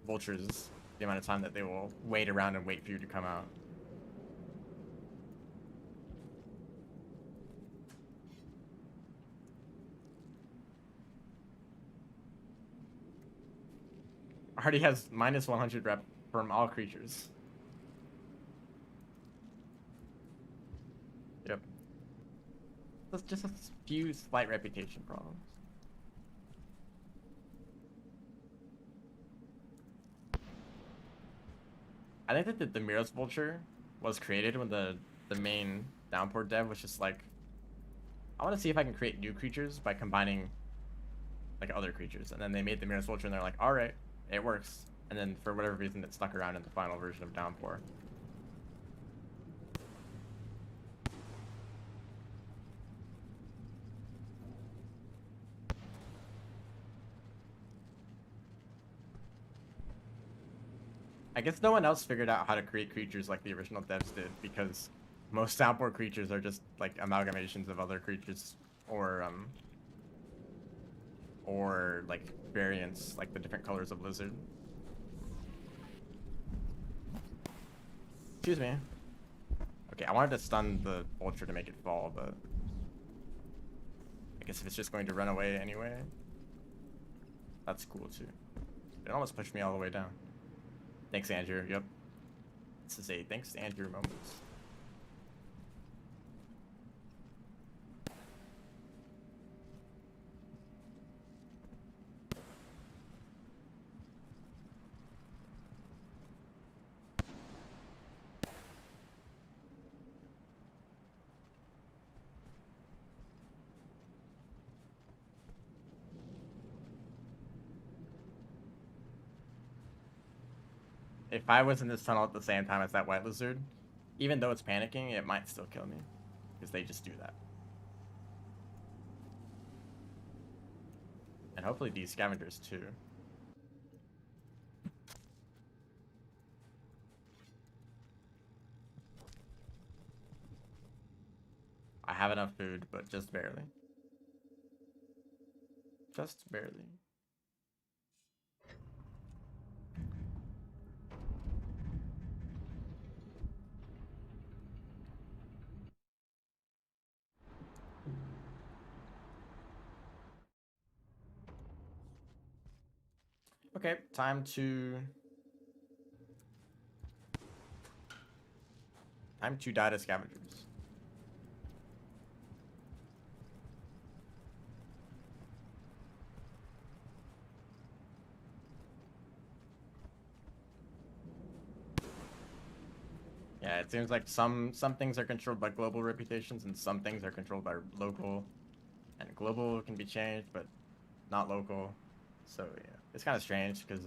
vultures, the amount of time that they will wait around and wait for you to come out. Already has minus 100 rep from all creatures. Yep. That's just a few slight reputation problems. I think that the Mirror's Vulture was created when the main Downpour dev was just like, I want to see if I can create new creatures by combining like other creatures, and then they made the Mirror's Vulture, and they're like, all right, it works. And then for whatever reason, it stuck around in the final version of Downpour. I guess no one else figured out how to create creatures like the original devs did, because most Downpour creatures are just like amalgamations of other creatures, or like variants, like the different colors of lizard. Excuse me. Okay, I wanted to stun the vulture to make it fall, but I guess if it's just going to run away anyway, that's cool too. It almost pushed me all the way down. Thanks, Andrew. Yep. This is a thanks to Andrew moment. If I was in this tunnel at the same time as that white lizard, even though it's panicking, it might still kill me, because they just do that. And hopefully these scavengers too. I have enough food, but just barely. Just barely. Okay, time to die to scavengers. Yeah, it seems like some things are controlled by global reputations and some things are controlled by local. And global can be changed, but not local. So yeah, it's kind of strange because,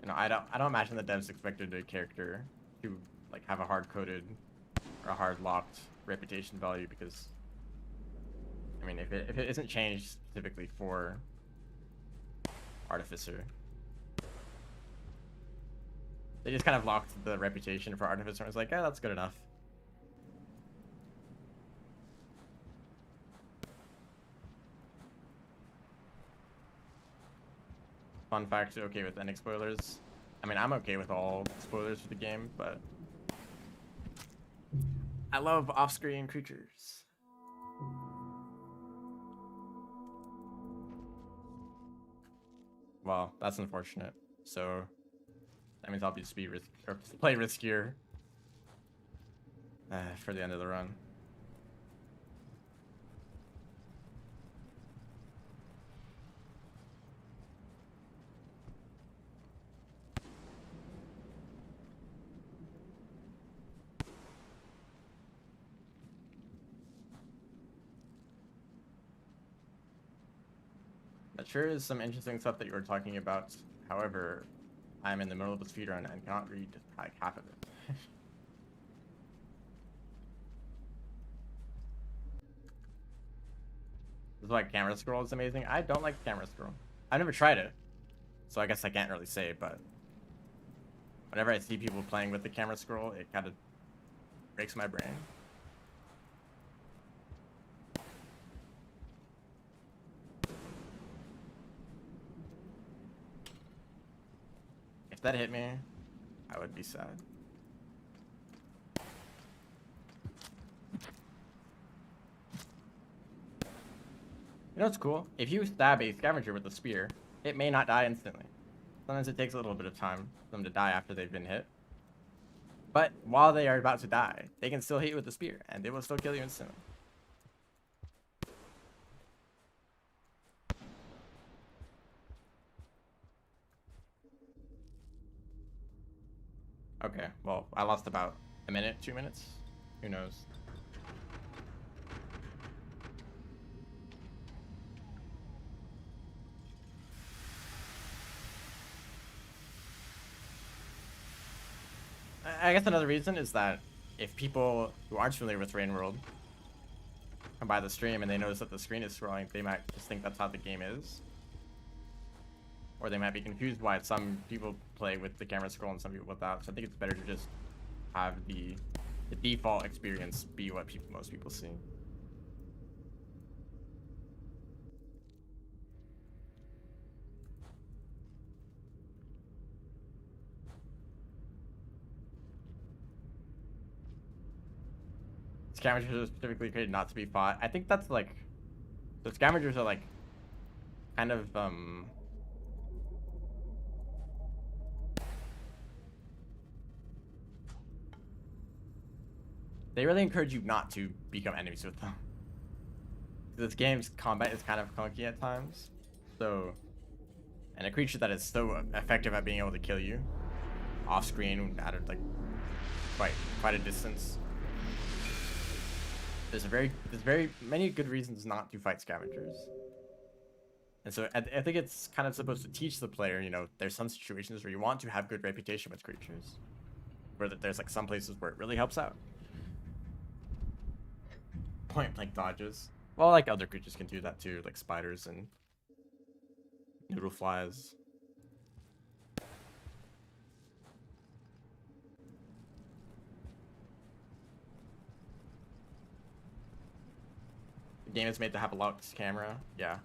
you know, I don't imagine the devs expected a character to like have a hard coded or a hard locked reputation value, because I mean if it isn't changed specifically for Artificer, they just kind of locked the reputation for Artificer and was like, yeah, that's good enough. Fun fact, okay with ending spoilers. I mean, I'm okay with all spoilers for the game, but I love off-screen creatures. Well, that's unfortunate. So that means I'll be play riskier for the end of the run. That sure is some interesting stuff that you were talking about. However, I'm in the middle of a speedrun and cannot read like half of it. This is why camera scroll is amazing. I don't like camera scroll. I've never tried it, so I guess I can't really say, but whenever I see people playing with the camera scroll, it kind of breaks my brain. If that hit me, I would be sad. You know what's cool? If you stab a scavenger with a spear, it may not die instantly. Sometimes it takes a little bit of time for them to die after they've been hit. But while they are about to die, they can still hit you with the spear, and it will still kill you instantly. Okay, well, I lost about a minute, 2 minutes. Who knows? I guess another reason is that if people who aren't familiar with Rain World come by the stream and they notice that the screen is scrolling, they might just think that's how the game is. Or they might be confused why some people play with the camera scroll and some people without. So I think it's better to just have the default experience be what most people see. Scavengers are specifically created not to be fought. I think that's like, the scavengers are like kind of they really encourage you not to become enemies with them. This game's combat is kind of clunky at times, so, and a creature that is so effective at being able to kill you off screen at like quite a distance. There's very many good reasons not to fight scavengers. And so I think it's kind of supposed to teach the player, you know, there's some situations where you want to have good reputation with creatures, where there's like some places where it really helps out. Point blank dodges. Well, like other creatures can do that too, like spiders and noodle flies. The game is made to have a locked camera, yeah.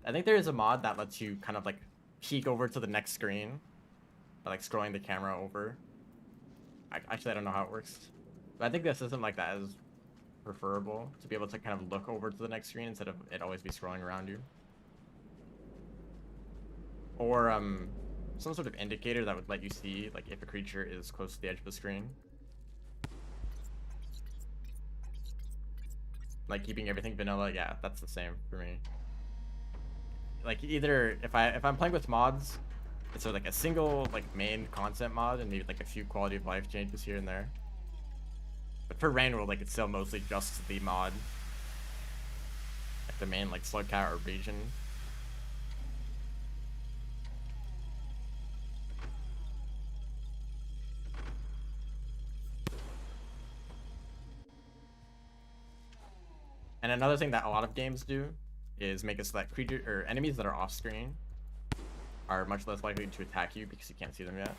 I think there is a mod that lets you kind of like peek over to the next screen by like scrolling the camera over. Actually, I don't know how it works, but I think a system like that is preferable, to be able to kind of look over to the next screen instead of it always be scrolling around you. Or some sort of indicator that would let you see like if a creature is close to the edge of the screen. Like keeping everything vanilla, yeah, that's the same for me. Like either if I'm playing with mods, it's like a single like main content mod and maybe like a few quality of life changes here and there. But for Rain World, like it's still mostly just the mod, like the main like slug count or region. And another thing that a lot of games do is make it so that creature or enemies that are off screen are much less likely to attack you because you can't see them yet.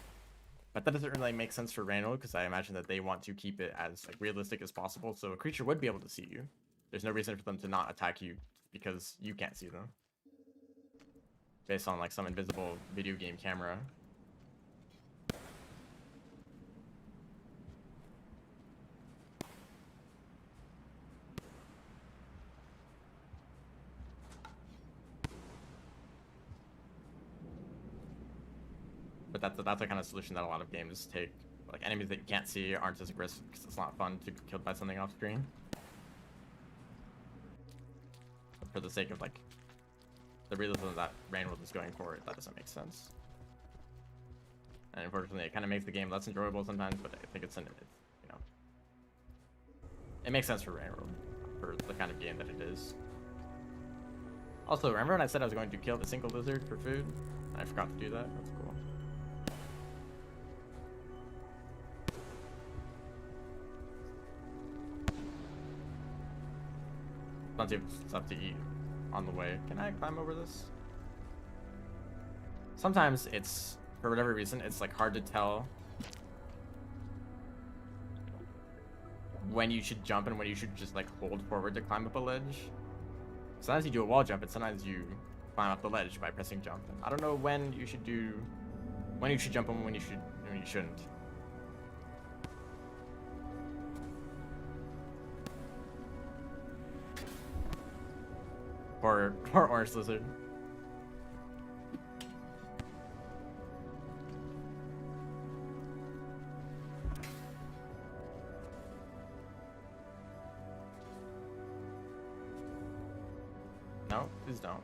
But that doesn't really make sense for Rain World because I imagine that they want to keep it as like realistic as possible. So a creature would be able to see you. There's no reason for them to not attack you because you can't see them, based on like some invisible video game camera. But that's the kind of solution that a lot of games take. Like enemies that you can't see aren't as aggressive because it's not fun to be killed by something off screen. But for the sake of like the realism that Rain World is going for, that doesn't make sense. And unfortunately, it kind of makes the game less enjoyable sometimes. But I think it's you know, it makes sense for Rain World for the kind of game that it is. Also, remember when I said I was going to kill the single lizard for food? I forgot to do that. That's cool. Plenty of stuff to eat on the way. Can I climb over this? Sometimes it's, for whatever reason, it's like hard to tell when you should jump and when you should just like hold forward to climb up a ledge. Sometimes you do a wall jump and sometimes you climb up the ledge by pressing jump. And I don't know when you should jump and when you shouldn't. Or orange lizard. No, please don't.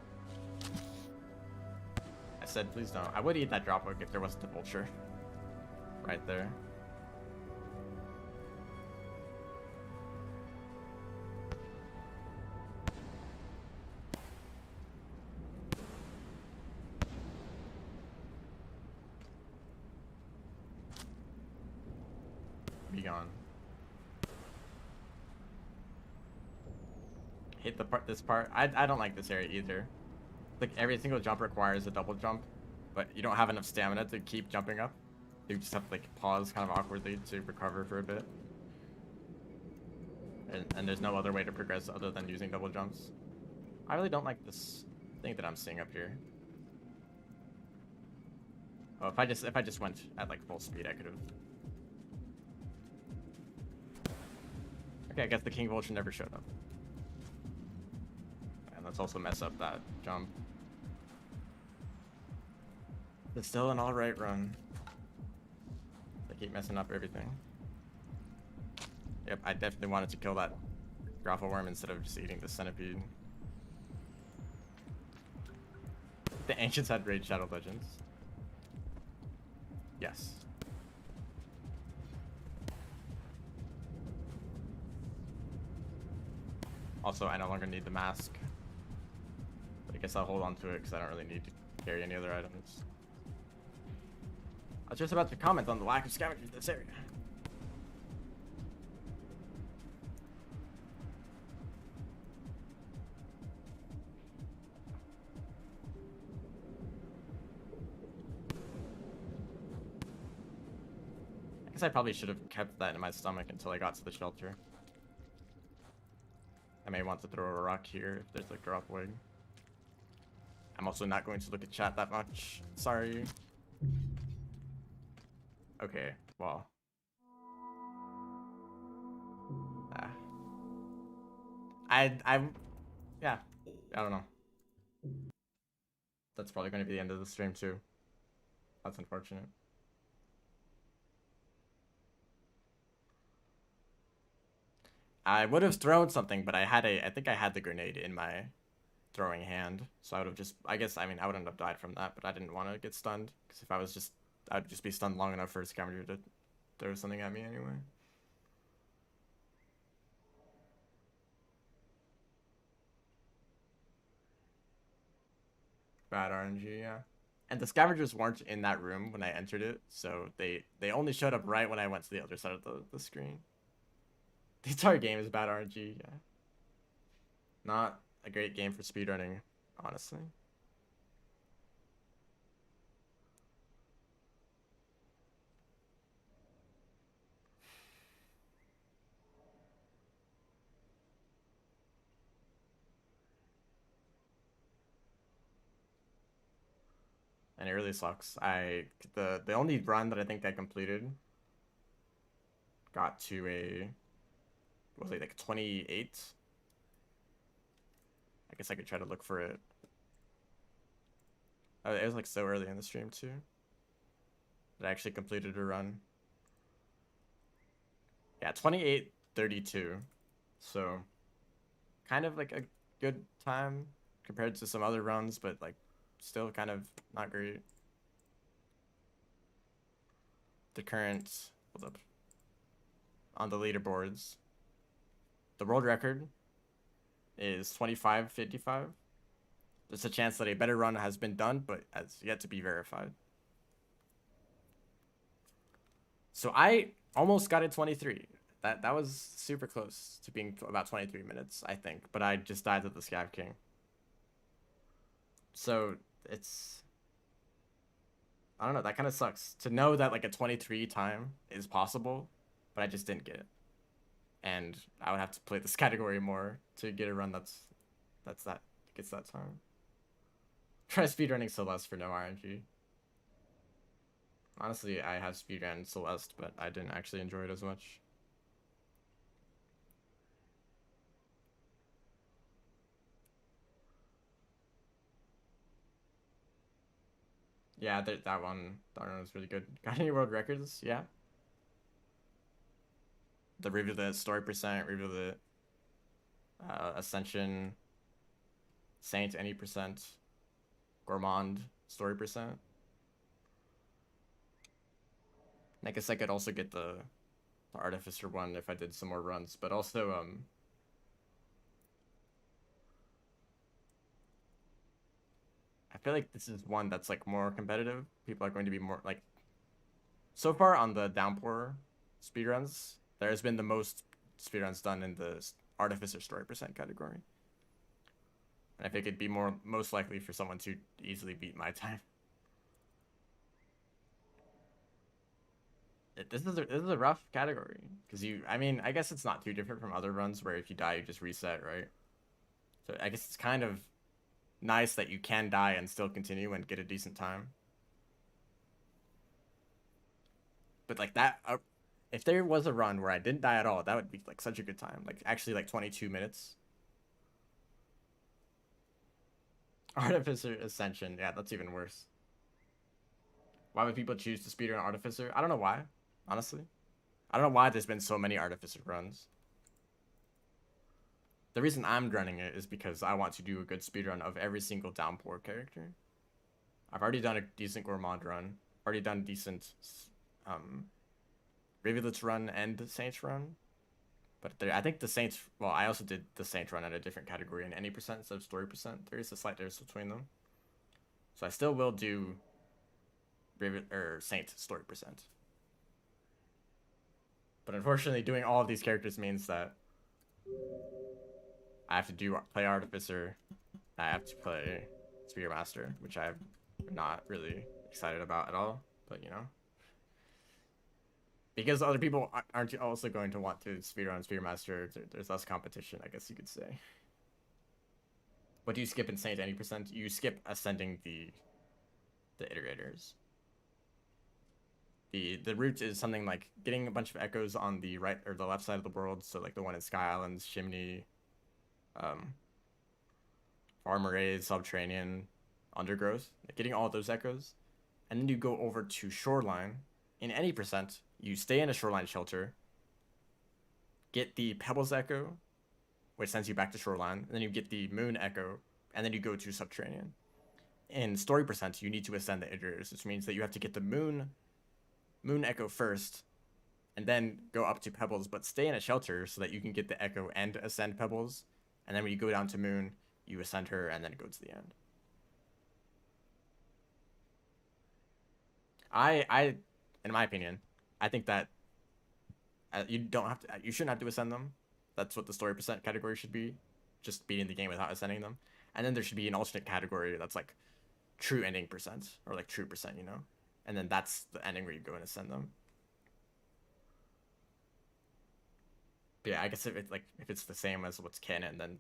I said please don't. I would eat that drop hook if there wasn't a vulture. Right there. Be gone. Hit the part. This part. I don't like this area either. Like every single jump requires a double jump, but you don't have enough stamina to keep jumping up. You just have to like pause kind of awkwardly to recover for a bit. And there's no other way to progress other than using double jumps. I really don't like this thing that I'm seeing up here. Oh, if I just went at like full speed, I could have. Okay, I guess the King Vulture never showed up. And let's also mess up that jump. It's still an alright run. I keep messing up everything. Yep, I definitely wanted to kill that Graffle Worm instead of just eating the Centipede. The Ancients had Raid Shadow Legends. Yes. Also, I no longer need the mask. But I guess I'll hold on to it because I don't really need to carry any other items. I was just about to comment on the lack of scavengers in this area. I guess I probably should have kept that in my stomach until I got to the shelter. I may want to throw a rock here if there's a drop wig. I'm also not going to look at chat that much. Sorry. Okay, well. Yeah, I don't know. That's probably going to be the end of the stream too. That's unfortunate. I would have thrown something, but I think I had the grenade in my throwing hand. So I would have just, I mean, I wouldn't have died from that, but I didn't want to get stunned. Because if I was just, I'd just be stunned long enough for a scavenger to throw something at me anyway. Bad RNG, yeah. And the scavengers weren't in that room when I entered it, so they only showed up right when I went to the other side of the screen. The entire game is bad RNG, yeah. Not a great game for speedrunning, honestly. And it really sucks. The only run that I think I completed got to a, what was it, like 28? I guess I could try to look for it. Oh, it was like so early in the stream too that I actually completed a run. Yeah, 28:32. So kind of like a good time compared to some other runs, but like still kind of not great. The current, hold up, on the leaderboards, the world record is 25:55. There's a chance that a better run has been done, but has yet to be verified. So I almost got it 23. That was super close to being about 23 minutes, I think. But I just died to the Scav King. So it's, I don't know, that kind of sucks. To know that like a 23 time is possible, but I just didn't get it. And I would have to play this category more to get a run gets that time. Try speedrunning Celeste for no RNG. Honestly, I have speedrun Celeste, but I didn't actually enjoy it as much. Yeah, that one was really good. Got any world records? Yeah. The review the story percent, review the Ascension, Saint any percent, Gourmand story percent. I guess I could also get the Artificer one if I did some more runs, but also I feel like this is one that's like more competitive. People are going to be more like, so far on the Downpour speedruns, there has been the most speedruns done in the Artificer story percent category. And I think it'd be most likely for someone to easily beat my time. This is a rough category because I mean, I guess it's not too different from other runs where if you die, you just reset, right? So I guess it's kind of nice that you can die and still continue and get a decent time. But like that, if there was a run where I didn't die at all, that would be like such a good time. Like actually like 22 minutes. Artificer Ascension, yeah, that's even worse. Why would people choose to speedrun Artificer? I don't know why, honestly. I don't know why there's been so many Artificer runs. The reason I'm running it is because I want to do a good speedrun of every single Downpour character. I've already done a decent Gourmand run. Already done decent Rivulets run and Saints run. But I think the Saints, well, I also did the Saints run at a different category in any percent instead of story percent. There is a slight difference between them. So I still will do Saint story percent. But unfortunately, doing all of these characters means that I have to play Artificer. I have to play Spearmaster, which I'm not really excited about at all. But you know, because other people aren't also going to want to speedrun Spearmaster, there's less competition, I guess you could say. What do you skip in Saint any percent? You skip ascending the iterators. The route is something like getting a bunch of echoes on the right or the left side of the world, so like the one in Sky Islands, Chimney, Farm Arrays, Subterranean, Undergrowth, like getting all of those echoes, and then you go over to Shoreline. In any percent, you stay in a Shoreline shelter, get the Pebbles Echo, which sends you back to Shoreline, and then you get the Moon Echo, and then you go to Subterranean. In story percent, you need to ascend the iterators, which means that you have to get the Moon Echo first, and then go up to Pebbles, but stay in a shelter so that you can get the Echo and ascend Pebbles. And then when you go down to Moon, you ascend her and then go to the end. In my opinion, I think that you shouldn't have to ascend them. That's what the story percent category should be, just beating the game without ascending them. And then there should be an alternate category that's like true ending percent or like true percent, you know. And then that's the ending where you go and ascend them. But yeah, I guess if it's the same as what's canon, then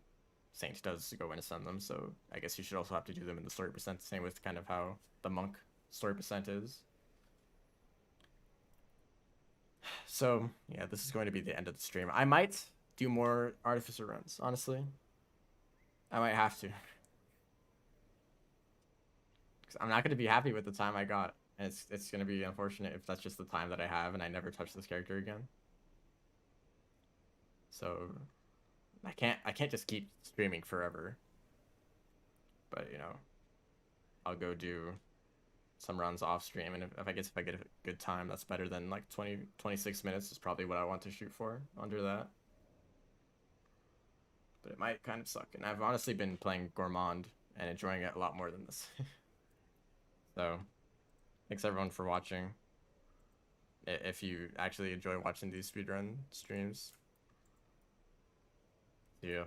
Saint does go and ascend them. So I guess you should also have to do them in the story percent, same with kind of how the monk story percent is. So yeah, this is going to be the end of the stream. I might do more Artificer runs, honestly. I might have to. Because I'm not going to be happy with the time I got. And it's going to be unfortunate if that's just the time that I have and I never touch this character again. So I can't just keep streaming forever. But you know, I'll go do some runs off stream, and if I get a good time, that's better than like 26 minutes is probably what I want to shoot for under that. But it might kind of suck, and I've honestly been playing Gourmand and enjoying it a lot more than this. So thanks everyone for watching. If you actually enjoy watching these speedrun streams, see ya.